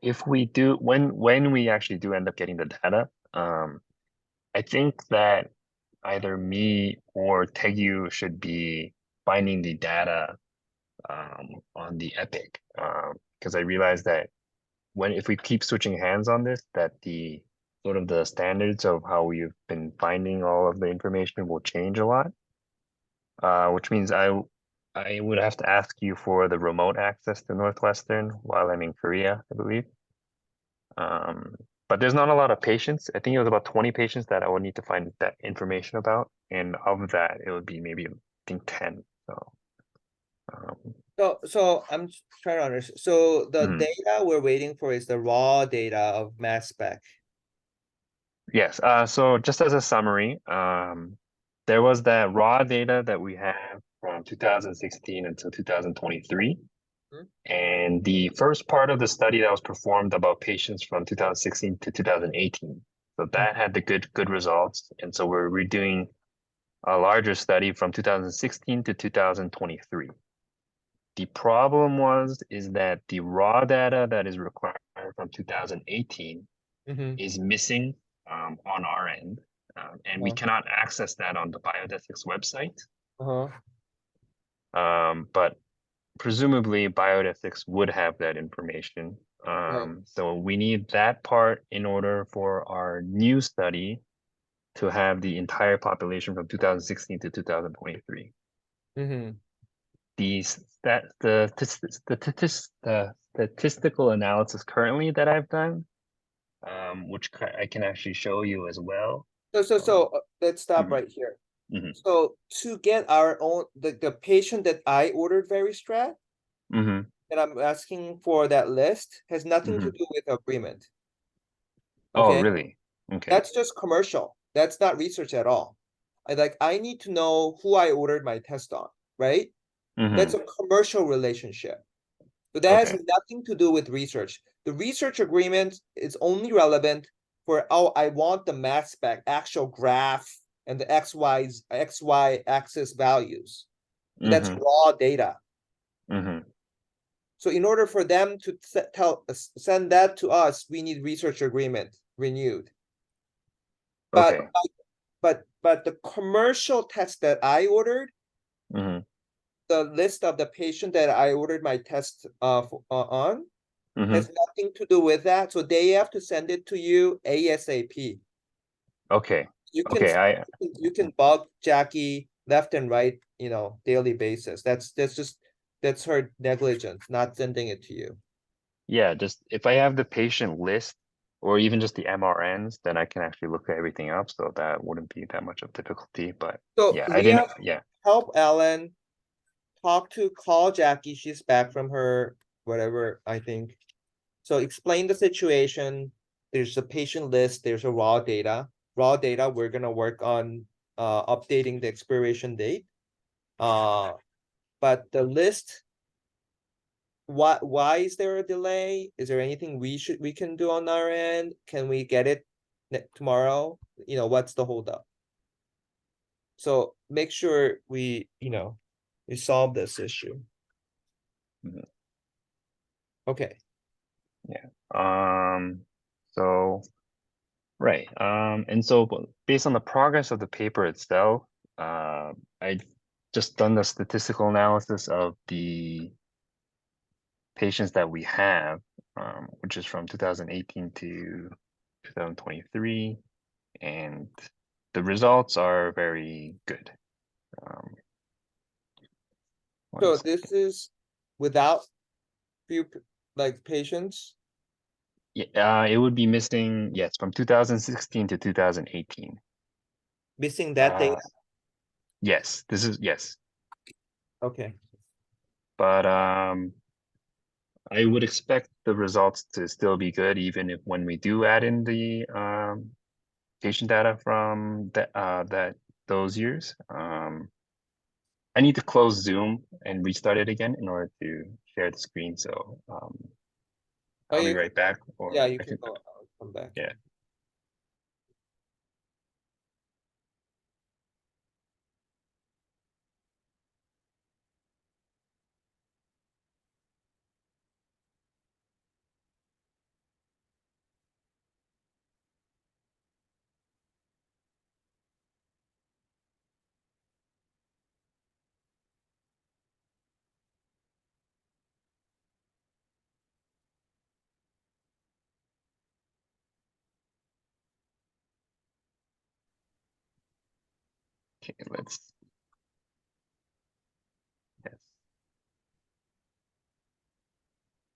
if we do when we actually do end up getting the data, I think that either me or Tegyu should be finding the data on the Epic, because I realized that if we keep switching hands on this, that the sort of the standards of how we've been finding all of the information will change a lot. Which means I would have to ask you for the remote access to Northwestern while I'm in Korea, I believe. But there's not a lot of patients. I think it was about 20 patients that I would need to find that information about. And of that, it would be maybe, I think 10. So I'm trying to understand. So the Mhm. data we're waiting for is the raw data of mass spec. Yes, so just as a summary, there was that raw data that we have from 2016 until 2023. And the first part of the study that was performed about patients from 2016 to 2018. So that had the good results. And so we're redoing a larger study from 2016 to 2023. The problem is that the raw data that is required from 2018 is missing on our end. And we Oh. cannot access that on the Biodethics website. Uh-huh. But presumably Biodethics would have that information. So we need that part in order for our new study to have the entire population from 2016 to 2023. Mm-hmm. The statistical analysis currently that I've done, which I can actually show you as well. So let's stop right here. So to get our own the patient that I ordered VeriStrat, and I'm asking for that list has nothing to do with agreement. Oh, Okay, really? Okay. that's just commercial. That's not research at all. I need to know who I ordered my test on, right? That's a commercial relationship. So that has Okay. nothing to do with research. The research agreement is only relevant for, oh, I want the mass spec, actual graph, and the XY axis values. So that's raw data. So in order for them to send that to us, we need research agreement renewed. But Okay. but the commercial test that I ordered, the list of the patient that I ordered my test on has nothing to do with that. So they have to send it to you ASAP. Okay. You can Okay. you can bug Jackie left and right, daily basis. That's her negligence, not sending it to you. Yeah, just if I have the patient list or even just the MRNs, then I can actually look everything up. So that wouldn't be that much of difficulty. But So yeah, we have help Ellen call Jackie. She's back from her whatever, I think. So explain the situation. There's a patient list, there's a raw data. Raw data, we're gonna work on updating the expiration date. But the list, why is there a delay? Is there anything we can do on our end? Can we get it tomorrow? What's the holdup? So make sure we solve this issue. Okay. Yeah. So right. And so based on the progress of the paper itself, I just done the statistical analysis of the patients that we have, which is from 2018 to 2023, and the results are very good. So this is without few patients? Yeah, it would be missing, yes, from 2016 to 2018. Missing that data? Yes, yes. Okay. But I would expect the results to still be good even if when we do add in the patient data from those years. I need to close Zoom and restart it again in order to share the screen. So I'll be right back. Or yeah, you can go. I'll come back. Yeah. Okay, yes.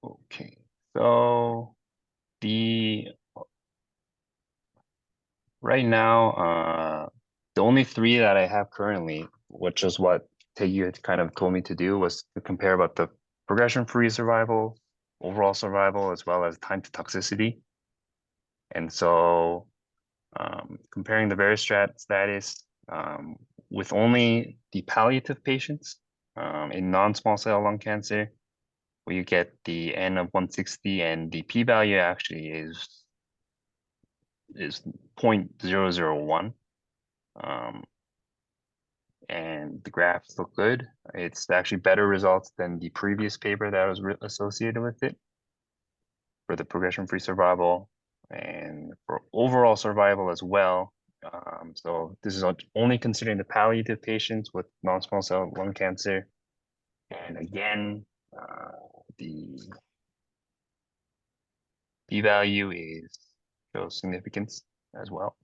Okay, so right now, the only three that I have currently, which is what Taeyu had kind of told me to do, was to compare about the progression-free survival, overall survival, as well as time to toxicity. And so comparing the VeriStrat status with only the palliative patients in non-small cell lung cancer, where you get the N of 160 and the p-value actually is 0.001. And the graphs look good. It's actually better results than the previous paper that was associated with it for the progression-free survival and for overall survival as well. So this is only considering the palliative patients with non-small cell lung cancer. And again, the p-value shows significance as well.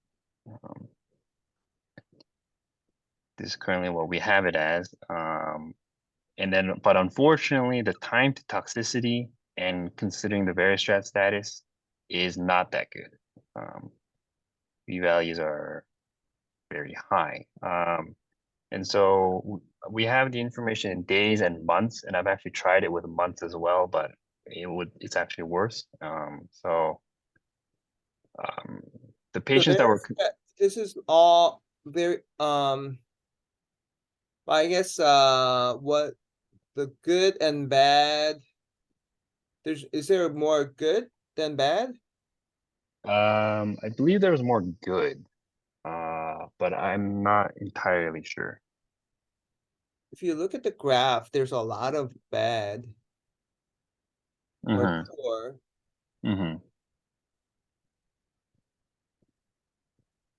This is currently what we have it as. And then, but unfortunately, the time to toxicity and considering the Veristrat status is not that good. P-values are very high. And so we have the information in days and months, and I've actually tried it with months as well, but it's actually worse. The patients that were this is all very I guess what the good and bad, is there more good than bad? I believe there was more good, but I'm not entirely sure. If you look at the graph, there's a lot of bad or poor.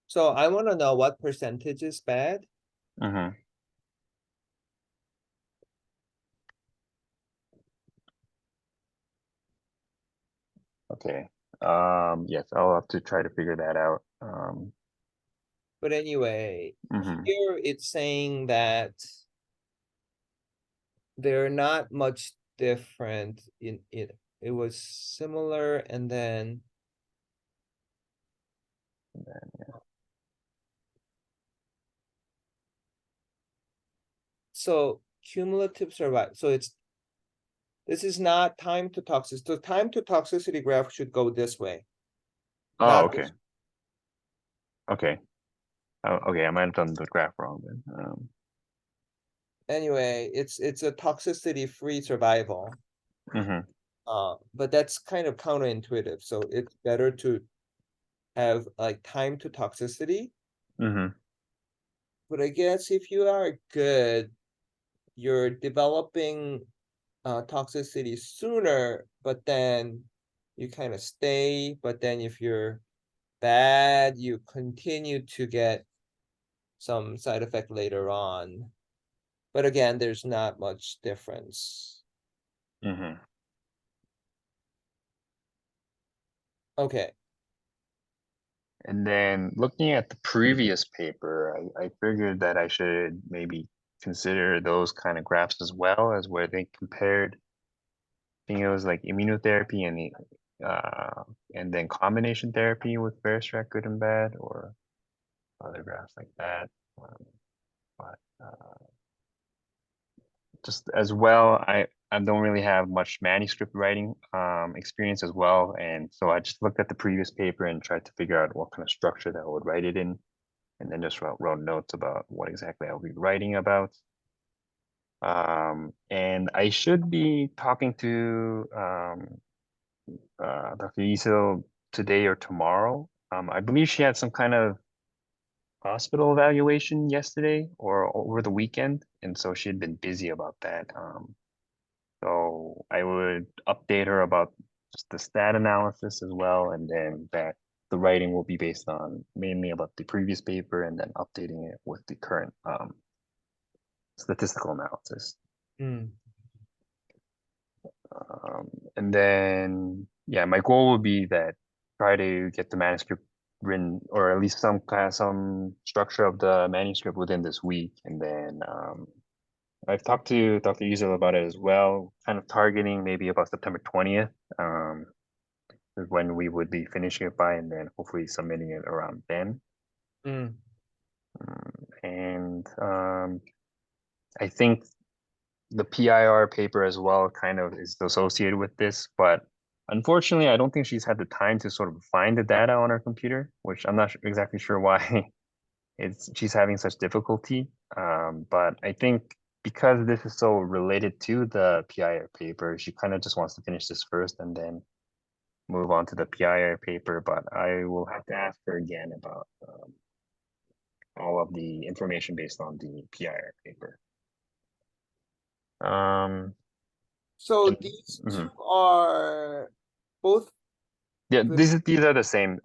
So I want to know what percentage is bad. Okay. Yes, I'll have to try to figure that out. But anyway, Mhm. here it's saying that they're not much different in it. It was similar and then so cumulative survival. So this is not time to toxicity. The time to toxicity graph should go this way. Oh, not okay. this- Okay. Okay, I might have done the graph wrong then. Anyway, it's a toxicity free survival. Mhm. But that's kind of counterintuitive. So it's better to have like time to toxicity. Mhm. But I guess if you are good, you're developing toxicity sooner, but then you kind of stay. But then if you're bad, you continue to get some side effect later on. But again, there's not much difference. Mhm. Okay. And then looking at the previous paper, I figured that I should maybe consider those kind of graphs as well as where they compared. I think it was like immunotherapy and then combination therapy with Veristrat good and bad, or other graphs like that. But just as well, I don't really have much manuscript writing experience as well, and so I just looked at the previous paper and tried to figure out what kind of structure that I would write it in, and then just wrote notes about what exactly I'll be writing about. And I should be talking to Dr. Isil today or tomorrow. I believe she had some kind of hospital evaluation yesterday or over the weekend, and so she had been busy about that. So I would update her about just the stat analysis as well, and then that the writing will be based on mainly about the previous paper and then updating it with the current statistical analysis. And then, yeah, my goal would be that try to get the manuscript written, or at least some structure of the manuscript within this week. And then I've talked to Dr. Isil about it as well, kind of targeting maybe about September 20th, is when we would be finishing it by, and then hopefully submitting it around then. And I think the PIR paper as well kind of is associated with this, but unfortunately, I don't think she's had the time to sort of find the data on her computer, which I'm not exactly sure why she's having such difficulty. But I think because this is so related to the PIR paper, she kind of just wants to finish this first and then move on to the PIR paper, but I will have to ask her again about all of the information based on the PIR paper. So And- these mhm. two are both. Yeah, Good. these are the same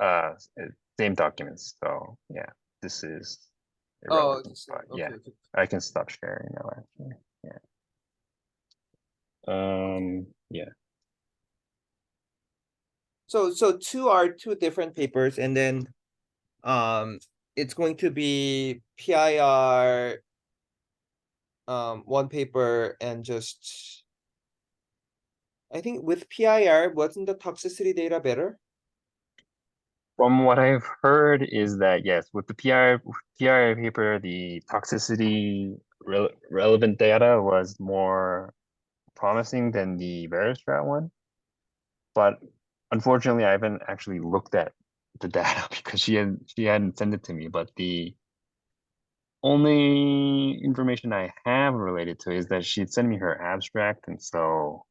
documents, so yeah, this is Oh, irrelevant, the same. but Okay, yeah, okay. I can stop sharing now, actually, yeah. Yeah. So two are two different papers, and then it's going to be PIR one paper and just I think with PIR wasn't the toxicity data better? From what I've heard is that yes, with the PIR paper, the toxicity relevant data was more promising than the Veristrat one. But unfortunately, I haven't actually looked at the data because she hadn't sent it to me. But the only information I have related to is that she'd sent me her abstract, and so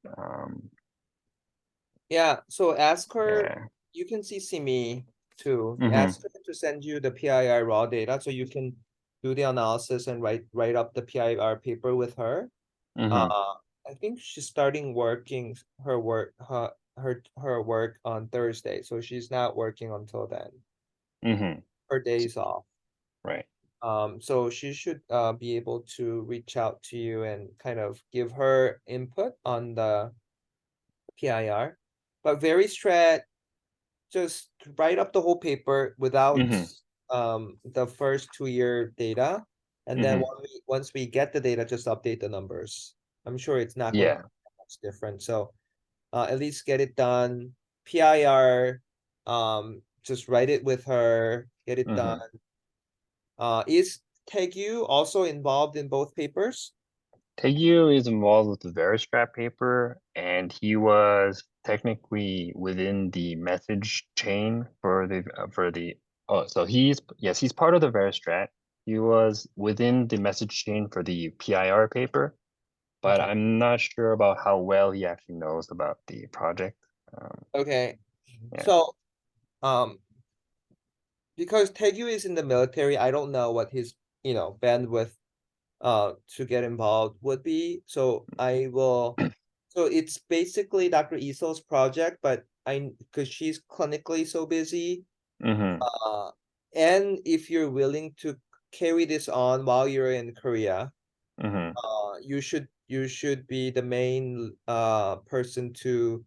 Yeah, so ask her, yeah. you can CC me too. Mhm. Ask her to send you the PIR raw data so you can do the analysis and write up the PIR paper with her. Mhm. I think she's starting working her work on Thursday, so she's not working until then. Mhm. Her days off. Right. So she should be able to reach out to you and kind of give her input on the PIR. But Veristrat, just write up the whole paper without the first 2-year data. And then once we get the data, just update the numbers. I'm sure it's not going to Yeah. be much different. So at least get it done. PIR, just write it with her, get it done. Is Taegu also involved in both papers? Taegyu is involved with the Veristrat paper, and he was technically within the message chain for the oh, so he's part of the Veristrat. He was within the message chain for the PIR paper, but Okay. I'm not sure about how well he actually knows about the project. Okay. Yeah. So because Taegu is in the military, I don't know what his bandwidth to get involved would be. So I will so it's basically Dr. Iso's project, but because she's clinically so busy, and if you're willing to carry this on while you're in Korea, you should be the main person to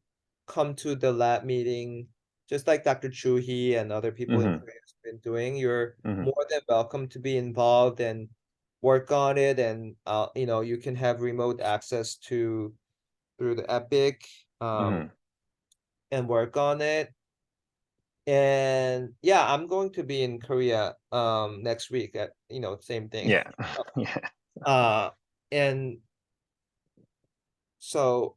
come to the lab meeting, just like Dr. Chu Hee and other people in Korea have been doing. You're more than welcome to be involved and work on it, and you can have remote access through the Epic and work on it. And yeah, I'm going to be in Korea next week at same thing. Yeah. Yeah. And so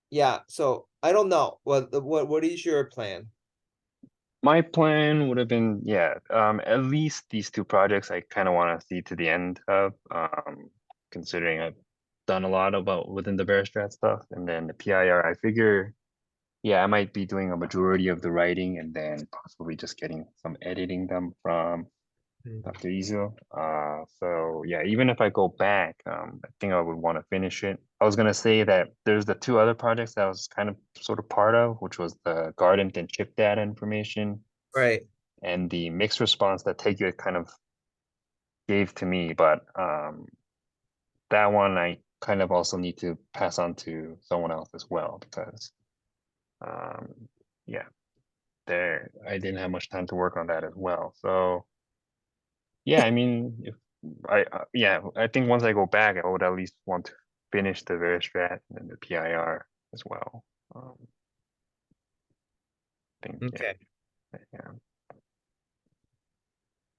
yeah, so I don't know what is your plan? My plan would have been, at least these two projects I kind of want to see to the end of, considering I've done a lot about within the Veristrat stuff, and then the PIR, I figure, I might be doing a majority of the writing and then possibly just getting some editing done from Dr. Izo. So yeah, even if I go back, I think I would want to finish it. I was gonna say that there's the two other projects that I was kind of sort of part of, which was the Guardant and chip data information Right. and the mixed response that Taegyu kind of gave to me. But that one I kind of also need to pass on to someone else as well because yeah, there I didn't have much time to work on that as well. So yeah, I mean, if I think once I go back, I would at least want to finish the Veristrat and the PIR as well. I think, Okay. yeah.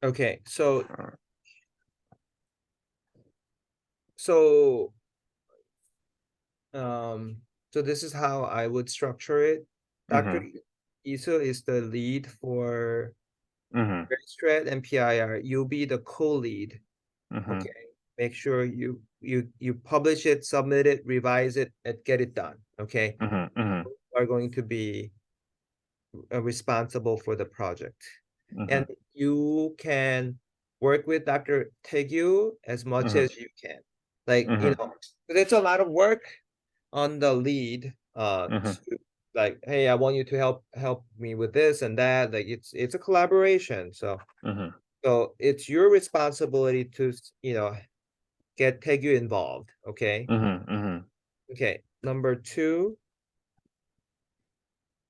Okay, so Uh, so so this is how I would structure it. Dr. Iso is the lead for Veristrat and PIR. You'll be the co-lead. Okay. make sure you publish it, submit it, revise it, and get it done, okay? Are going to be responsible for the project. And you can work with Dr. Tegyu as much as you can. Like, you know, 'cause it's a lot of work on the lead, to, like, hey, I want you to help me with this and that. Like, it's a collaboration. So it's your responsibility to, you know, get Tegyu involved, okay? Okay, number 2,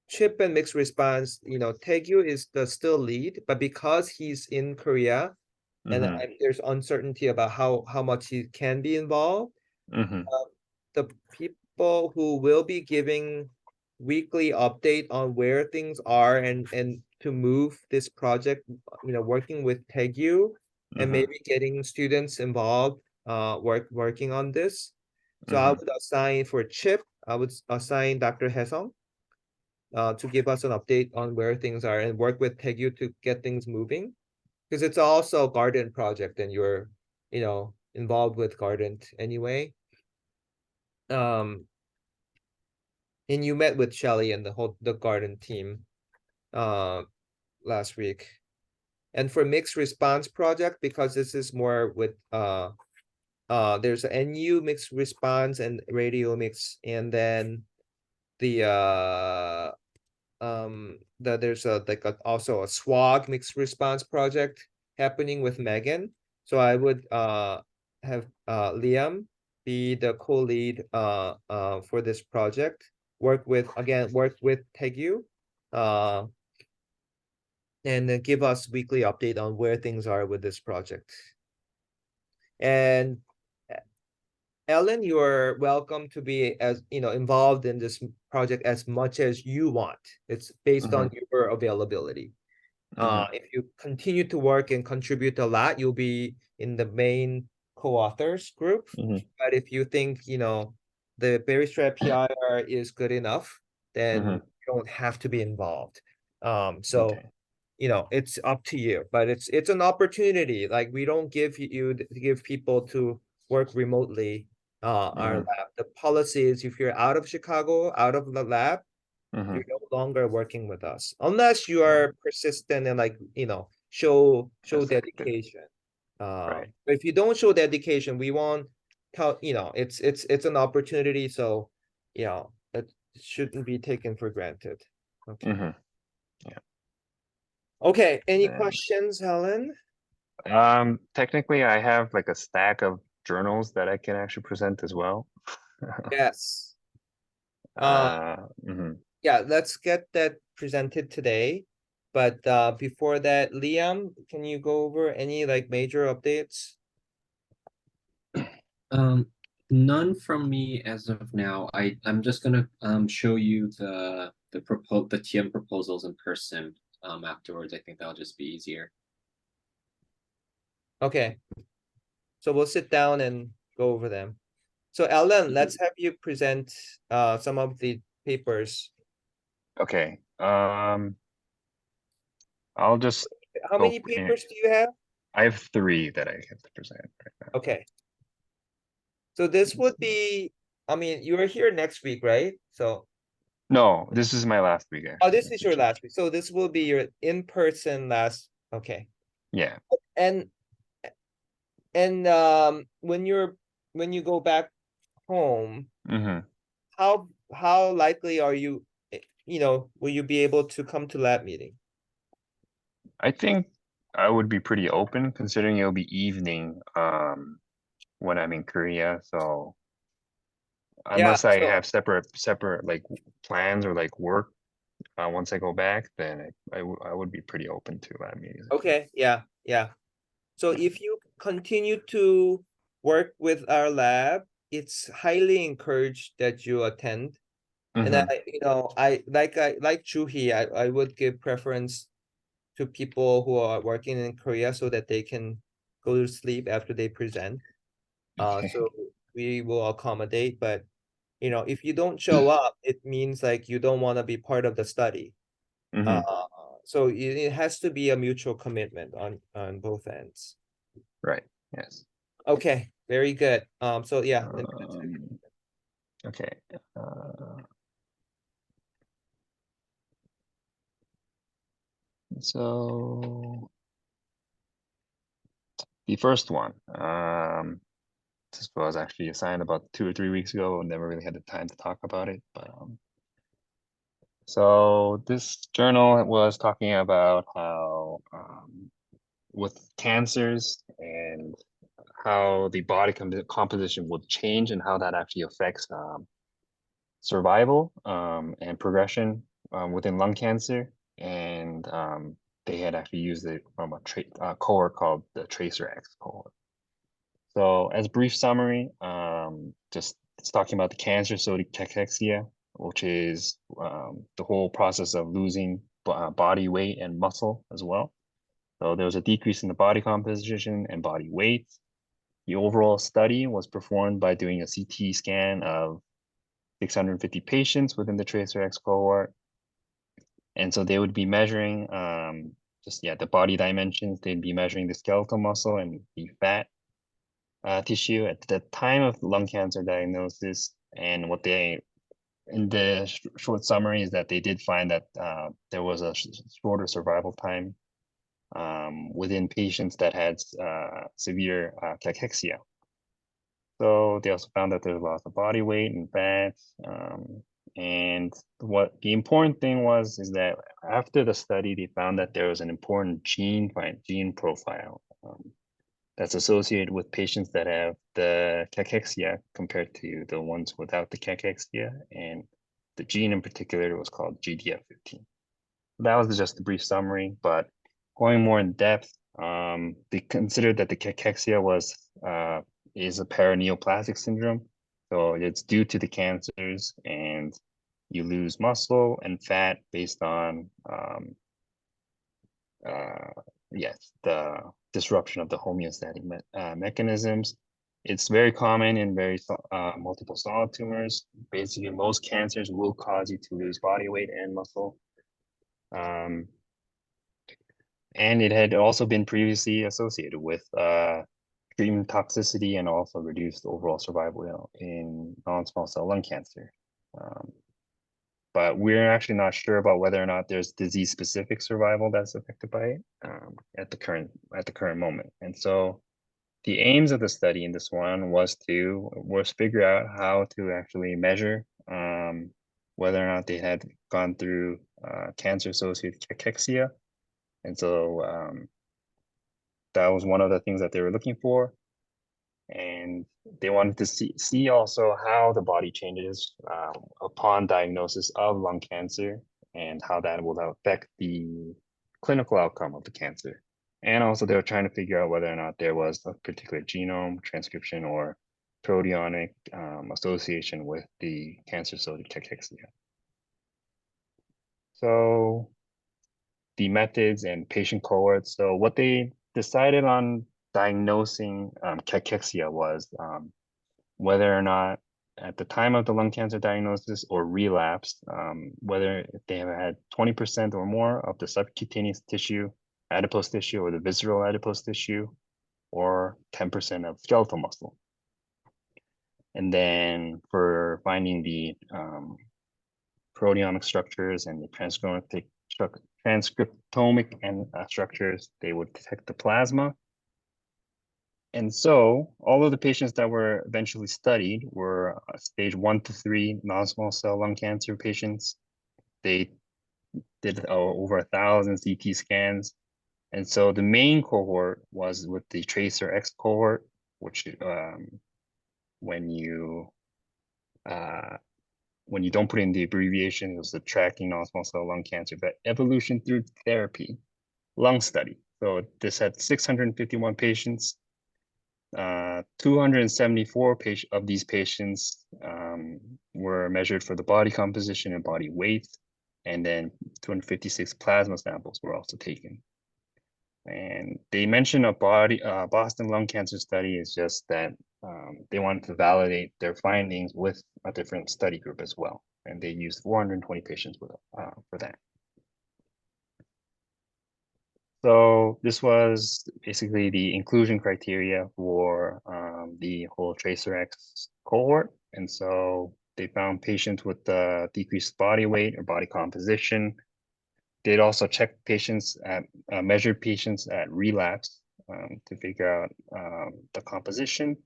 chip and mix response, you know, Tegyu is the still lead, but because he's in Korea and there's uncertainty about how much he can be involved, the people who will be giving weekly update on where things are and to move this project, you know, working with Tegyu and maybe getting students involved, working on this. So I would assign for Chip, I would assign Dr. Hesong to give us an update on where things are and work with Tegyu to get things moving. Because it's also a garden project and you're, you know, involved with garden anyway. And you met with Shelly and the garden team last week. And for mixed response project, because this is more with there's a NU mixed response and radio mix, and then the there's also a SWOG mixed response project happening with Megan. So I would have Liam be the co-lead for this project. Work with Tegyu, and then give us weekly update on where things are with this project. And Ellen, you are welcome to be, as you know, involved in this project as much as you want. It's based on your availability. If you continue to work and contribute a lot, you'll be in the main co-authors group. But if you think, you know, the Berry Stripe PIR is good enough, then you don't have to be involved. So you know, it's up to you, but it's an opportunity. Like, we don't give people to work remotely our lab. The policy is if you're out of Chicago, out of the lab, you're no longer working with us unless you are persistent and, like, you know, show dedication. But if you don't show dedication, we won't tell, you know, it's an opportunity, so you know, it shouldn't be taken for granted. Okay. Okay, any questions, Helen? Technically, I have like a stack of journals that I can actually present as well. Yes. Yeah, let's get that presented today. But before that, Liam, can you go over any like major updates? None from me as of now. I'm just gonna show you the TM proposals in person afterwards. I think that'll just be easier. Okay. So we'll sit down and go over them. So Ellen, let's have you present some of the papers. Okay. I'll just. How many papers do you have? I have 3 that I have to present right now. Okay. So this would be, I mean, you are here next week, right? So. No, this is my last week. Actually. Oh, this is your last week. So this will be your in-person last. Okay. Yeah. And when you go back home, how likely are you, you know, will you be able to come to lab meeting? I think I would be pretty open, considering it'll be evening when I'm in Korea. So unless I have separate like plans or like work once I go back, then I would be pretty open to lab meetings. Okay, yeah. So if you continue to work with our lab, it's highly encouraged that you attend. And I like Juhi, I would give preference to people who are working in Korea so that they can go to sleep after they present. So we will accommodate, but you know, if you don't show up, it means like you don't want to be part of the study. So it has to be a mutual commitment on both ends. Right. Yes. Okay. Very good. So yeah. the minutes. Okay. So the first one, this was actually assigned about 2 or 3 weeks ago, and never really had the time to talk about it. But so this journal was talking about how with cancers and how the body composition would change and how that actually affects survival and progression within lung cancer. And they had actually used it from a cohort called the TRACER-X cohort. So as a brief summary, just it's talking about the cancer-associated cachexia, which is the whole process of losing body weight and muscle as well. So there was a decrease in the body composition and body weight. The overall study was performed by doing a CT scan of 650 patients within the TRACER-X cohort. And so they would be measuring the body dimensions. They'd be measuring the skeletal muscle and the fat tissue at the time of lung cancer diagnosis. And what they, in the short summary, is that they did find that there was a shorter survival time within patients that had severe cachexia. So they also found that there's loss of body weight and fat. And what the important thing was is that after the study, they found that there was an important gene profile that's associated with patients that have the cachexia compared to the ones without the cachexia. And the gene in particular was called GDF15. That was just a brief summary, but going more in depth, they considered that the cachexia is a paraneoplastic syndrome. So it's due to the cancers, and you lose muscle and fat based on the disruption of the homeostatic mechanisms. It's very common in multiple solid tumors. Basically, most cancers will cause you to lose body weight and muscle. And it had also been previously associated with treatment toxicity and also reduced overall survival in non-small cell lung cancer. But we're actually not sure about whether or not there's disease-specific survival that's affected by it at the current moment. And so the aims of the study in this one was figure out how to actually measure whether or not they had gone through cancer-associated cachexia. And so that was one of the things that they were looking for. And they wanted to see also how the body changes upon diagnosis of lung cancer and how that will affect the clinical outcome of the cancer. And also they were trying to figure out whether or not there was a particular genome, transcription, or proteomic association with the cancer-associated cachexia. So the methods and patient cohorts. So what they decided on diagnosing cachexia was whether or not at the time of the lung cancer diagnosis or relapse, whether they have had 20% or more of the subcutaneous tissue, adipose tissue, or the visceral adipose tissue, or 10% of skeletal muscle. And then for finding the proteomic structures and the transcriptomic and structures, they would detect the plasma. And so all of the patients that were eventually studied were stage 1 to 3 non-small cell lung cancer patients. They did over 1,000 CT scans. And so the main cohort was with the TRACER-X cohort, which when you don't put in the abbreviation, it was the Tracking Non-Small Cell Lung Cancer Evolution Through Therapy lung study. So this had 651 patients. 274 of these patients were measured for the body composition and body weight, and then 256 plasma samples were also taken. And they mentioned a Boston lung cancer study is just that they wanted to validate their findings with a different study group as well. And they used 420 patients for that. So this was basically the inclusion criteria for the whole TracerX cohort. And so they found patients with decreased body weight or body composition. They'd also check patients at measured patients at relapse to figure out the composition.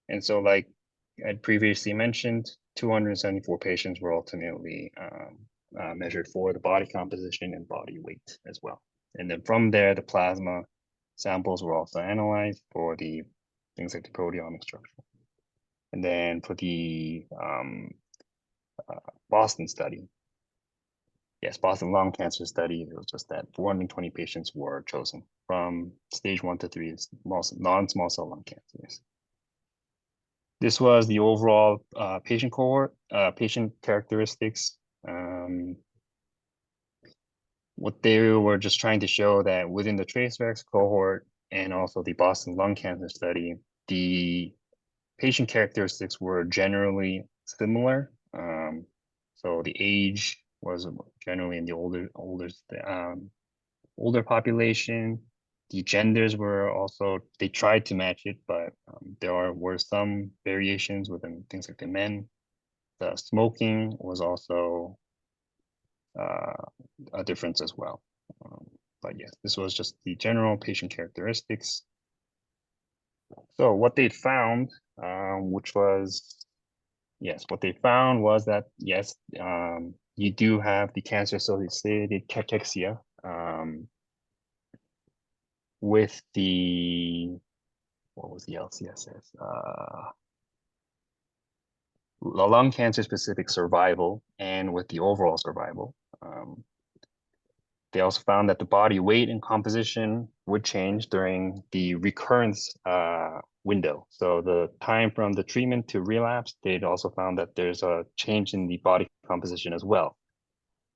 And so, like I previously mentioned, 274 patients were ultimately measured for the body composition and body weight as well. And then from there, the plasma samples were also analyzed for the things like the proteomic structure. And then for the Boston study, yes, Boston lung cancer study, it was just that 420 patients were chosen from stage 1 to 3 non-small cell lung cancers. This was the overall patient cohort, patient characteristics. What they were just trying to show that within the TracerX cohort and also the Boston lung cancer study, the patient characteristics were generally similar. So the age was generally in the older population. The genders were also, they tried to match it, but there were some variations within things like the men. The smoking was also a difference as well. But yes, this was just the general patient characteristics. So what they found, which was, yes, what they found was that, yes, you do have the cancer-associated cachexia with the, what was the LCSS? The lung cancer specific survival and with the overall survival. They also found that the body weight and composition would change during the recurrence window. So the time from the treatment to relapse, they'd also found that there's a change in the body composition as well.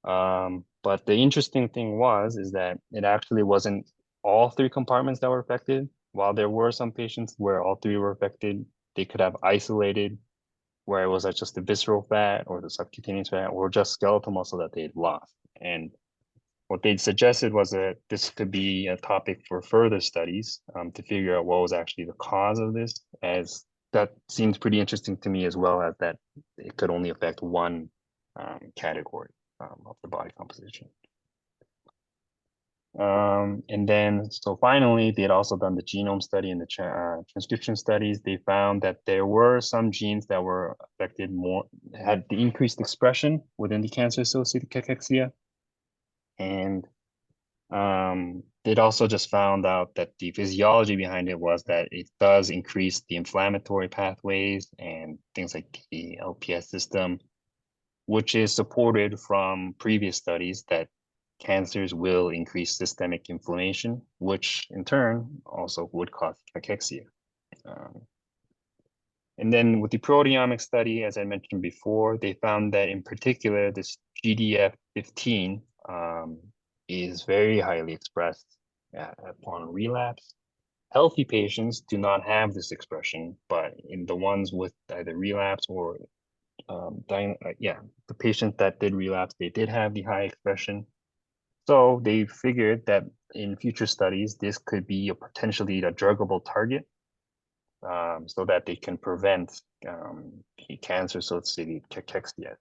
But the interesting thing is that it actually wasn't all 3 compartments that were affected. While there were some patients where all 3 were affected, they could have isolated where it was just the visceral fat or the subcutaneous fat or just skeletal muscle that they'd lost. And what they'd suggested was that this could be a topic for further studies to figure out what was actually the cause of this, as that seems pretty interesting to me as well, as that it could only affect one category of the body composition. And then, so finally, they had also done the genome study and the transcription studies. They found that there were some genes that were affected more, had the increased expression within the cancer-associated cachexia. And they'd also just found out that the physiology behind it was that it does increase the inflammatory pathways and things like the LPS system, which is supported from previous studies that cancers will increase systemic inflammation, which in turn also would cause cachexia. And then with the proteomic study, as I mentioned before, they found that in particular, this GDF15 is very highly expressed upon relapse. Healthy patients do not have this expression, but in the ones with either relapse or the patient that did relapse, they did have the high expression. So they figured that in future studies, this could be a potentially a druggable target, so that they can prevent cancer-associated cachexia.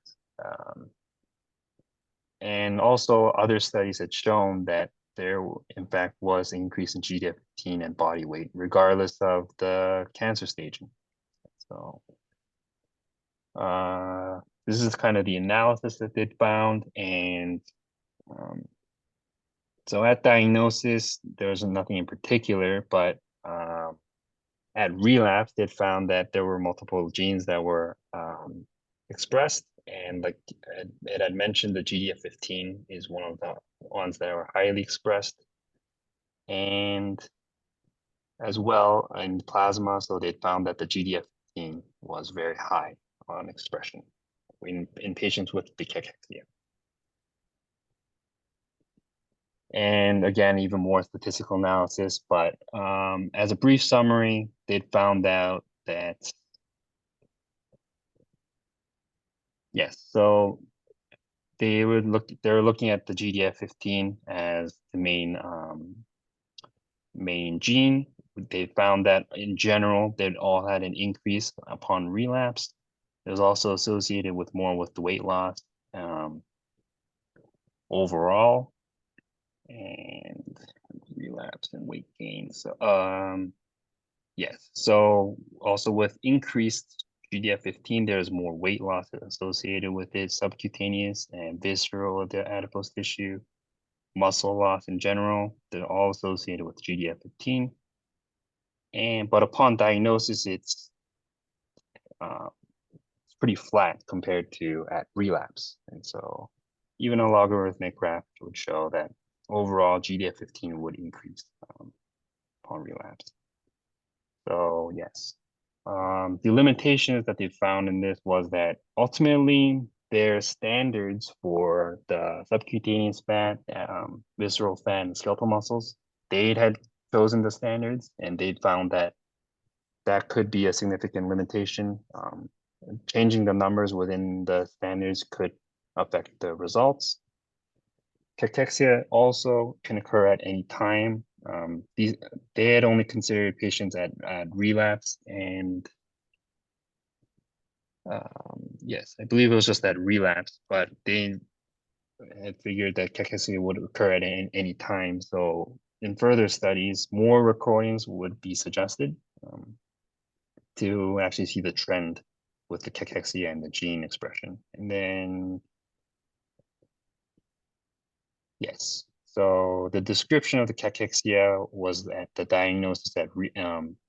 And also other studies had shown that there, in fact, was an increase in GDF15 and body weight, regardless of the cancer staging. So this is kind of the analysis that they found. And so at diagnosis, there's nothing in particular, but at relapse, they found that there were multiple genes that were expressed. And like it had mentioned, the GDF15 is one of the ones that are highly expressed. And as well in plasma, so they found that the GDF15 was very high on expression in patients with the cachexia. And again, even more statistical analysis, but as a brief summary, they found out that, yes, so they were looking at the GDF15 as the main gene they found that in general, they all had an increase upon relapse. It was also associated with more with the weight loss overall, and relapse and weight gain. So yes, so also with increased GDF15, there's more weight loss associated with it, subcutaneous and visceral adipose tissue, muscle loss in general. They're all associated with GDF15. But upon diagnosis, it's pretty flat compared to at relapse. And so even a logarithmic graph would show that overall GDF15 would increase upon relapse. So yes, the limitations that they found in this was that ultimately their standards for the subcutaneous fat, visceral fat, and skeletal muscles, they had chosen the standards, and they found that that could be a significant limitation. Changing the numbers within the standards could affect the results. Cachexia also can occur at any time. They had only considered patients at relapse, and yes, I believe it was just at relapse, but they had figured that cachexia would occur at any time. So in further studies, more recordings would be suggested to actually see the trend with the cachexia and the gene expression. And then, yes, so the description of the cachexia was that the diagnosis at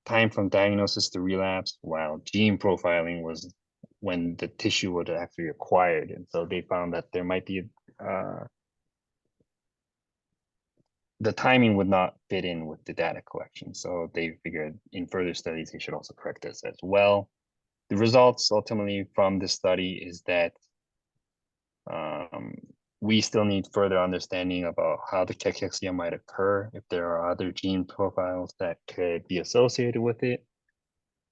time from diagnosis to relapse, while gene profiling was when the tissue was actually acquired. And so they found that there might be the timing would not fit in with the data collection. So they figured in further studies, they should also correct this as well. The results ultimately from this study is that we still need further understanding about how the cachexia might occur, if there are other gene profiles that could be associated with it.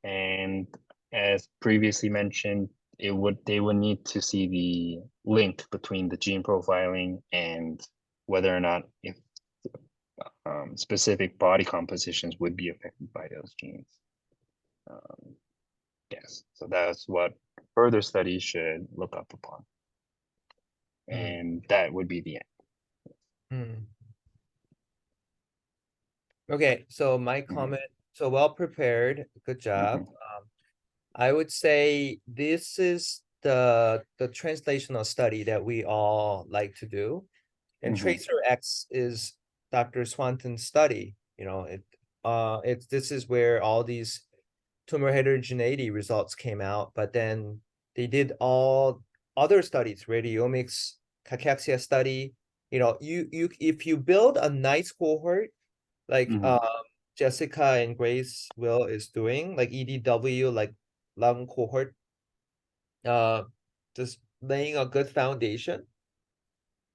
And as previously mentioned, they would need to see the link between the gene profiling and whether or not if specific body compositions would be affected by those genes. Yes, so that's what further studies should look up upon. And that would be the end. Okay, so my comment, so well prepared, good job. I would say this is the translational study that we all like to do. And Tracer X is Dr. Swanton's study. You know, this is where all these tumor heterogeneity results came out, but then they did all other studies, radiomics, cachexia study. You know, if you build a nice cohort like Jessica and Grace Will is doing, like EDW, like lung cohort, just laying a good foundation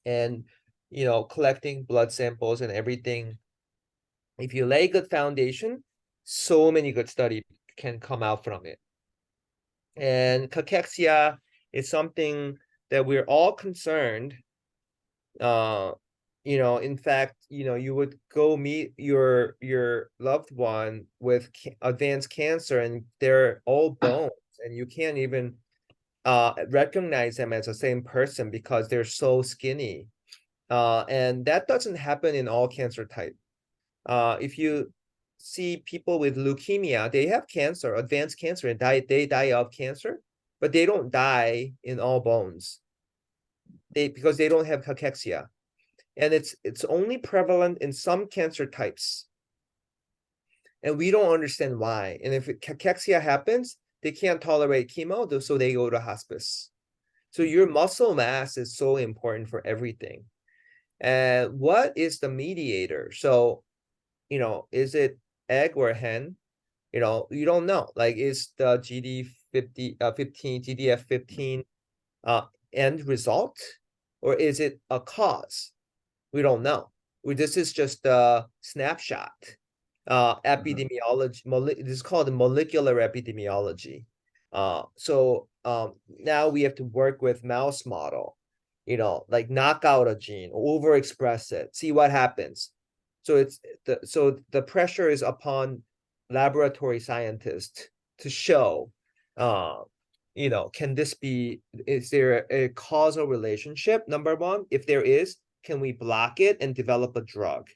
and, you know, collecting blood samples and everything. If you lay good foundation, so many good studies can come out from it. And cachexia is something that we're all concerned. You know, in fact, you know, you would go meet your loved one with advanced cancer and they're all bones and you can't even recognize them as the same person because they're so skinny. And that doesn't happen in all cancer type. If you see people with leukemia, they have cancer, advanced cancer, and they die of cancer, but they don't die in all bones. Because they don't have cachexia. And it's only prevalent in some cancer types. And we don't understand why. And if cachexia happens, they can't tolerate chemo, so they go to hospice. So your muscle mass is so important for everything. And what is the mediator? So, you know, is it egg or hen? You know, you don't know. Like, is the GDF15 end result, or is it a cause? We don't know. This is just a snapshot. Epidemiology, this is called molecular epidemiology. So now we have to work with mouse model, you know, like knock out a gene, overexpress it, see what happens. So the pressure is upon laboratory scientist to show, you know, can this be, is there a causal relationship? Number one, if there is, can we block it and develop a drug?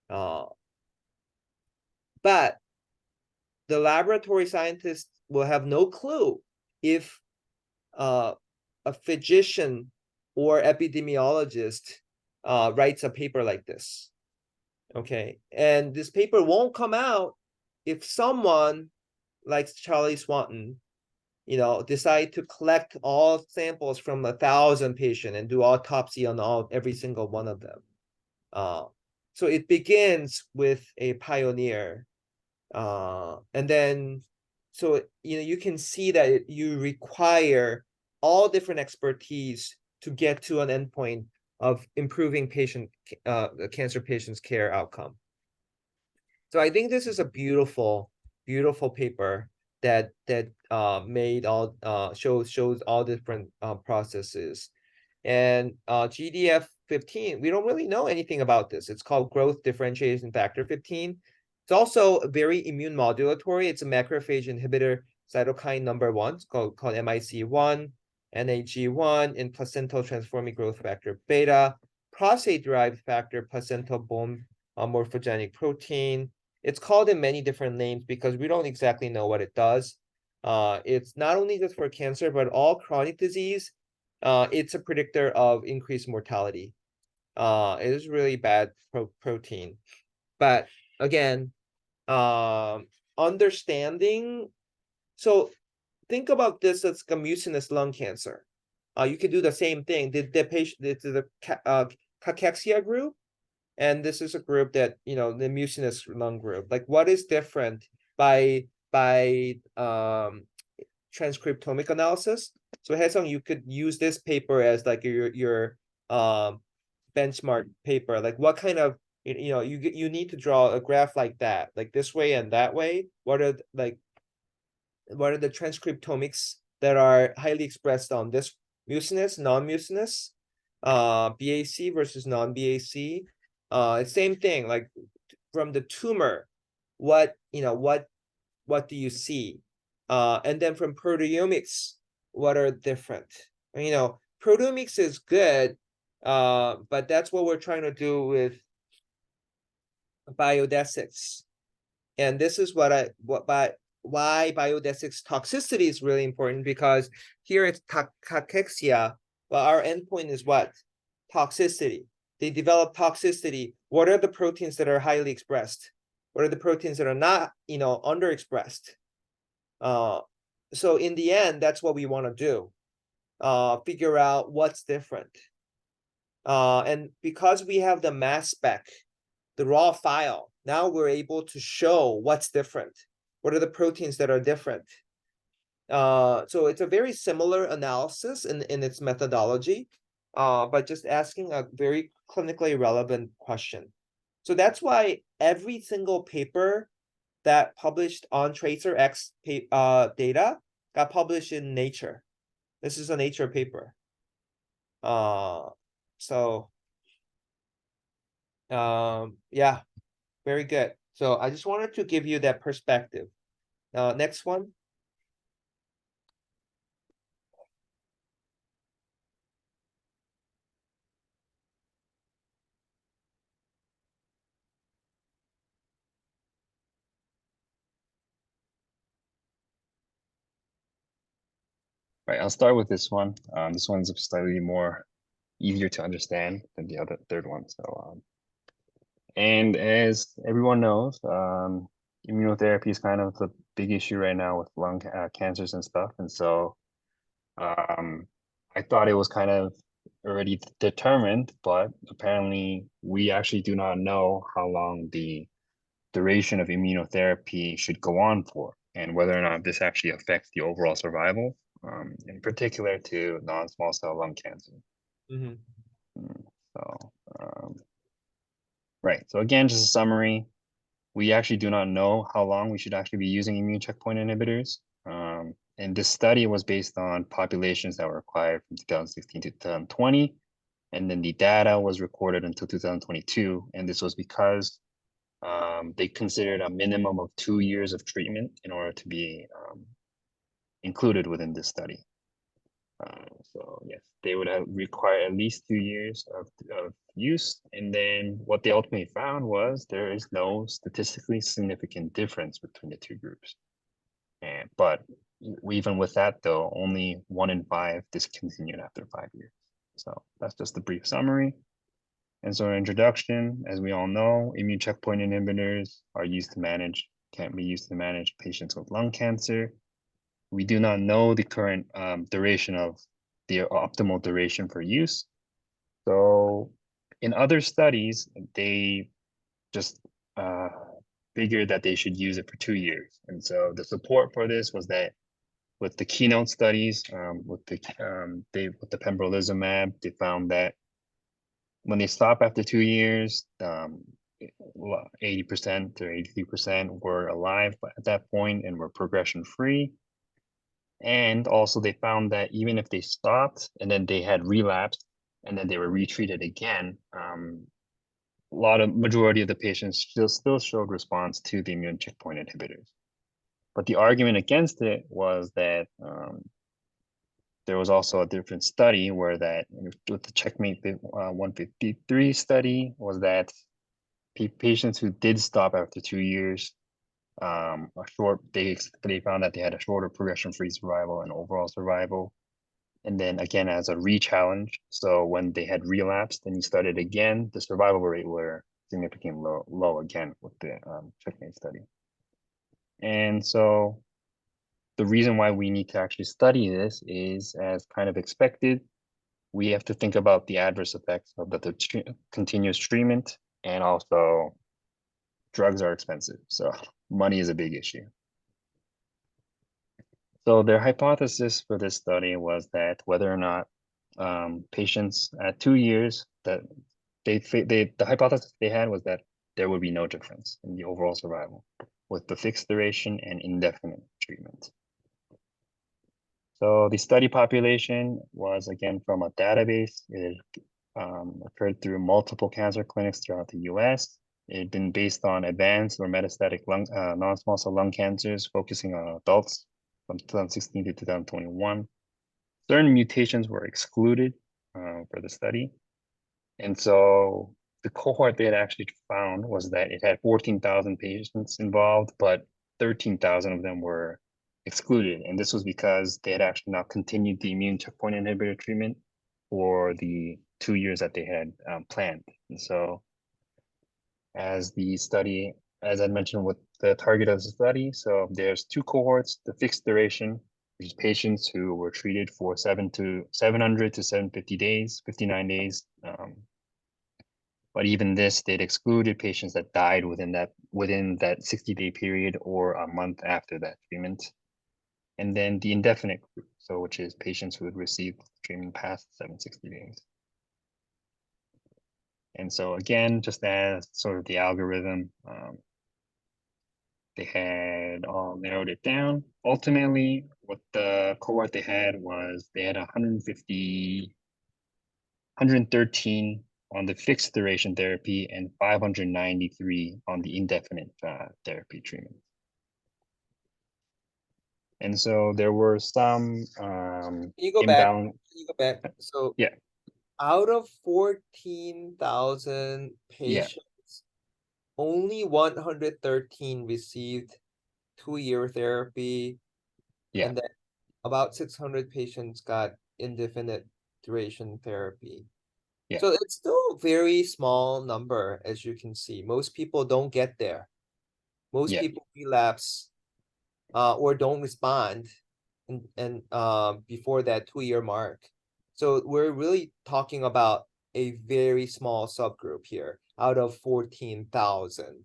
But the laboratory scientist will have no clue if a physician or epidemiologist writes a paper like this. Okay, and this paper won't come out if someone like Charlie Swanton, you know, decide to collect all samples from 1,000 patients and do autopsy on every single one of them. So it begins with a pioneer, and then, so you know, you can see that you require all different expertise to get to an endpoint of improving cancer patients' care outcome. So I think this is a beautiful, beautiful paper that made all shows all different processes. And GDF15, we don't really know anything about this. It's called growth differentiation factor 15. It's also very immune modulatory. It's a macrophage inhibitor, cytokine number 1. It's called MIC1, NAG1, and placental transforming growth factor beta, prostate-derived factor, placental bone morphogenic protein. It's called in many different names because we don't exactly know what it does. It's not only just for cancer, but all chronic disease. It's a predictor of increased mortality. It is really bad protein. But again, understanding, so think about this as a mucinous lung cancer. You could do the same thing. The patient, this is a cachexia group, and this is a group that, you know, the mucinous lung group. Like, what is different by transcriptomic analysis? So Haesung, you could use this paper as like your benchmark paper. Like, what kind of, you know, you need to draw a graph like that, like this way and that way. What are the transcriptomics that are highly expressed on this mucinous, non-mucinous, BAC versus non-BAC? Same thing, like from the tumor, what do you see? And then from proteomics, what are different? You know, proteomics is good, but that's what we're trying to do with biodesics. And this is why biodesics toxicity is really important, because here it's cachexia, but our endpoint is what? Toxicity. They develop toxicity. What are the proteins that are highly expressed? What are the proteins that are not, you know, underexpressed? So in the end, that's what we want to do. Figure out what's different. And because we have the mass spec, the raw file, now we're able to show what's different. What are the proteins that are different? So it's a very similar analysis in its methodology, but just asking a very clinically relevant question. So that's why every single paper that published on TRACER-X data got published in Nature. This is a Nature paper. Yeah, very good. So I just wanted to give you that perspective. Next one. Right, I'll start with this one. This one's slightly more easier to understand than the third one. So, and as everyone knows, immunotherapy is kind of the big issue right now with lung cancers and stuff. And so, I thought it was kind of already determined, but apparently we actually do not know how long the duration of immunotherapy should go on for, and whether or not this actually affects the overall survival, in particular to non-small cell lung cancer. Right, so again, just a summary. We actually do not know how long we should actually be using immune checkpoint inhibitors. And this study was based on populations that were acquired from 2016 to 2020. And then the data was recorded until 2022. And this was because they considered a minimum of 2 years of treatment in order to be included within this study. So yes, they would have require at least 2 years of use. And then what they ultimately found was there is no statistically significant difference between the two groups. But even with that though, only 1 in 5 discontinued after 5 years. So that's just a brief summary. And so in introduction, as we all know, immune checkpoint inhibitors are used to manage, can be used to manage patients with lung cancer. We do not know the current duration of the optimal duration for use. So in other studies, they just figured that they should use it for 2 years. And so the support for this was that with the keynote studies, with the pembrolizumab, they found that when they stop after 2 years, 80% or 83% were alive at that point and were progression free. And also they found that even if they stopped and then they had relapsed and then they were retreated again, majority of the patients still showed response to the immune checkpoint inhibitors. But the argument against it was that there was also a different study where that with the CheckMate 153 study was that patients who did stop after 2 years, they found that they had a shorter progression-free survival and overall survival. And then again, as a re-challenge, so when they had relapsed and you started again, the survival rate were significantly low again with the CheckMate study. And so the reason why we need to actually study this is, as kind of expected, we have to think about the adverse effects of the continuous treatment, and also drugs are expensive, so money is a big issue. So their hypothesis for this study was that whether or not patients at 2 years, that the hypothesis they had was that there would be no difference in the overall survival with the fixed duration and indefinite treatment. So the study population was again from a database. It occurred through multiple cancer clinics throughout the US. It had been based on advanced or metastatic non-small cell lung cancers, focusing on adults from 2016 to 2021. Certain mutations were excluded for the study. And so the cohort they had actually found was that it had 14,000 patients involved, but 13,000 of them were excluded. And this was because they had actually not continued the immune checkpoint inhibitor treatment for the 2 years that they had planned. And so as I mentioned with the target of the study, so there's 2 cohorts: the fixed duration, which is patients who were treated for 700 to 750 days, 59 days. But even this, they'd excluded patients that died within that 60-day period or a month after that treatment. And then the indefinite group, so which is patients who had received treatment past 760 days. And so again, just as sort of the algorithm, they had all narrowed it down. Ultimately, what the cohort they had was they had 113 on the fixed duration therapy and 593 on the indefinite therapy treatment. And so there were some You go back. So yeah, out of 14,000 patients, only 113 received 2-year therapy. Yeah. And then about 600 patients got indefinite duration therapy. Yeah. So it's still a very small number, as you can see. Most people don't get there. Most people relapse or don't respond and before that 2-year mark. So we're really talking about a very small subgroup here out of 14,000.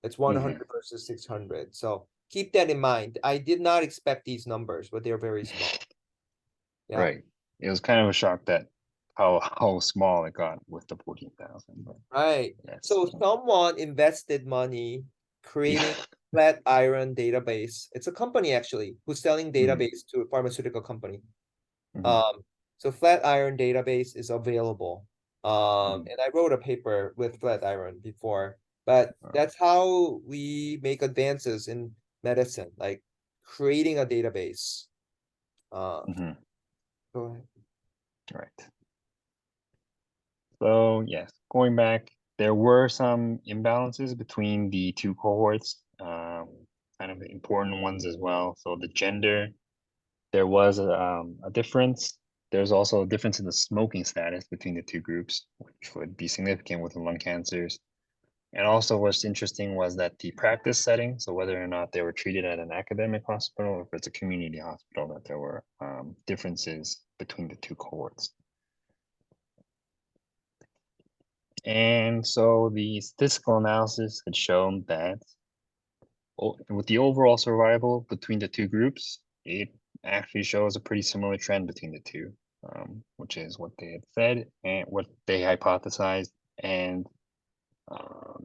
It's 100 versus 600. So keep that in mind. I did not expect these numbers, but they're very small. Yeah. Right. It was kind of a shock that how small it got with the 14,000. Right. So someone invested money creating Flatiron database. It's a company actually who's selling database to a pharmaceutical company. So Flatiron database is available. And I wrote a paper with Flatiron before, But that's how we make advances in medicine, like creating a database. Mhm. Go ahead. Right. So yes, going back, there were some imbalances between the two cohorts, kind of important ones as well. So the gender, there was a difference. There's also a difference in the smoking status between the two groups, which would be significant with the lung cancers. And also what's interesting was that the practice setting, so whether or not they were treated at an academic hospital or if it's a community hospital, that there were differences between the two cohorts. And so the statistical analysis had shown that with the overall survival between the two groups, it actually shows a pretty similar trend between the two, which is what they had said and what they hypothesized. And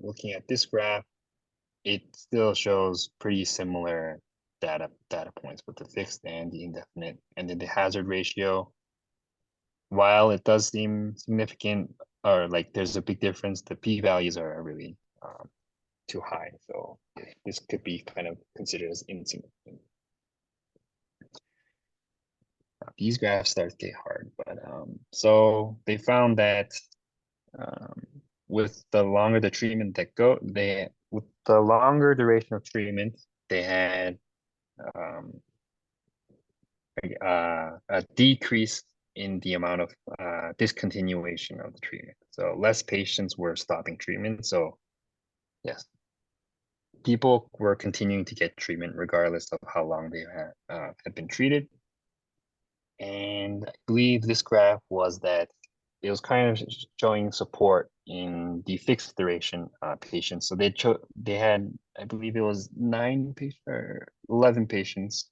looking at this graph, it still shows pretty similar data points with the fixed and the indefinite, and then the hazard ratio. While it does seem significant, or like there's a big difference, the p-values are really too high. So this could be kind of considered as insignificant. These graphs start to get hard, but so they found that with the longer the treatment with the longer duration of treatment, they had a decrease in the amount of discontinuation of the treatment. So less patients were stopping treatment. So yes, people were continuing to get treatment regardless of how long they had been treated. And I believe this graph was that it was kind of showing support in the fixed duration patients. So they had, I believe it was 9 patients or 11 patients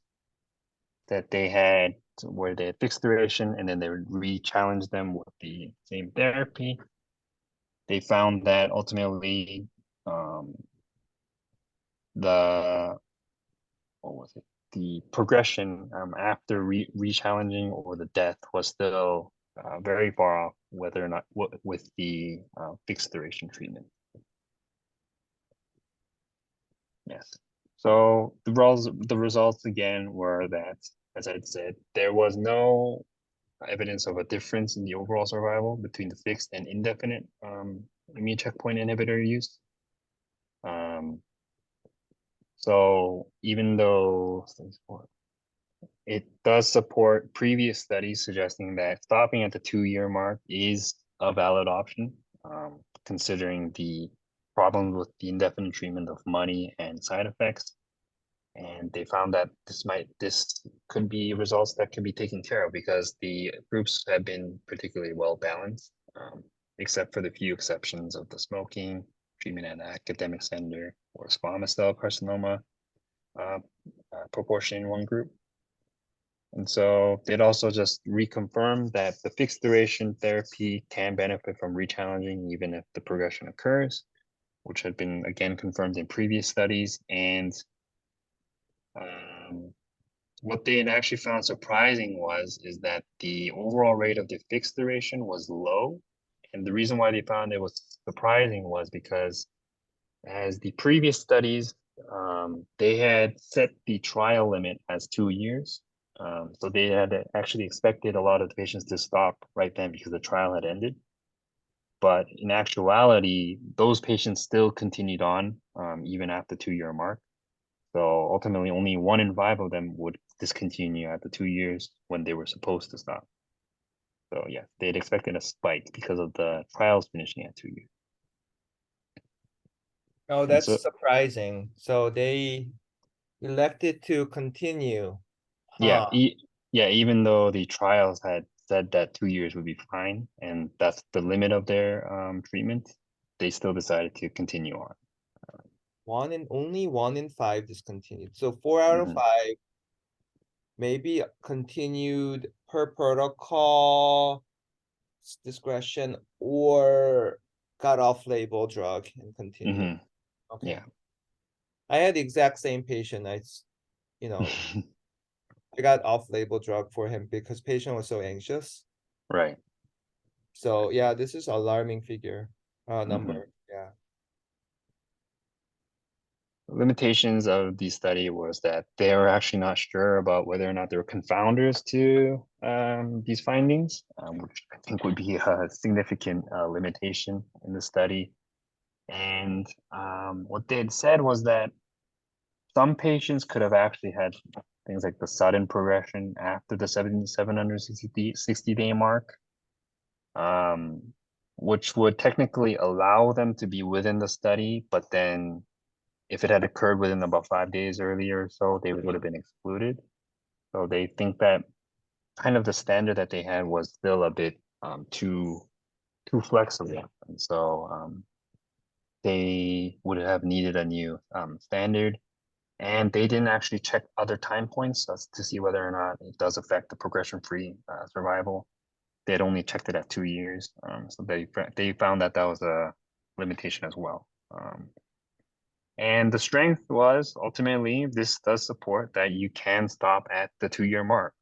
that they had where they had fixed duration, and then they would re-challenge them with the same therapy. They found that ultimately the progression after re-challenging or the death was still very far off whether or not with the fixed duration treatment. Yes. So the results again were that, as I said, there was no evidence of a difference in the overall survival between the fixed and indefinite immune checkpoint inhibitor use. So even though it does support previous studies suggesting that stopping at the 2-year mark is a valid option, considering the problems with the indefinite treatment of money and side effects. And they found that this could be results that can be taken care of because the groups have been particularly well balanced, except for the few exceptions of the smoking, treatment at an academic center, or squamous cell carcinoma proportion in one group. And so it also just reconfirmed that the fixed duration therapy can benefit from rechallenging even if the progression occurs, which had been again confirmed in previous studies. And what they had actually found surprising is that the overall rate of the fixed duration was low. And the reason why they found it was surprising was because as the previous studies, they had set the trial limit as 2 years. So they had actually expected a lot of the patients to stop right then because the trial had ended. But in actuality, those patients still continued on even after 2-year mark. So ultimately, only 1 in 5 of them would discontinue at the 2 years when they were supposed to stop. So yeah, they had expected a spike because of the trials finishing at 2 years. Oh, that's surprising. So they elected to continue. Yeah, even though the trials had said that 2 years would be fine, and that's the limit of their treatment, they still decided to continue on. Only 1 in 5 discontinued. So 4 out of 5 maybe continued per protocol discretion or got off-label drug and continued. Okay. Yeah. I had the exact same patient. I got off-label drug for him because patient was so anxious. Right. So yeah, this is alarming figure number. Yeah. limitations of the study was that they were actually not sure about whether or not there were confounders to these findings, which I think would be a significant limitation in the study. And what they had said was that some patients could have actually had things like the sudden progression after the 760-day mark, which would technically allow them to be within the study, but then if it had occurred within about 5 days earlier or so, they would have been excluded. So they think that kind of the standard that they had was still a bit too flexible. And so they would have needed a new standard. And they didn't actually check other time points to see whether or not it does affect the progression-free survival. They had only checked it at 2 years. So they found that that was a limitation as well. And the strength was ultimately this does support that you can stop at the 2-year mark.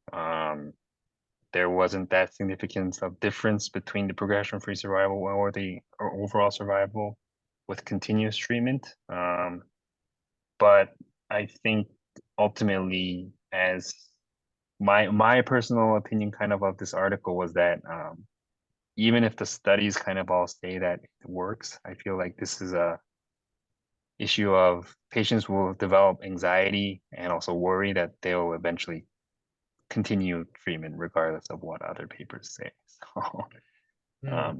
There wasn't that significance of difference between the progression-free survival or overall survival with continuous treatment. But I think ultimately, as my personal opinion kind of this article was that even if the studies kind of all say that it works, I feel like this is a issue of patients will develop anxiety and also worry that they'll eventually continue treatment regardless of what other papers say. So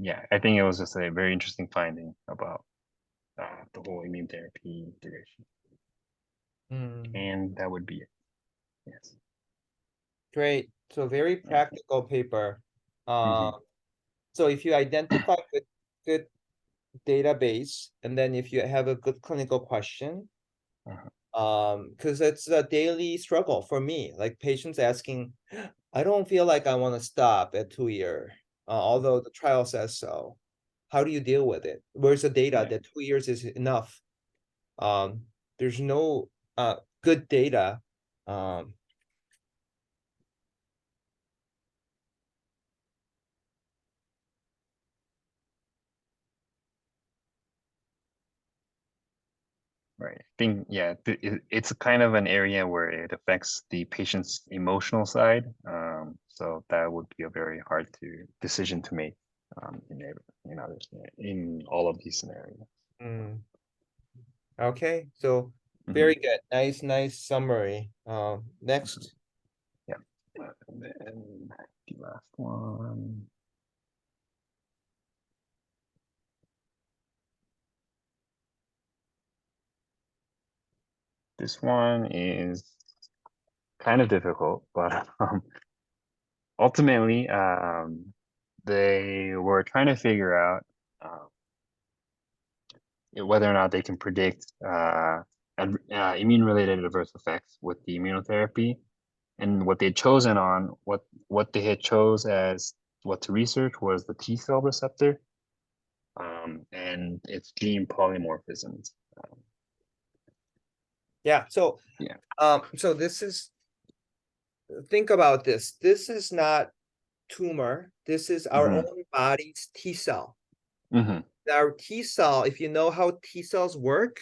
yeah, I think it was just a very interesting finding about the whole immune therapy duration. And that would be it. Yes. Great. So very practical paper. Mhm. So if you identify good database, and then if you have a good clinical question, because it's a daily struggle for me, like patients asking, I don't feel like I want to stop at 2-year, although the trial says so. How do you deal with it? Where's the data that 2 years is enough? There's no good data. Right. I think, yeah, it's kind of an area where it affects the patient's emotional side. So that would be a very hard decision to make in all of these scenarios. Okay, so very good. Nice summary. Next. Yeah. And then the last one. This one is kind of difficult, but ultimately, they were trying to figure out whether or not they can predict immune-related adverse effects with the immunotherapy. And what they'd chosen on, what they had chose as what to research was the T cell receptor and its gene polymorphisms. Yeah, so so this is, think about this. This is not tumor. This is our own body's T cell. Our T cell, if you know how T cells work,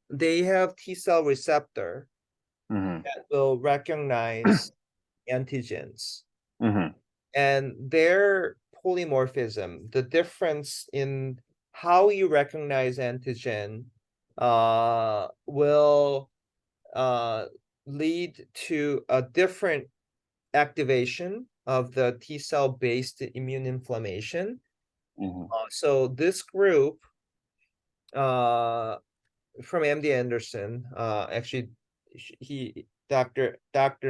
they have T cell receptor that will recognize antigens. And their polymorphism, the difference in how you recognize antigen, will lead to a different activation of the T cell based immune inflammation. So this group from MD Anderson, actually Dr.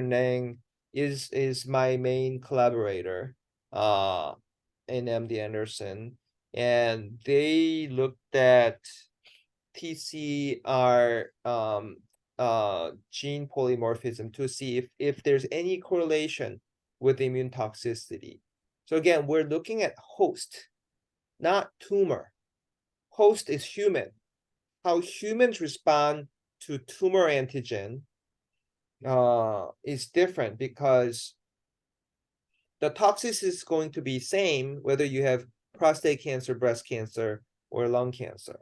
Nang is my main collaborator in MD Anderson, and they looked at TCR gene polymorphism to see if there's any correlation with immune toxicity. So again, we're looking at host, not tumor. Host is human. How humans respond to tumor antigen is different because the toxicity is going to be same whether you have prostate cancer, breast cancer, or lung cancer.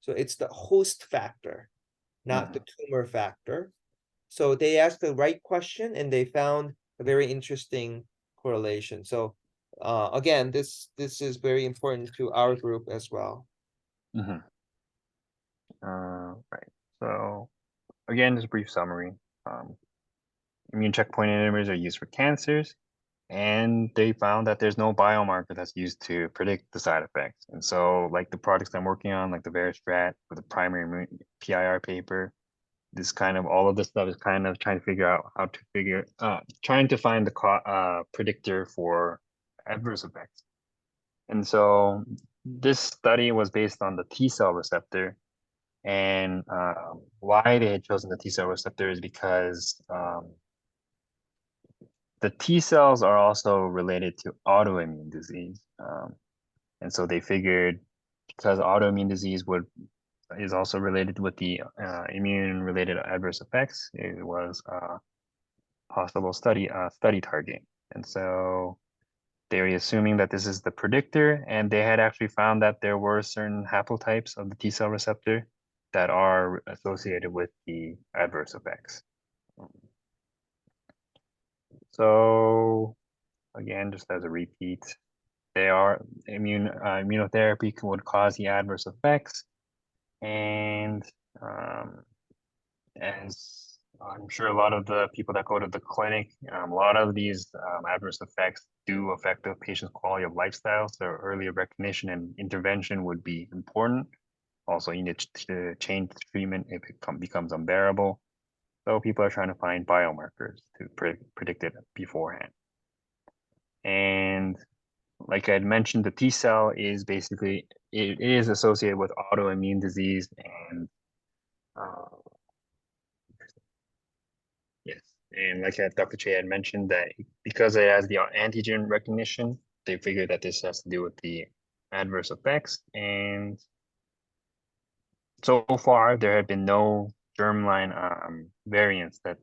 So it's the host factor, not the tumor factor. So they asked the right question and they found a very interesting correlation. So again, this is very important to our group as well. Right. So again, just a brief summary. Immune checkpoint inhibitors are used for cancers, and they found that there's no biomarker that's used to predict the side effects. And so, like the products I'm working on, like the Veristrat or the primary PIR paper, this kind of all of this stuff is kind of trying to figure out how to trying to find the predictor for adverse effects. And so this study was based on the T cell receptor. And why they had chosen the T cell receptor is because the T cells are also related to autoimmune disease. And so they figured because autoimmune disease is also related with the immune related adverse effects, it was a possible study target. And so they were assuming that this is the predictor, and they had actually found that there were certain haplotypes of the T cell receptor that are associated with the adverse effects. So again, just as a repeat, they are immunotherapy would cause the adverse effects, and as I'm sure a lot of the people that go to the clinic, a lot of these adverse effects do affect the patient's quality of lifestyle. So earlier recognition and intervention would be important. Also, you need to change the treatment if it becomes unbearable. So people are trying to find biomarkers to predict it beforehand. And like I had mentioned, the T cell is basically, it is associated with autoimmune disease. And yes, and like Dr. Che had mentioned, that because it has the antigen recognition, they figured that this has to do with the adverse effects. And so far, there have been no germline variants that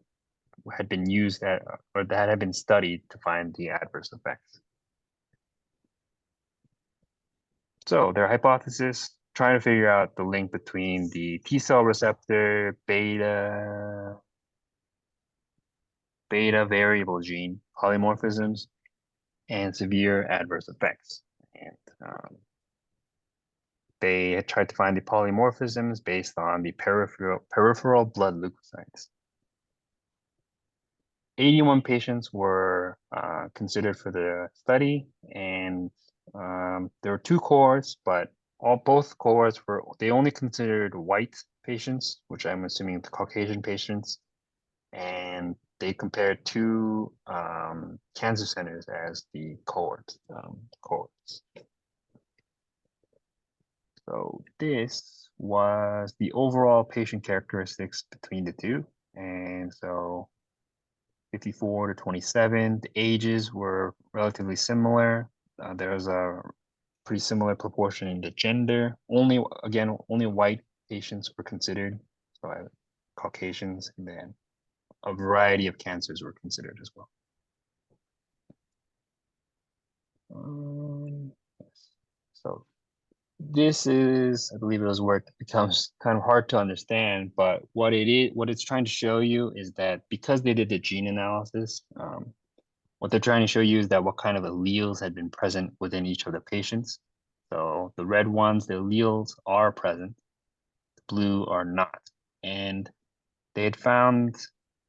had been used or that had been studied to find the adverse effects. So their hypothesis, trying to figure out the link between the T cell receptor beta variable gene polymorphisms and severe adverse effects. And they had tried to find the polymorphisms based on the peripheral blood leukocytes. 81 patients were considered for the study, and there were 2 cohorts, but both cohorts they only considered white patients, which I'm assuming the Caucasian patients, and they compared 2 cancer centers as the cohorts. So this was the overall patient characteristics between the 2, and so 54 to 27, the ages were relatively similar. There was a pretty similar proportion in the gender. Only white patients were considered, so Caucasians, and then a variety of cancers were considered as well. So this is, I believe it was where it becomes kind of hard to understand, but what it's trying to show you is that because they did the gene analysis, what they're trying to show you is that what kind of alleles had been present within each of the patients. So the red ones, the alleles are present, the blue are not. And they had found,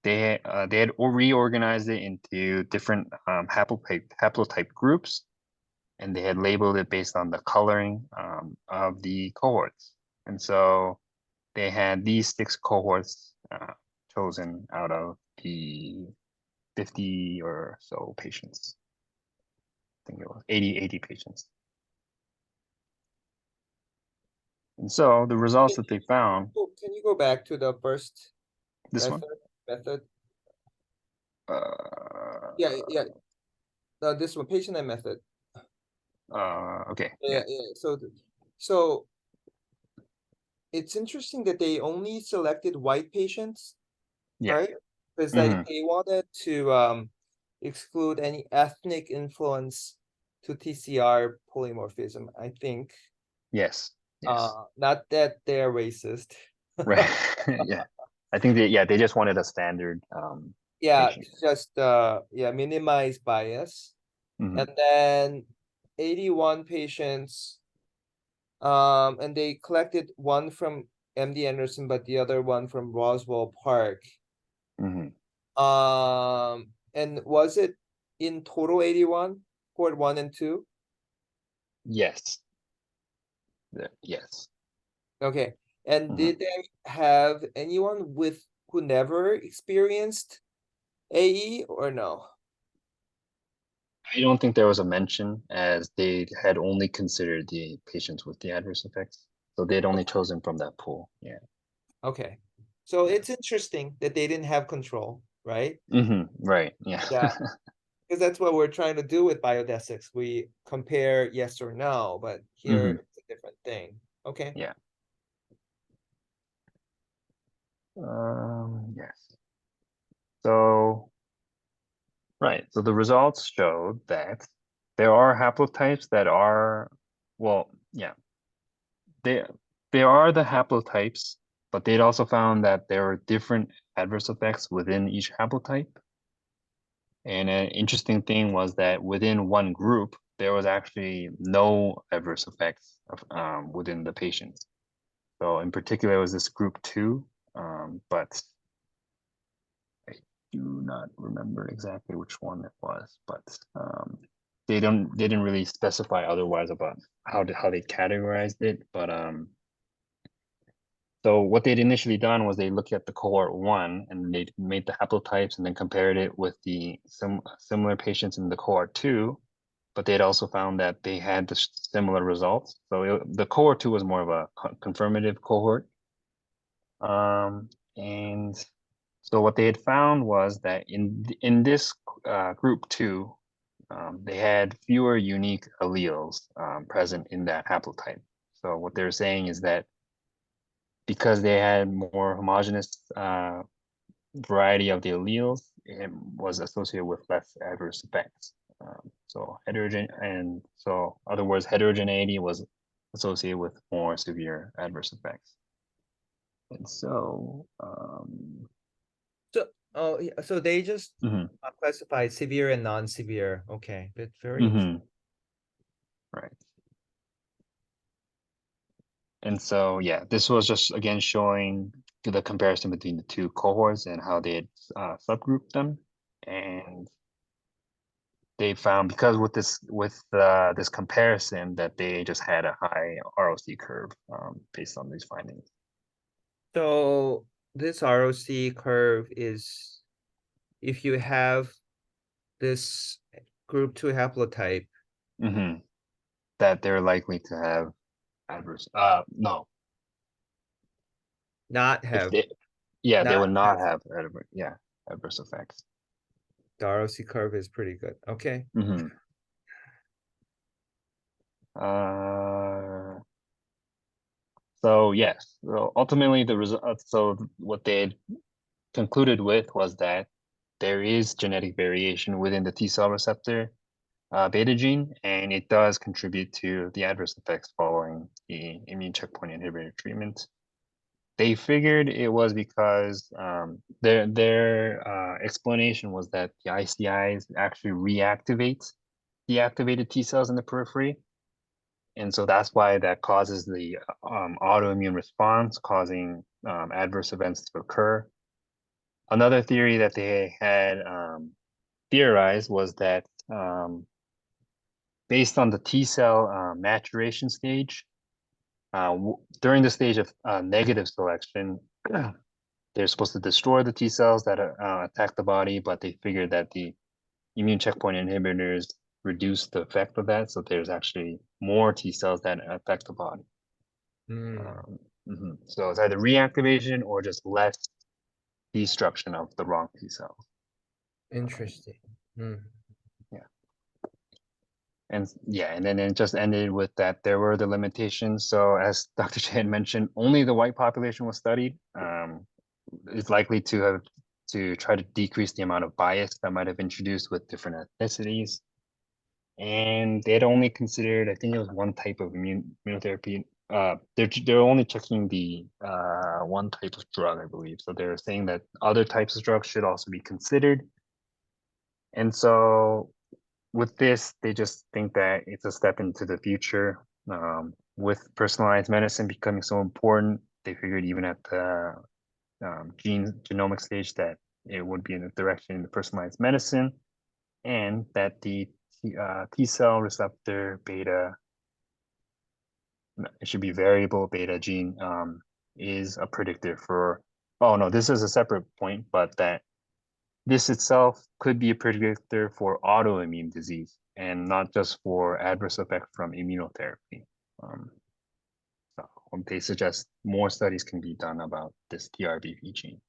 they had reorganized it into different haplotype groups, and they had labeled it based on the coloring of the cohorts. And so they had these 6 cohorts chosen out of the 50 or so patients. I think it was 80 patients. And so the results that they found. Can you go back to the first this method? one? Yeah. No, this one, patient and method. Okay. Yeah. So it's interesting that they only selected white patients, right? Because like they wanted to exclude any ethnic influence to TCR polymorphism, I think. Yes. Yes. Not that they're racist. Right. Yeah. I think they just wanted a standard Yeah, patient. just minimize bias. Mhm. And then 81 patients. And they collected one from MD Anderson, but the other one from Roswell Park. Mhm. And was it in total 81, cohort 1 and 2? Yes. Yes. Okay. And Mhm. did they have anyone who never experienced AE or no? I don't think there was a mention, as they had only considered the patients with the adverse effects. So they'd only chosen from that pool. Yeah. Okay. So Yeah. it's interesting that they didn't have control, right? Right. Yeah. Yeah. Because that's what we're trying to do with biodesics. We compare yes or no, but here it's a different thing. Okay. Yeah. Yes. So, right. So the results showed that there are haplotypes that are, well, yeah, they there are the haplotypes, but they'd also found that there are different adverse effects within each haplotype. And an interesting thing was that within one group, there was actually no adverse effects within the patients. So in particular, it was this group 2, but I do not remember exactly which one it was. But they didn't really specify otherwise about how they categorized it. But so what they'd initially done was they looked at the cohort 1 and they made the haplotypes and then compared it with the similar patients in the cohort 2, but they'd also found that they had the similar results. So the cohort 2 was more of a confirmative cohort. And so what they had found was that in this group 2, they had fewer unique alleles present in that haplotype. So what they're saying is that because they had more homogeneous variety of the alleles, it was associated with less adverse effects. So other words, heterogeneity was associated with more severe adverse effects. And so, So they just mhm, classified severe and non-severe. Okay, that's very interesting. right. And so, yeah, this was just again showing the comparison between the two cohorts and how they had subgrouped them. And they found, because with this comparison, that they just had a high ROC curve based on these findings. So this ROC curve is if you have this group 2 haplotype. That they're likely to have adverse, no, Not if have, they would not have. have adverse effects. The ROC curve is pretty good. Okay. So yes, so ultimately the result, so what they had concluded with was that there is genetic variation within the T cell receptor beta gene, and it does contribute to the adverse effects following the immune checkpoint inhibitor treatment. They figured it was because their explanation was that the ICIs actually reactivate deactivated T cells in the periphery. And so that's why that causes the autoimmune response, causing adverse events to occur. Another theory that they had theorized was that based on the T cell maturation stage, during the stage of negative selection, they're supposed to destroy the T cells that attack the body, but they figured that the immune checkpoint inhibitors reduce the effect of that. So there's actually more T cells that affect the body. So it's either reactivation or just less destruction of the wrong T cells. Interesting. Yeah. And then it just ended with that there were the limitations. So as Dr. Chan mentioned, only the white population was studied. It's likely to try to decrease the amount of bias that might have introduced with different ethnicities. And they had only considered, I think it was one type of immunotherapy they're only checking the one type of drug, I believe. So they're saying that other types of drugs should also be considered. And so with this, they just think that it's a step into the future. With personalized medicine becoming so important, they figured even at the genomic stage that it would be in the direction in the personalized medicine, and that the T cell receptor beta, it should be variable beta gene, is a predictor for, oh no, this is a separate point, but that this itself could be a predictor for autoimmune disease and not just for adverse effect from immunotherapy. So they suggest more studies can be done about this TRBB gene.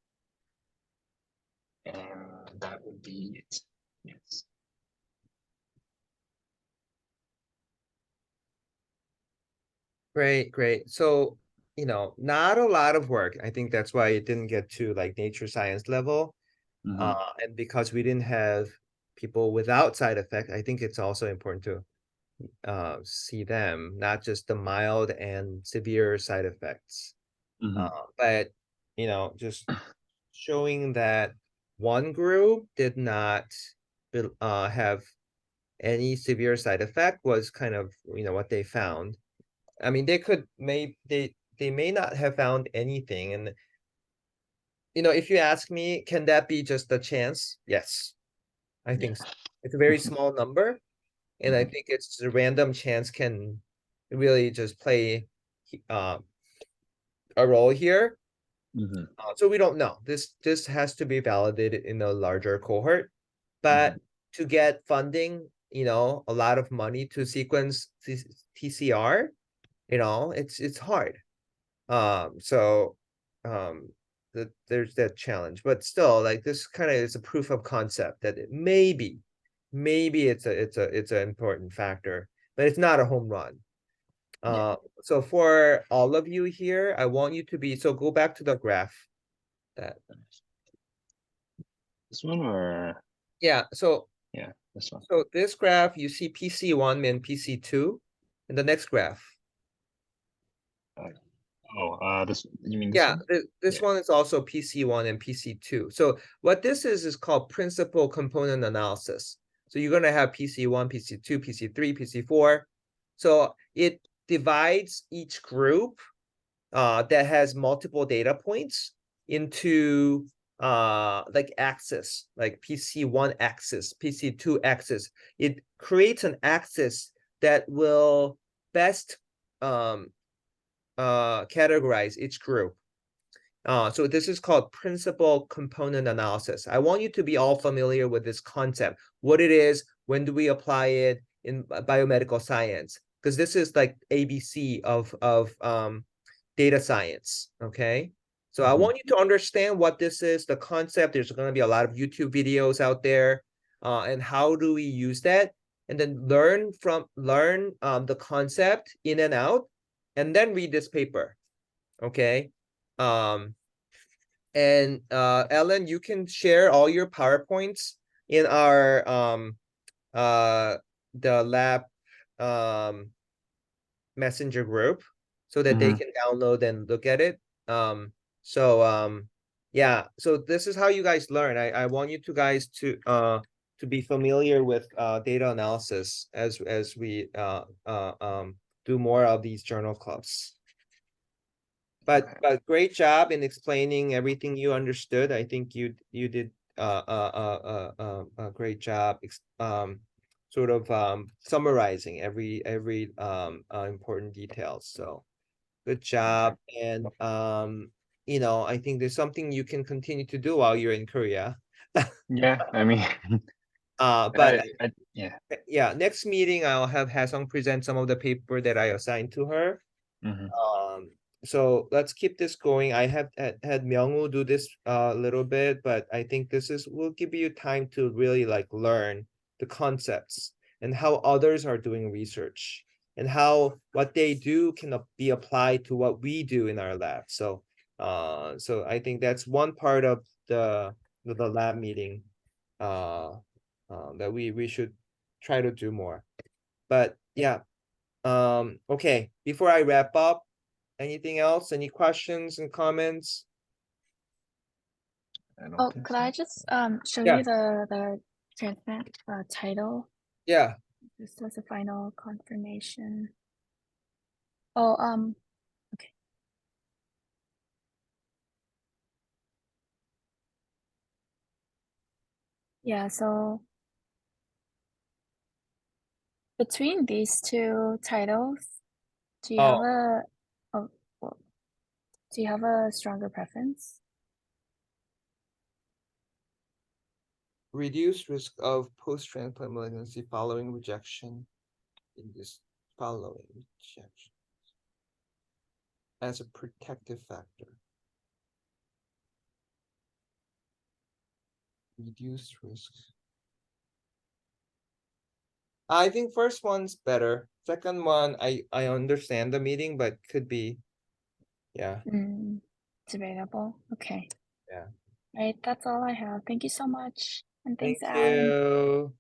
And that would be it. Yes. Great. So, not a lot of work. I think that's why it didn't get to like nature science level. Mhm. And because we didn't have people without side effect, I think it's also important to see them, not just the mild and severe side effects. Mhm. But just showing that one group did not have any severe side effect was kind of what they found. I mean, they may not have found anything, and if you ask me, can that be just a chance? Yes, I think so. It's a very small number, and I think it's a random chance can really just play uh, a role here. Mhm. So we don't know. This has to be validated in a larger cohort, but to get funding, a lot of money to sequence TCR, it's hard. So there's that challenge, but still, like, this kind of is a proof of concept that maybe it's an important factor, but it's not a home run. So for all of you here, I want you to so go back to the graph. This one or Yeah, so this one. so this graph, you see PC1 and PC2 in the next graph. This, you mean this Yeah, one? this one is also PC1 and PC2. So what this is called principal component analysis. So you're going to have PC1, PC2, PC3, PC4. So it divides each group that has multiple data points into like axis, like PC1 axis, PC2 axis. It creates an axis that will best categorize each group. So this is called principal component analysis. I want you to be all familiar with this concept, what it is, when do we apply it in biomedical science, because this is like ABC of data science, okay? So I want you to understand what this is, the concept. There's going to be a lot of YouTube videos out there, and how do we use that, and then learn the concept in and out, and then read this paper, okay? And Ellen, you can share all your PowerPoints in our the lab messenger group so that they can download and look at it. Yeah, so this is how you guys learn. I want you guys to be familiar with data analysis as we do more of these journal clubs. But great job in explaining everything you understood. I think you did a great job sort of summarizing every important details. So good job. And I think there's something you can continue to do while you're in Korea. Yeah, I mean, but yeah. Yeah, next meeting I'll have Hasong present some of the paper that I assigned to her. So let's keep this going. I have had Myungwoo do this a little bit, but I think this will give you time to really like learn the concepts and how others are doing research and how what they do can be applied to what we do in our lab. So so I think that's one part of the lab meeting that we should try to do more. But yeah, okay, before I wrap up, Anything else? Any questions and comments? I don't Oh, think could so. I just show Yeah. you the transmit title Yeah, just as a final confirmation? Oh, okay. Yeah, so between these two titles, do you have Oh. a oh, well, do you have a stronger preference? reduced risk of post-transplant malignancy following rejection in this following rejection as a protective factor. Reduced risk. I think first one's better. Second one, I understand the meeting, but could be, yeah. Debatable. Okay. Yeah. Right, that's all I have. Thank you so much. And Thank thanks, Alan. you.